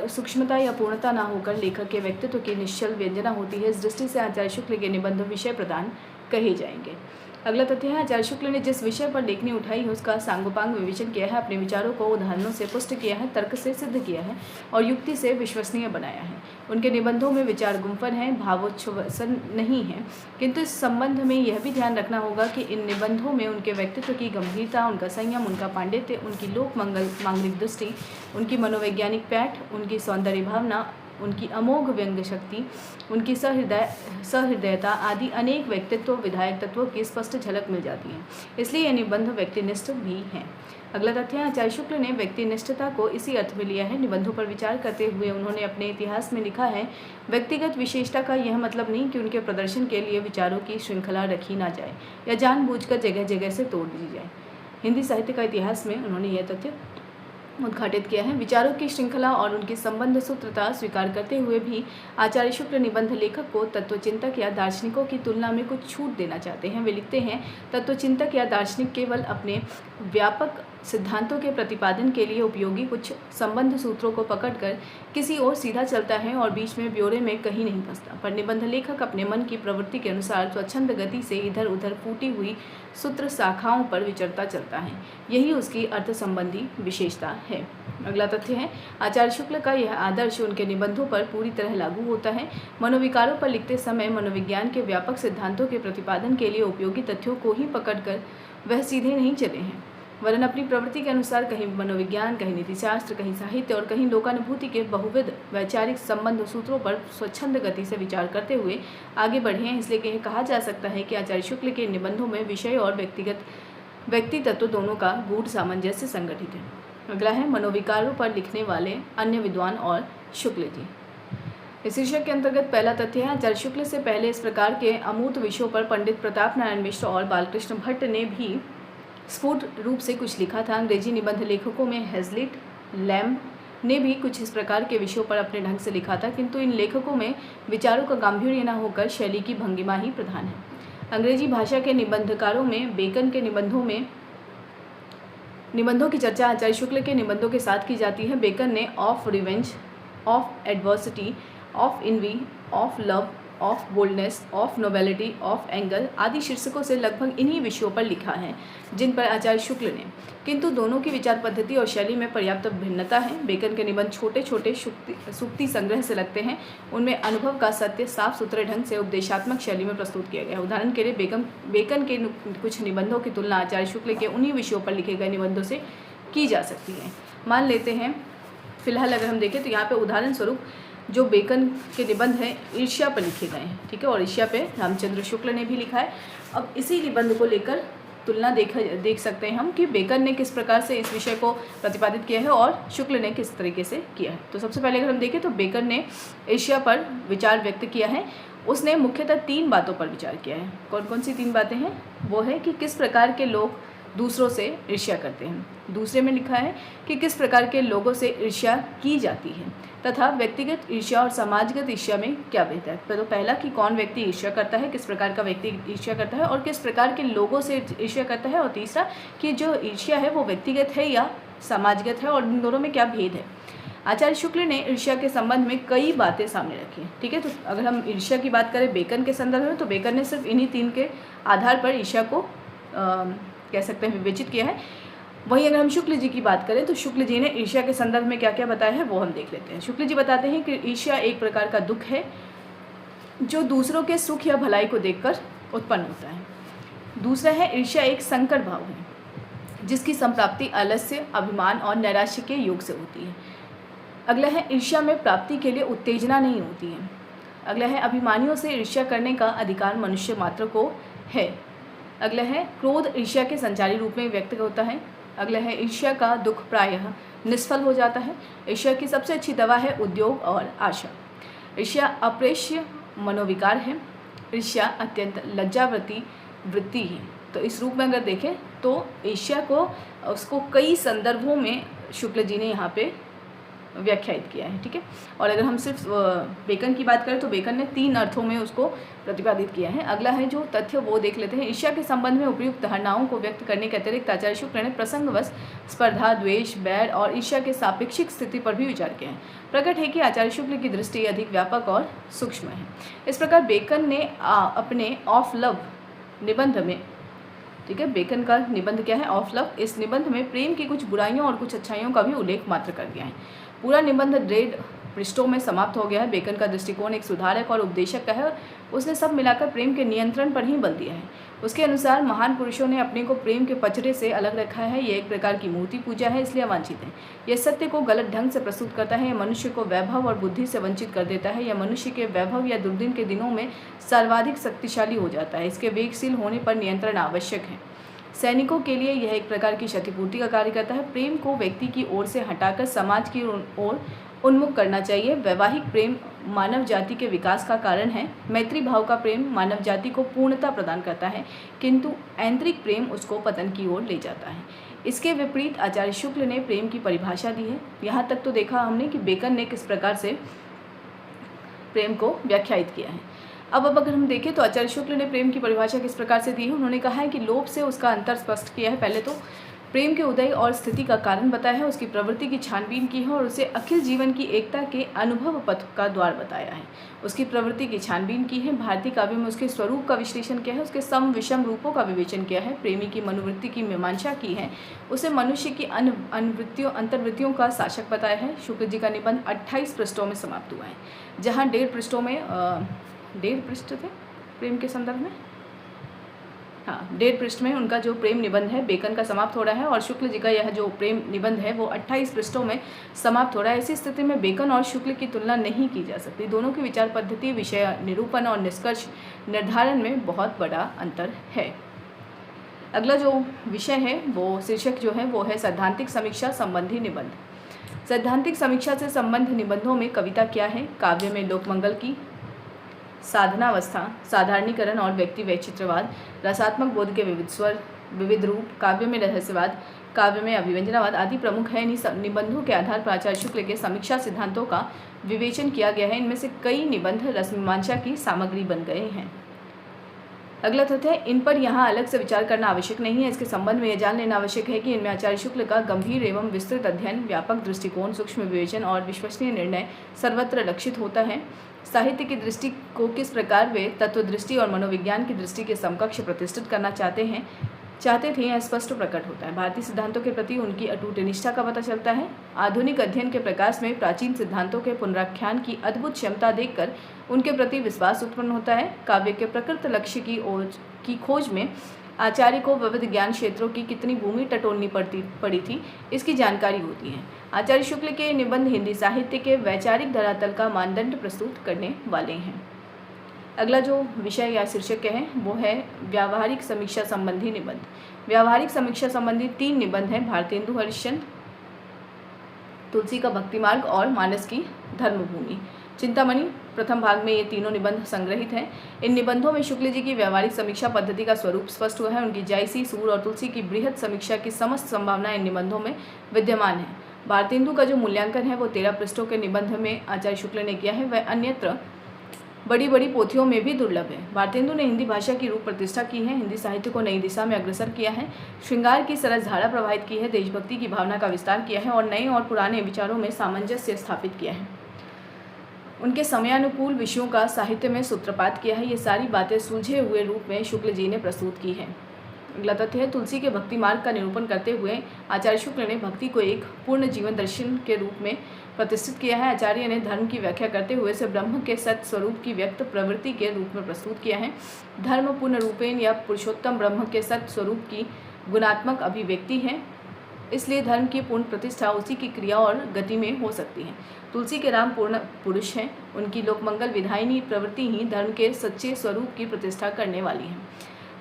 सूक्ष्मता या पूर्णता ना होकर लेखक के व्यक्तित्व की निश्चल व्यंजना होती है। इस दृष्टि से आचार्य शुक्ल के निबंध विषय प्रधान कहे जाएंगे। अगला तथ्य है आचार्य शुक्ल ने जिस विषय पर लेखनी उठाई है उसका सांगोपांग विवेचन किया है, अपने विचारों को उदाहरणों से पुष्ट किया है, तर्क से सिद्ध किया है और युक्ति से विश्वसनीय बनाया है। उनके निबंधों में विचार गुम्फन है, भावोच्छ्वसन नहीं है, किंतु इस संबंध में यह भी ध्यान रखना होगा कि इन निबंधों में उनके व्यक्तित्व की गंभीरता, उनका संयम, उनका पांडित्य, उनकी लोक मांगलिक दृष्टि, उनकी मनोवैज्ञानिक पैठ, उनकी सौंदर्य भावना, उनकी अमोघ व्यंग्य शक्ति, उनकी सहृदयता आदि अनेक व्यक्तित्व विधायक तत्वों की स्पष्ट झलक मिल जाती है। इसलिए यह निबंध व्यक्तिनिष्ठ भी हैं। अगला तथ्य आचार्य शुक्ल ने व्यक्तिनिष्ठता को इसी अर्थ में लिया है। निबंधों पर विचार करते हुए उन्होंने अपने इतिहास में लिखा है, व्यक्तिगत विशेषता का यह मतलब नहीं कि उनके प्रदर्शन के लिए विचारों की श्रृंखला रखी ना जाए या जानबूझकर जगह जगह से तोड़ दी जाए। हिंदी साहित्य का इतिहास में उन्होंने यह तथ्य उद्घाटित किया है। विचारों की श्रृंखला और उनकी संबंध सूत्रता स्वीकार करते हुए भी आचार्य शुक्ल निबंध लेखक को तत्वचिंतक या दार्शनिकों की तुलना में कुछ छूट देना चाहते हैं। वे लिखते हैं, तत्वचिंतक या दार्शनिक केवल अपने व्यापक सिद्धांतों के प्रतिपादन के लिए उपयोगी कुछ संबंध सूत्रों को पकड़कर किसी और सीधा चलता है और बीच में ब्यौरे में कहीं नहीं फंसता, पर निबंध लेखक अपने मन की प्रवृत्ति के अनुसार स्वच्छंद गति से इधर उधर फूटी हुई सूत्र शाखाओं पर विचरता चलता है। यही उसकी अर्थ संबंधी विशेषता है। अगला तथ्य है, आचार्य शुक्ल का यह आदर्श उनके निबंधों पर पूरी तरह लागू होता है। मनोविकारों पर लिखते समय मनोविज्ञान के व्यापक सिद्धांतों के प्रतिपादन के लिए उपयोगी तथ्यों को ही पकड़कर वह सीधे नहीं चले हैं, वरन अपनी प्रवृत्ति के अनुसार कहीं मनोविज्ञान, कहीं नीतिशास्त्र, कहीं साहित्य और कहीं लोकानुभूति के बहुविध वैचारिक संबंध सूत्रों पर स्वच्छंद गति से विचार करते हुए आगे बढ़े हैं। इसलिए यह कहा जा सकता है कि आचार्य शुक्ल के निबंधों में विषय और व्यक्ति तत्व दोनों का गूढ़ सामंजस्य संगठित है। अगला है, मनोविकारों पर लिखने वाले अन्य विद्वान और शुक्ल जी। इस शीर्षक के अंतर्गत पहला तथ्य है, आचार्य शुक्ल से पहले इस प्रकार के अमूर्त विषयों पर पंडित प्रताप नारायण मिश्र और बालकृष्ण भट्ट ने भी स्फुट रूप से कुछ लिखा था। अंग्रेजी निबंध लेखकों में हेजलिट, लैम्ब ने भी कुछ इस प्रकार के विषयों पर अपने ढंग से लिखा था, किंतु इन लेखकों में विचारों का गांभीर्य न होकर शैली की भंगिमा ही प्रधान है। अंग्रेजी भाषा के निबंधकारों में बेकन के निबंधों की चर्चा आचार्य शुक्ल के निबंधों के साथ की जाती है। बेकन ने of revenge, of adversity, of env, of love, of boldness, of nobility, of angle आदि शीर्षकों से लगभग इन्हीं विषयों पर लिखा है जिन पर आचार्य शुक्ल ने, किंतु दोनों की विचार पद्धति और शैली में पर्याप्त भिन्नता है। बेकन के निबंध छोटे छोटे सूक्ति संग्रह से लगते हैं। उनमें अनुभव का सत्य साफ सुथरे ढंग से उपदेशात्मक शैली में प्रस्तुत किया गया। उदाहरण के लिए बेकन के कुछ निबंधों की तुलना आचार्य शुक्ल के उन्हीं विषयों पर लिखे गए निबंधों से की जा सकती है। मान लेते हैं, फिलहाल अगर हम देखें तो यहाँ पे उदाहरण स्वरूप जो बेकन के निबंध हैं ईर्ष्या पर लिखे गए हैं, ठीक है, और ईर्ष्या पे रामचंद्र शुक्ल ने भी लिखा है। अब इसी निबंध को लेकर तुलना देख सकते हैं हम कि बेकन ने किस प्रकार से इस विषय को प्रतिपादित किया है और शुक्ल ने किस तरीके से किया है। तो सबसे पहले अगर हम देखें तो बेकन ने ईर्ष्या पर विचार व्यक्त किया है। उसने मुख्यतः 3 बातों पर विचार किया है। कौन कौन सी 3 बातें हैं? वो है कि किस प्रकार के लोग दूसरों से ईर्ष्या करते हैं। दूसरे में लिखा है कि किस प्रकार के लोगों से ईर्ष्या की जाती है तथा व्यक्तिगत ईर्ष्या और समाजगत ईर्ष्या में क्या भेद है। तो पहला कि कौन व्यक्ति ईर्ष्या करता है, किस प्रकार का व्यक्ति ईर्ष्या करता है और किस प्रकार के लोगों से ईर्ष्या करता है, और तीसरा कि जो ईर्ष्या है वो व्यक्तिगत है या समाजगत है और इन दोनों में क्या भेद है। आचार्य शुक्ल ने ईर्ष्या के संबंध में कई बातें सामने रखी हैं, ठीक है। तो अगर हम ईर्ष्या की बात करें बेकन के संदर्भ में, तो बेकन ने सिर्फ इन्हीं 3 के आधार पर ईर्ष्या को कह सकते हैं विवेचित किया है। वहीं अगर हम शुक्ल जी की बात करें तो शुक्ल जी ने ईर्ष्या के संदर्भ में क्या क्या बताया है वो हम देख लेते हैं। शुक्ल जी बताते हैं कि ईर्ष्या एक प्रकार का दुख है जो दूसरों के सुख या भलाई को देखकर उत्पन्न होता है। दूसरा है ईर्ष्या एक संकर भाव है जिसकी संप्राप्ति आलस्य, अभिमान और नैराश्य के योग से होती है। अगला है ईर्ष्या में प्राप्ति के लिए उत्तेजना नहीं होती है। अगला है अभिमानियों से ईर्ष्या करने का अधिकार मनुष्य मात्र को है। अगला है क्रोध ईर्ष्या के संचारी रूप में व्यक्त होता है। अगला है ईर्ष्या का दुख प्रायः निष्फल हो जाता है। ईर्ष्या की सबसे अच्छी दवा है उद्योग और आशा। ईर्ष्या अप्रेष्य मनोविकार है। ईर्ष्या अत्यंत लज्जावृत्ति वृत्ति है। तो इस रूप में अगर देखें तो ईर्ष्या को उसको कई संदर्भों में शुक्ल जी ने यहाँ पे व्याख्यायित किया है, ठीक है। और अगर हम सिर्फ बेकन की बात करें तो बेकन ने 3 अर्थों में उसको प्रतिपादित किया है। अगला है जो तथ्य वो देख लेते हैं। ईर्ष्या के संबंध में उपयुक्त धारणाओं को व्यक्त करने के अतिरिक्त आचार्य शुक्ल ने प्रसंगवश स्पर्धा, द्वेष, बैर और ईर्ष्या के सापेक्षिक स्थिति पर भी विचार किया है। प्रकट है कि आचार्य शुक्ल की दृष्टि अधिक व्यापक और सूक्ष्म है। इस प्रकार बेकन ने अपने ऑफ लव निबंध में, ठीक है, बेकन का निबंध क्या है, ऑफ लव, इस निबंध में प्रेम की कुछ बुराइयों और कुछ अच्छाइयों का भी उल्लेख मात्र कर दिया है। पूरा निबंध 1.5 पृष्ठों में समाप्त हो गया है। बेकन का दृष्टिकोण एक सुधारक और उपदेशक का है। उसने सब मिलाकर प्रेम के नियंत्रण पर ही बल दिया है। उसके अनुसार महान पुरुषों ने अपने को प्रेम के पचड़े से अलग रखा है। यह एक प्रकार की मूर्ति पूजा है, इसलिए अवांछित है। यह सत्य को गलत ढंग से प्रस्तुत करता है। यह मनुष्य को वैभव और बुद्धि से वंचित कर देता है। यह मनुष्य के वैभव या दुर्दिन के दिनों में सर्वाधिक शक्तिशाली हो जाता है। इसके वेगशील होने पर नियंत्रण आवश्यक है। सैनिकों के लिए यह एक प्रकार की क्षतिपूर्ति का कार्य करता है। प्रेम को व्यक्ति की ओर से हटाकर समाज की ओर उन्मुख करना चाहिए। वैवाहिक प्रेम मानव जाति के विकास का कारण है। मैत्री भाव का प्रेम मानव जाति को पूर्णता प्रदान करता है, किंतु ऐन्द्रिक प्रेम उसको पतन की ओर ले जाता है। इसके विपरीत आचार्य शुक्ल ने प्रेम की परिभाषा दी है। यहाँ तक तो देखा हमने कि बेकन ने किस प्रकार से प्रेम को व्याख्यायित किया है। अब अगर हम देखें तो आचार्य शुक्ल ने प्रेम की परिभाषा किस प्रकार से दी है। उन्होंने कहा है कि लोभ से उसका अंतर स्पष्ट किया है। पहले तो प्रेम के उदय और स्थिति का कारण बताया है, उसकी प्रवृत्ति की छानबीन की है और उसे अखिल जीवन की एकता के अनुभव पथ का द्वार बताया है। उसकी प्रवृत्ति की छानबीन की है, भारतीय काव्य में उसके स्वरूप का विश्लेषण किया है, उसके सम विषम रूपों का विवेचन किया है, प्रेमी की मनोवृत्ति की मीमांसा की है, उसे मनुष्य की अंतर्वृत्तियों का शासक बताया है। शुक्ल जी का निबंध 28 पृष्ठों में समाप्त हुआ है, जहाँ 1.5 पृष्ठों में 1.5 पृष्ठ थे प्रेम के संदर्भ में, हाँ 1.5 पृष्ठ में उनका जो प्रेम निबंध है बेकन का समाप्त हो रहा है और शुक्ल जी का यह जो प्रेम निबंध है वो 28 पृष्ठों में समाप्त हो रहा है। ऐसी स्थिति में बेकन और शुक्ल की तुलना नहीं की जा सकती। दोनों की विचार पद्धति, विषय निरूपण और निष्कर्ष निर्धारण में बहुत बड़ा अंतर है। अगला जो विषय है वो शीर्षक जो है वो है सैद्धांतिक समीक्षा संबंधी निबंध। सैद्धांतिक समीक्षा से संबंध निबंधों में कविता क्या है, काव्य में लोकमंगल की साधनावस्था, साधारणीकरण और व्यक्ति वैचित्रवाद, रसात्मक बोध के विविध स्वर, विविध रूप, काव्य में रहस्यवाद, काव्य में अभिव्यंजनावाद आदि प्रमुख है। इन निबंधों के आधार पर आचार्य शुक्ल के समीक्षा सिद्धांतों का विवेचन किया गया है। इनमें से कई निबंध रसमीमांसा की सामग्री बन गए हैं। अगला तथ्य है, इन पर यहाँ अलग से विचार करना आवश्यक नहीं है। इसके संबंध में यह जान लेना आवश्यक है कि इनमें आचार्य शुक्ल का गंभीर एवं विस्तृत अध्ययन, व्यापक दृष्टिकोण, सूक्ष्म विवेचन और विश्वसनीय निर्णय सर्वत्र लक्षित होता है। साहित्य की दृष्टि को किस प्रकार वे तत्व दृष्टि और मनोविज्ञान की दृष्टि के समकक्ष प्रतिष्ठित करना चाहते थे, यह स्पष्ट प्रकट होता है। भारतीय सिद्धांतों के प्रति उनकी अटूट निष्ठा का पता चलता है। आधुनिक अध्ययन के प्रकाश में प्राचीन सिद्धांतों के पुनराख्यान की अद्भुत क्षमता देखकर उनके प्रति विश्वास उत्पन्न होता है। काव्य के प्रकृत लक्ष्य की खोज में आचार्य को विविध ज्ञान क्षेत्रों की कितनी भूमि टटोलनी पड़ी थी, इसकी जानकारी होती है। आचार्य शुक्ल के निबंध हिंदी साहित्य के वैचारिक धरातल का मानदंड प्रस्तुत करने वाले हैं। अगला जो विषय या शीर्षक है वो है व्यावहारिक समीक्षा संबंधी निबंध। व्यावहारिक समीक्षा संबंधी 3 निबंध हैं, भारतेंदु हरिश्चंद्र, तुलसी का भक्ति मार्ग और मानस की धर्मभूमि। चिंतामणि प्रथम भाग में ये तीनों निबंध संग्रहित हैं। इन निबंधों में शुक्ल जी की व्यावहारिक समीक्षा पद्धति का स्वरूप स्पष्ट हुआ है। उनकी जायसी, सूर और तुलसी की बृहद समीक्षा की समस्त संभावना इन निबंधों में विद्यमान है। भारतेंदु का जो मूल्यांकन है वो 13 पृष्ठों के निबंध में आचार्य शुक्ल ने किया है। वह अन्यत्र बड़ी बड़ी पोथियों में भी दुर्लभ है। भारतेंदु ने हिंदी भाषा की रूप प्रतिष्ठा की है, हिंदी साहित्य को नई दिशा में अग्रसर किया है, श्रृंगार की सरस धारा प्रवाहित की है, देशभक्ति की भावना का विस्तार किया है और नए और पुराने विचारों में सामंजस्य स्थापित किया है। उनके समयानुकूल विषयों का साहित्य में सूत्रपात किया है। ये सारी बातें सुलझे हुए रूप में शुक्ल जी ने प्रस्तुत की है। अगला तथ्य है, तुलसी के भक्ति मार्ग का निरूपण करते हुए आचार्य शुक्ल ने भक्ति को एक पूर्ण जीवन दर्शन के रूप में प्रतिष्ठित किया है। आचार्य ने धर्म की व्याख्या करते हुए इसे ब्रह्म के सत स्वरूप की व्यक्त प्रवृत्ति के रूप में प्रस्तुत किया है। धर्म पूर्ण रूपेण या पुरुषोत्तम ब्रह्म के सत स्वरूप की गुणात्मक अभिव्यक्ति है, इसलिए धर्म की पूर्ण प्रतिष्ठा उसी की क्रिया और गति में हो सकती है। तुलसी के राम पूर्ण पुरुष हैं, उनकी लोकमंगल विधायिनी प्रवृत्ति ही धर्म के सच्चे स्वरूप की प्रतिष्ठा करने वाली है।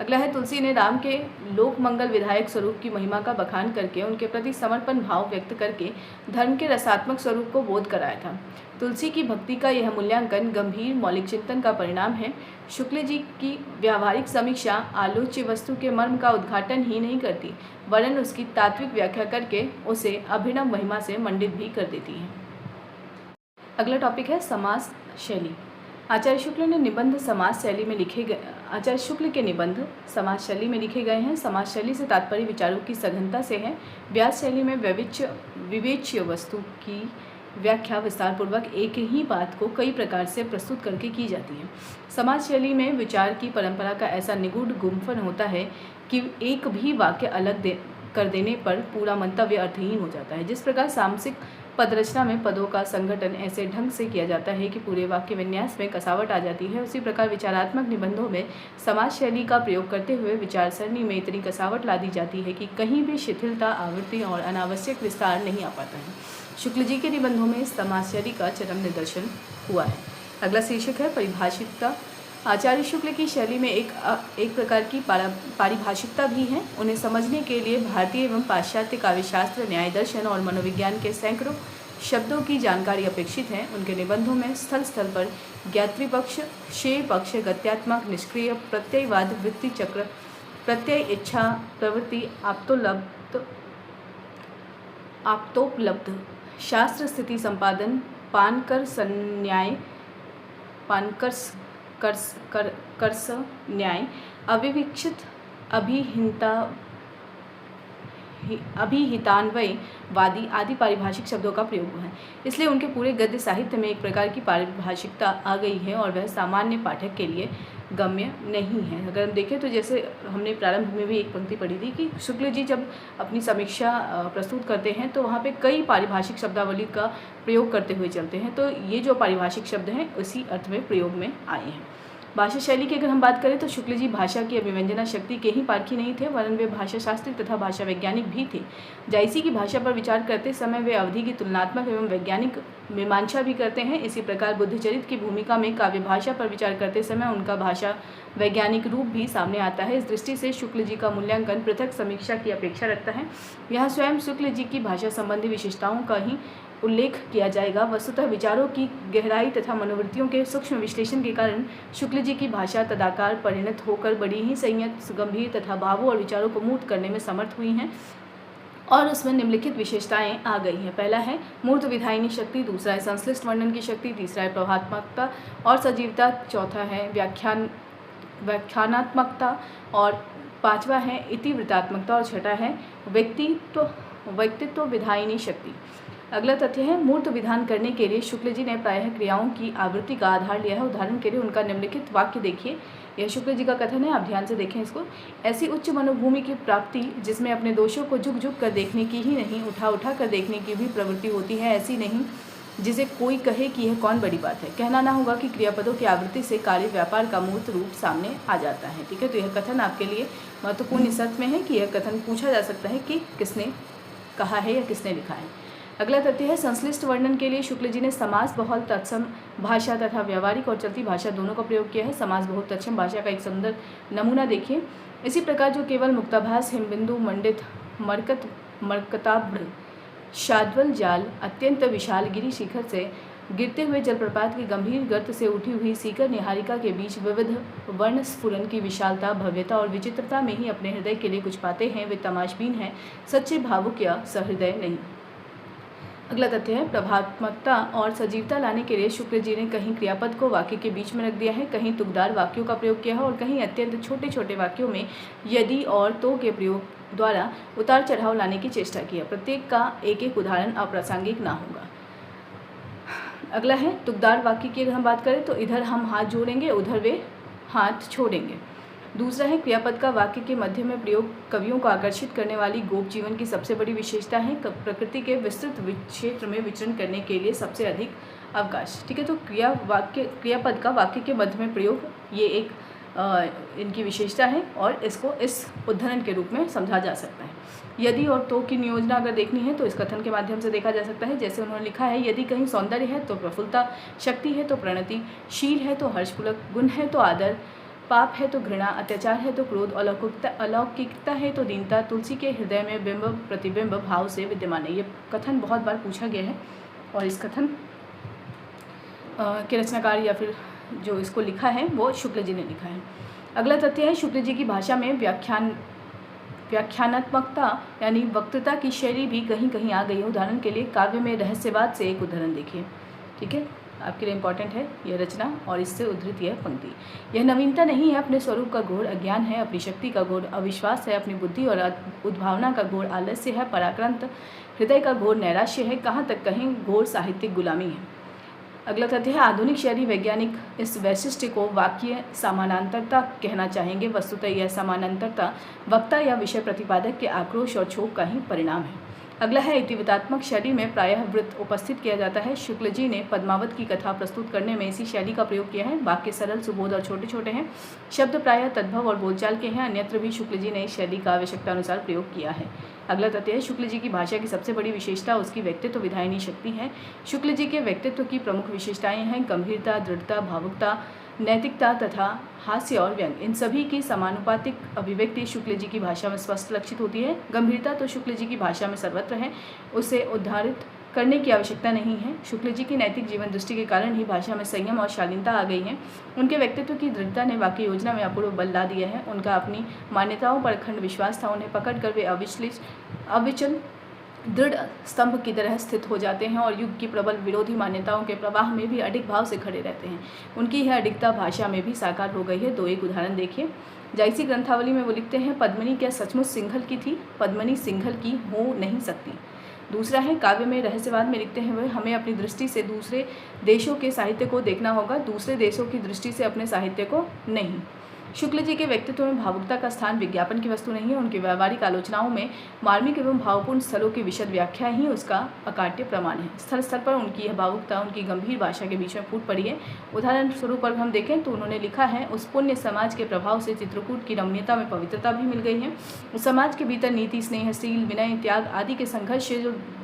अगला है, तुलसी ने राम के लोक मंगल विधायक स्वरूप की महिमा का बखान करके उनके प्रति समर्पण भाव व्यक्त करके धर्म के रसात्मक स्वरूप को बोध कराया था। तुलसी की भक्ति का यह मूल्यांकन गंभीर मौलिक चिंतन का परिणाम है। शुक्ल जी की व्यावहारिक समीक्षा आलोच्य वस्तु के मर्म का उद्घाटन ही नहीं करती, वरन उसकी तात्विक व्याख्या करके उसे अभिनव महिमा से मंडित भी कर देती है। अगला टॉपिक है समास शैली। आचार्य शुक्ल के निबंध समास शैली में लिखे गए हैं। समास शैली से तात्पर्य विचारों की सघनता से है। व्यास शैली में विवेच्य वस्तु की व्याख्या विस्तारपूर्वक एक ही बात को कई प्रकार से प्रस्तुत करके की जाती है। समाज शैली में विचार की परंपरा का ऐसा निगूढ़ गुम्फन होता है कि एक भी वाक्य अलग कर देने पर पूरा मंतव्य अर्थहीन हो जाता है। जिस प्रकार सामसिक पदरचना में पदों का संगठन ऐसे ढंग से किया जाता है कि पूरे वाक्य विन्यास में कसावट आ जाती है, उसी प्रकार विचारात्मक निबंधों में समाज शैली का प्रयोग करते हुए विचार सरणी में इतनी कसावट ला दी जाती है कि कहीं भी शिथिलता, आवृत्ति और अनावश्यक विस्तार नहीं आ पाता है। शुक्ल जी के निबंधों में समाज शैली का चरम निदर्शन हुआ है। अगला शीर्षक है परिभाषिकता। आचार्य शुक्ल की शैली में एक प्रकार की पारिभाषिकता भी है। उन्हें समझने के लिए भारतीय एवं पाश्चात्य काव्यशास्त्र, न्याय दर्शन और मनोविज्ञान के सैकड़ों शब्दों की जानकारी अपेक्षित है। उनके निबंधों में स्थल स्थल पर ज्ञात्री पक्ष, शेय पक्ष, गत्यात्मक, निष्क्रिय, प्रत्ययवाद, वृत्ति चक्र, प्रत्यय, इच्छा, प्रवृत्ति, आप्तोपलब्ध, शास्त्र, स्थिति संपादन, पानकर संन्याय, कर्स न्याय, अविवीक्षित, अभिहितान्वयवादी आदि पारिभाषिक शब्दों का प्रयोग हुआ है। इसलिए उनके पूरे गद्य साहित्य में एक प्रकार की पारिभाषिकता आ गई है और वह सामान्य पाठक के लिए गम्य नहीं है। अगर हम देखें तो जैसे हमने प्रारंभ में भी एक पंक्ति पढ़ी थी कि शुक्ल जी जब अपनी समीक्षा प्रस्तुत करते हैं तो वहाँ पे कई पारिभाषिक शब्दावली का प्रयोग करते हुए चलते हैं। तो ये जो पारिभाषिक शब्द हैं उसी अर्थ में प्रयोग में आए हैं। भाषा शैली की अगर हम बात करें तो शुक्ल जी भाषा की अभिव्यंजना शक्ति के ही पारखी नहीं थे, वरन वे भाषा शास्त्री तथा भाषा वैज्ञानिक भी थे। जायसी की भाषा पर विचार करते समय वे अवधि की तुलनात्मक एवं वैज्ञानिक मीमांसा भी करते हैं। इसी प्रकार बुद्धचरित की भूमिका में काव्य भाषा पर विचार करते समय उनका भाषा वैज्ञानिक रूप भी सामने आता है। इस दृष्टि से शुक्ल जी का मूल्यांकन पृथक समीक्षा की अपेक्षा रखता है। यहाँ स्वयं शुक्ल जी की भाषा संबंधी विशेषताओं का ही उल्लेख किया जाएगा। वस्तुतः विचारों की गहराई तथा मनोवृत्तियों के सूक्ष्म विश्लेषण के कारण शुक्ल जी की भाषा तदाकार परिणत होकर बड़ी ही संयत, गंभीर तथा भावों और विचारों को मूर्त करने में समर्थ हुई हैं और उसमें निम्नलिखित विशेषताएं आ गई हैं। पहला है मूर्त विधायिनी शक्ति, दूसरा है संश्लिष्ट वर्णन की शक्ति, तीसरा है प्रभावात्मकता और सजीवता, चौथा है व्याख्यानात्मकता और पांचवा है इतिवृत्तात्मकता और छठा है व्यक्तित्व विधायिनी शक्ति। अगला तथ्य है मूर्त विधान करने के लिए शुक्ल जी ने प्रायः क्रियाओं की आवृत्ति का आधार लिया है। उदाहरण के लिए उनका निम्नलिखित वाक्य देखिए, यह शुक्ल जी का कथन है, आप ध्यान से देखें इसको। ऐसी उच्च मनोभूमि की प्राप्ति जिसमें अपने दोषों को झुक झुक कर देखने की ही नहीं, उठा उठा कर देखने की भी प्रवृत्ति होती है, ऐसी नहीं जिसे कोई कहे कि यह कौन बड़ी बात है। कहना ना होगा कि क्रियापदों की आवृत्ति से कार्य व्यापार का मूर्त रूप सामने आ जाता है। ठीक है, तो यह कथन आपके लिए महत्वपूर्ण इस अर्थ में है कि यह कथन पूछा जा सकता है कि किसने कहा है या किसने लिखा है। अगला तथ्य है संश्लिष्ट वर्णन के लिए शुक्ल जी ने समास बहुल तत्सम भाषा तथा व्यावहारिक और चलती भाषा दोनों का प्रयोग किया है। समास बहुल तत्सम भाषा का एक सुंदर नमूना देखिए। इसी प्रकार जो केवल मुक्ताभास, हिमबिंदु, मंडित, मरकताभ्र, शाद्वल जाल, अत्यंत विशाल गिरी शिखर से गिरते हुए जलप्रपात की गंभीर गर्त से उठी हुई सीकर निहारिका के बीच विविध वर्ण स्फुरन की विशालता, भव्यता और विचित्रता में ही अपने हृदय के लिए कुछ पाते हैं, वे तमाशबीन हैं, सच्चे भावुक या सहृदय नहीं। अगला तथ्य है प्रभावात्मकता और सजीवता लाने के लिए शुक्ल जी ने कहीं क्रियापद को वाक्य के बीच में रख दिया है, कहीं तुकदार वाक्यों का प्रयोग किया है और कहीं अत्यंत छोटे छोटे वाक्यों में यदि और तो के प्रयोग द्वारा उतार चढ़ाव लाने की चेष्टा की है। प्रत्येक का एक एक उदाहरण अप्रासंगिक ना होगा। अगला है तुकदार वाक्य की अगर हम बात करें तो इधर हम हाथ जोड़ेंगे, उधर वे हाथ छोड़ेंगे। दूसरा है क्रियापद का वाक्य के मध्य में प्रयोग कवियों को आकर्षित करने वाली गोप जीवन की सबसे बड़ी विशेषता है। प्रकृति के विस्तृत क्षेत्र में विचरण करने के लिए सबसे अधिक अवकाश। ठीक है, तो क्रियापद का वाक्य के मध्य में प्रयोग ये एक इनकी विशेषता है और इसको इस उद्धरण के रूप में समझा जा सकता है। यदि और तो की नियोजना अगर देखनी है तो इस कथन के माध्यम से देखा जा सकता है। जैसे उन्होंने लिखा है, यदि कहीं सौंदर्य है तो प्रफुल्लता, शक्ति है तो प्रणति, शील है तो हर्षपुलक, गुण है तो आदर, पाप है तो घृणा, अत्याचार है तो क्रोध, अलौकिकता है तो दीनता, तुलसी के हृदय में बिंब प्रतिबिंब भाव से विद्यमान है। ये कथन बहुत बार पूछा गया है और इस कथन के रचनाकार या फिर जो इसको लिखा है वो शुक्ल जी ने लिखा है। अगला तथ्य है शुक्ल जी की भाषा में व्याख्यानात्मकता यानी वक्तृता की शैली भी कहीं कहीं आ गई है। उदाहरण के लिए काव्य में रहस्यवाद से एक उदाहरण देखिए। ठीक है, आपके लिए इम्पॉर्टेंट है यह रचना और इससे उद्धृत यह पंक्ति। यह नवीनता नहीं है, अपने स्वरूप का घोर अज्ञान है, अपनी शक्ति का घोर अविश्वास है, अपनी बुद्धि और उद्भावना का घोर आलस्य है, पराक्रांत हृदय का घोर नैराश्य है, कहाँ तक कहीं घोर साहित्यिक गुलामी है। अगला तथ्य है आधुनिक शहरी वैज्ञानिक इस वैशिष्ट्य को वाक्य समानांतरता कहना चाहेंगे। वस्तुतः यह समानांतरता वक्ता या विषय प्रतिपादक के आक्रोश और क्षोभ का ही परिणाम है। अगला है इतिवृत्तात्मक शैली में प्रायः वृत्त उपस्थित किया जाता है। शुक्ल जी ने पद्मावत की कथा प्रस्तुत करने में इसी शैली का प्रयोग किया है। वाक्य सरल, सुबोध और छोटे छोटे हैं, शब्द प्रायः तद्भव और बोलचाल के हैं। अन्यत्र भी शुक्ल जी ने इस शैली का आवश्यकता अनुसार प्रयोग किया है। अगला तथ्य है शुक्ल जी की भाषा की सबसे बड़ी विशेषता उसकी व्यक्तित्व विधायिनी शक्ति है। शुक्ल जी के व्यक्तित्व की प्रमुख विशेषताएं हैं गंभीरता, दृढ़ता, भावुकता, नैतिकता तथा हास्य और व्यंग। इन सभी की समानुपातिक अभिव्यक्ति शुक्ल जी की भाषा में स्पष्ट लक्षित होती है। गंभीरता तो शुक्ल जी की भाषा में सर्वत्र है, उसे उद्धारित करने की आवश्यकता नहीं है। शुक्ल जी की नैतिक जीवन दृष्टि के कारण ही भाषा में संयम और शालीनता आ गई है। उनके व्यक्तित्व की दृढ़ता ने वाक्य योजना में अपूर्व बल ला दिया है। उनका अपनी मान्यताओं पर अखंड विश्वास था। उन्हें पकड़कर वे अविचल दृढ़ स्तंभ की तरह स्थित हो जाते हैं और युग की प्रबल विरोधी मान्यताओं के प्रवाह में भी अडिग भाव से खड़े रहते हैं। उनकी यह अडिगता भाषा में भी साकार हो गई है। दो एक उदाहरण देखिए। जायसी ग्रंथावली में वो लिखते हैं, पद्मिनी क्या सचमुच सिंघल की थी? पद्मिनी सिंघल की हो नहीं सकती। दूसरा है काव्य में रहस्यवाद में लिखते हैं, वह हमें अपनी दृष्टि से दूसरे देशों के साहित्य को देखना होगा, दूसरे देशों की दृष्टि से अपने साहित्य को नहीं। शुक्ल जी के व्यक्तित्व में भावुकता का स्थान विज्ञापन की वस्तु नहीं है। उनकी व्यावहारिक आलोचनाओं में मार्मिक एवं भावपूर्ण स्थलों की विशद व्याख्या ही उसका अकाट्य प्रमाण है। स्थल स्तर पर उनकी यह भावुकता उनकी गंभीर भाषा के बीच में फूट पड़ी है। उदाहरण स्वरूप पर हम देखें तो उन्होंने लिखा है, उस पुण्य समाज के प्रभाव से चित्रकूट की रमणीयता में पवित्रता भी मिल गई है। उस समाज के भीतर नीति, स्नेह, शील, विनय, त्याग आदि के संघर्ष से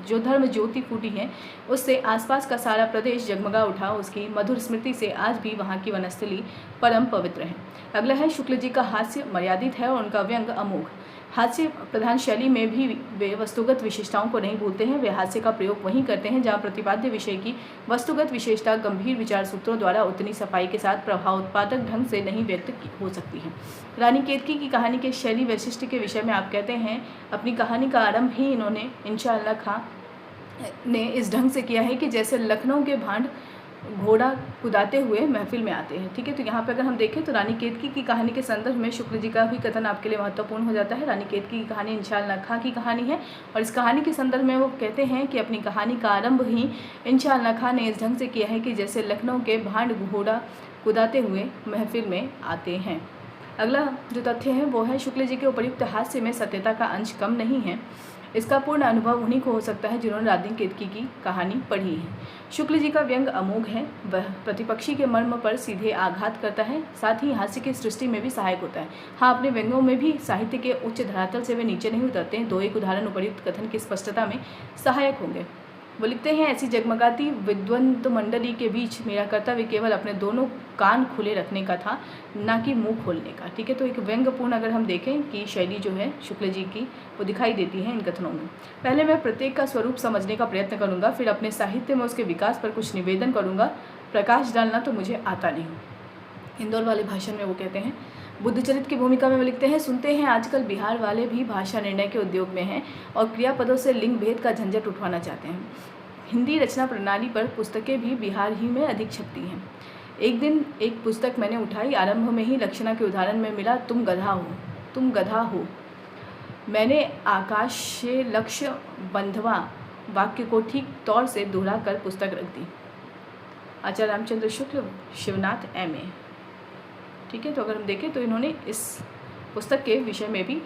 जो धर्म ज्योति फूटी है, उससे आसपास का सारा प्रदेश जगमगा उठा। उसकी मधुर स्मृति से आज भी वहाँ की वनस्थली परम पवित्र है। अगला है, शुक्ल जी का हास्य मर्यादित है और उनका व्यंग अमोघ। हास्य प्रधान शैली में भी वे वस्तुगत विशेषताओं को नहीं भूलते हैं। वे हास्य का प्रयोग वहीं करते हैं जहाँ प्रतिपाद्य विषय की वस्तुगत विशेषता गंभीर विचार सूत्रों द्वारा उतनी सफाई के साथ प्रभावोत्पादक ढंग से नहीं व्यक्त हो सकती है। रानी केतकी की कहानी के शैली वैशिष्ट्य के विषय में आप कहते हैं, अपनी कहानी का आरंभ ही इन्होंने इंशाअल्लाह खां ने इस ढंग से किया है कि जैसे लखनऊ के भांड घोड़ा कुदाते हुए महफिल में आते हैं। ठीक है, तो यहाँ पे अगर हम देखें तो रानी केतकी की कहानी के संदर्भ में शुक्ल जी का भी कथन आपके लिए महत्वपूर्ण हो जाता है। रानी केतकी की कहानी इंशाअल्लाह खां की कहानी है और इस कहानी के संदर्भ में वो कहते हैं कि अपनी कहानी का आरंभ ही इंशाअल्लाह खां ने इस ढंग से किया है कि जैसे लखनऊ के भांड घोड़ा कुदाते हुए महफिल में आते हैं। अगला जो तथ्य है वो है, शुक्ल जी के उपर्युक्त हास्य में सत्यता का अंश कम नहीं है। इसका पूर्ण अनुभव उन्हीं को हो सकता है जिन्होंने रानी केतकी की कहानी पढ़ी है। शुक्ल जी का व्यंग अमोघ है। वह प्रतिपक्षी के मर्म पर सीधे आघात करता है, साथ ही हास्य की सृष्टि में भी सहायक होता है। हाँ, अपने व्यंगों में भी साहित्य के उच्च धरातल से वे नीचे नहीं उतरते हैं। दो एक उदाहरण उपर्युक्त कथन की स्पष्टता में सहायक होंगे। वो लिखते हैं, ऐसी जगमगाती विद्वंत मंडली के बीच मेरा कर्तव्य केवल अपने दोनों कान खुले रखने का था, ना कि मुंह खोलने का। ठीक है, तो एक व्यंग्यपूर्ण अगर हम देखें कि शैली जो है शुक्ल जी की वो दिखाई देती है इन कथनों में। पहले मैं प्रत्येक का स्वरूप समझने का प्रयत्न करूँगा, फिर अपने साहित्य में उसके विकास पर कुछ निवेदन करूँगा। प्रकाश डालना तो मुझे आता नहीं। इंदौर वाले भाषण में वो कहते हैं, बुद्धचरित की भूमिका में वो लिखते हैं, सुनते हैं आजकल बिहार वाले भी भाषा निर्णय के उद्योग में हैं और क्रियापदों से लिंग भेद का झंझट उठवाना चाहते हैं। हिंदी रचना प्रणाली पर पुस्तकें भी बिहार ही में अधिक छपती हैं। एक दिन एक पुस्तक मैंने उठाई, आरंभ में ही लक्षणा के उदाहरण में मिला, तुम गधा हो, तुम गधा हो। मैंने आकाश से लक्ष्य बंधवा वाक्य को ठीक तौर से दोहरा कर पुस्तक रख दी। आचार्य रामचंद्र शुक्ल, शिवनाथ M.A। ठीक है, तो अगर हम देखें तो इन्होंने इस पुस्तक के विषय में भी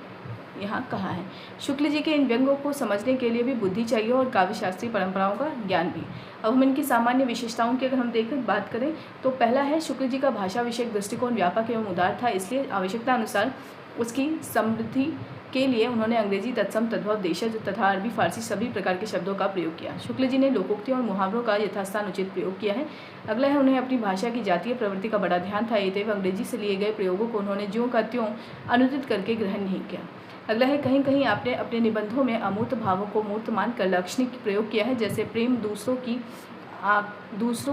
यहाँ कहा है। शुक्ल जी के इन व्यंगों को समझने के लिए भी बुद्धि चाहिए और काव्यशास्त्रीय परंपराओं का ज्ञान भी। अब हम इनकी सामान्य विशेषताओं की अगर हम बात करें तो पहला है, शुक्ल जी का भाषा विषयक दृष्टिकोण व्यापक एवं उदार था, इसलिए आवश्यकता अनुसार उसकी समृद्धि के लिए उन्होंने अंग्रेजी, तत्सम, तद्भव, देशज तथा अरबी, फारसी सभी प्रकार के शब्दों का प्रयोग किया। शुक्ल जी ने लोकोक्तियों और मुहावरों का यथास्थान उचित प्रयोग किया है। अगला है, उन्हें अपनी भाषा की जातीय प्रवृत्ति का बड़ा ध्यान था। एवं अंग्रेजी से लिए गए प्रयोगों को उन्होंने ज्यों का त्यों अनुदित करके ग्रहण नहीं किया। अगला है, कहीं कहीं आपने अपने निबंधों में अमूर्त भावों को मूर्त मानकर लाक्षणिक प्रयोग किया है, जैसे प्रेम दूसरों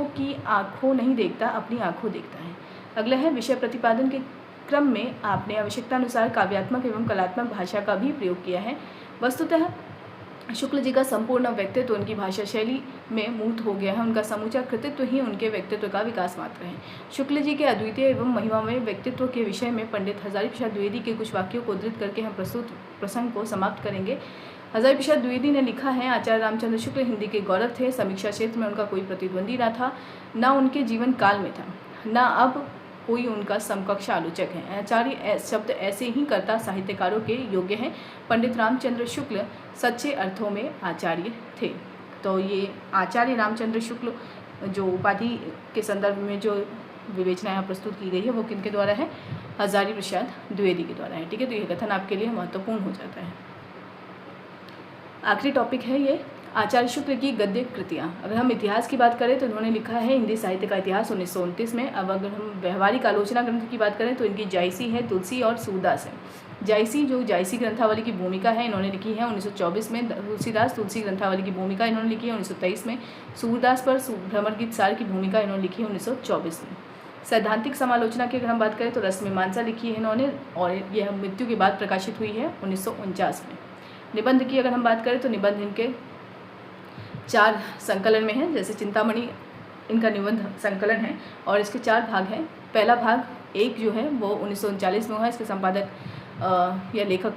की आँखों नहीं देखता, अपनी आँखों देखता है। अगला है, विषय प्रतिपादन के क्रम में आपने आवश्यकतानुसार काव्यात्मक एवं कलात्मक भाषा का भी प्रयोग किया है। वस्तुतः शुक्ल जी का संपूर्ण व्यक्तित्व उनकी भाषा शैली में मूर्त हो गया है। उनका समूचा कृतित्व ही उनके व्यक्तित्व का विकास मात्र है। शुक्ल जी के अद्वितीय एवं महिमामय व्यक्तित्व के विषय में पंडित हजारी प्रसाद द्विवेदी के कुछ वाक्यों को उद्धृत करके हम प्रस्तुत प्रसंग को समाप्त करेंगे। हजारी प्रसाद द्विवेदी ने लिखा है, आचार्य रामचंद्र शुक्ल हिंदी के गौरव थे। समीक्षा क्षेत्र में उनका कोई प्रतिद्वंदी न था, न उनके जीवन काल में था, न अब कोई उनका समकक्ष आलोचक है। आचार्य शब्द ऐसे ही कर्ता साहित्यकारों के योग्य हैं। पंडित रामचंद्र शुक्ल सच्चे अर्थों में आचार्य थे। तो ये आचार्य रामचंद्र शुक्ल जो उपाधि के संदर्भ में जो विवेचना यहाँ प्रस्तुत की गई है वो किनके द्वारा है? हजारी प्रसाद द्विवेदी के द्वारा है। ठीक है, तो ये कथन आपके लिए महत्वपूर्ण हो जाता है। आखिरी टॉपिक है ये आचार्य शुक्ल की गद्य कृतियाँ। अगर हम इतिहास की बात करें तो इन्होंने लिखा है हिंदी साहित्य का इतिहास 1929 में। अब अगर हम व्यवहारिक आलोचना ग्रंथ की बात करें तो इनकी जायसी है, तुलसी और सूरदास है। जायसी, जो जायसी ग्रंथावली की भूमिका है इन्होंने लिखी है 1924 में। तुलसीदास, तुलसी ग्रंथावली की भूमिका इन्होंने लिखी है 1923 में। सूरदास पर भ्रमर गीत सार की भूमिका इन्होंने लिखी है 1924 में। सैद्धांतिक समालोचना की अगर हम बात करें तो रसमीमांसा लिखी है इन्होंने, और यह मृत्यु के बाद प्रकाशित हुई है 1949 में। निबंध की अगर हम बात करें तो निबंध इनके 4 संकलन में है, जैसे चिंतामणि इनका निबंध संकलन है और इसके 4 भाग हैं। पहला भाग 1 जो है वो 1939 में हुआ है, इसके संपादक या लेखक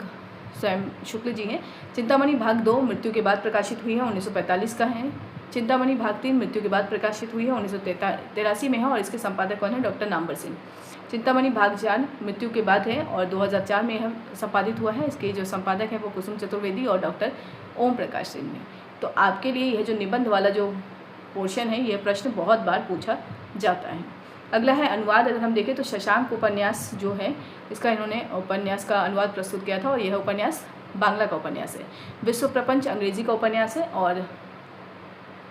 स्वयं शुक्ल जी हैं। चिंतामणि भाग 2 मृत्यु के बाद प्रकाशित हुई है, 1945 का है। चिंतामणि भाग 3 मृत्यु के बाद प्रकाशित हुई है, 1983 में है और इसके संपादक कौन है? डॉक्टर नामवर सिंह। चिंतामणि भाग 4 मृत्यु के बाद है और 2004 में यह संपादित हुआ है। इसके जो संपादक है वो कुसुम चतुर्वेदी और डॉक्टर ओम प्रकाश सिंह हैं। तो आपके लिए यह जो निबंध वाला जो पोर्शन है, यह प्रश्न बहुत बार पूछा जाता है। अगला है अनुवाद। अगर हम देखें तो शशांक उपन्यास जो है, इसका इन्होंने उपन्यास का अनुवाद प्रस्तुत किया था और यह उपन्यास बांग्ला का उपन्यास है। विश्व प्रपंच अंग्रेजी का उपन्यास है और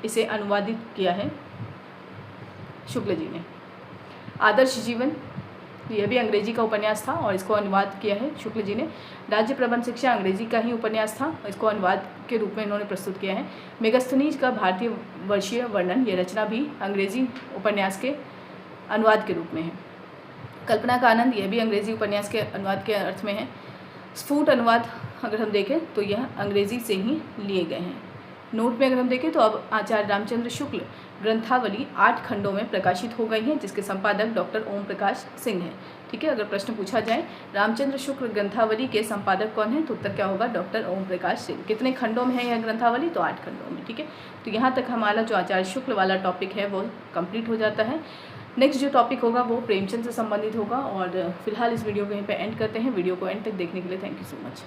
इसे अनुवादित किया है शुक्ल जी ने। आदर्श जीवन, यह भी अंग्रेजी का उपन्यास था और इसको अनुवाद किया है शुक्ल जी ने। राज्य प्रबंध शिक्षा अंग्रेजी का ही उपन्यास था, इसको अनुवाद के रूप में इन्होंने प्रस्तुत किया है। मेगास्थनीज का भारतीय वर्षीय वर्णन, यह रचना भी अंग्रेजी उपन्यास के अनुवाद के रूप में है। कल्पना का आनंद, यह भी अंग्रेजी उपन्यास के अनुवाद के अर्थ में है। स्फुट अनुवाद अगर हम देखें तो यह अंग्रेजी से ही लिए गए हैं। नोट में अगर हम देखें तो अब आचार्य रामचंद्र शुक्ल ग्रंथावली 8 खंडों में प्रकाशित हो गई है, जिसके संपादक डॉक्टर ओम प्रकाश सिंह हैं। ठीक है, अगर प्रश्न पूछा जाए रामचंद्र शुक्ल ग्रंथावली के संपादक कौन है, तो उत्तर क्या होगा? डॉक्टर ओम प्रकाश सिंह। कितने खंडों में है यह ग्रंथावली? तो 8 खंडों में। ठीक है, तो यहाँ तक हमारा जो आचार्य शुक्ल वाला टॉपिक है वो कंप्लीट हो जाता है। नेक्स्ट जो टॉपिक होगा वो प्रेमचंद से संबंधित होगा और फिलहाल इस वीडियो को यहीं पे एंड करते हैं। वीडियो को एंड तक देखने के लिए थैंक यू सो मच।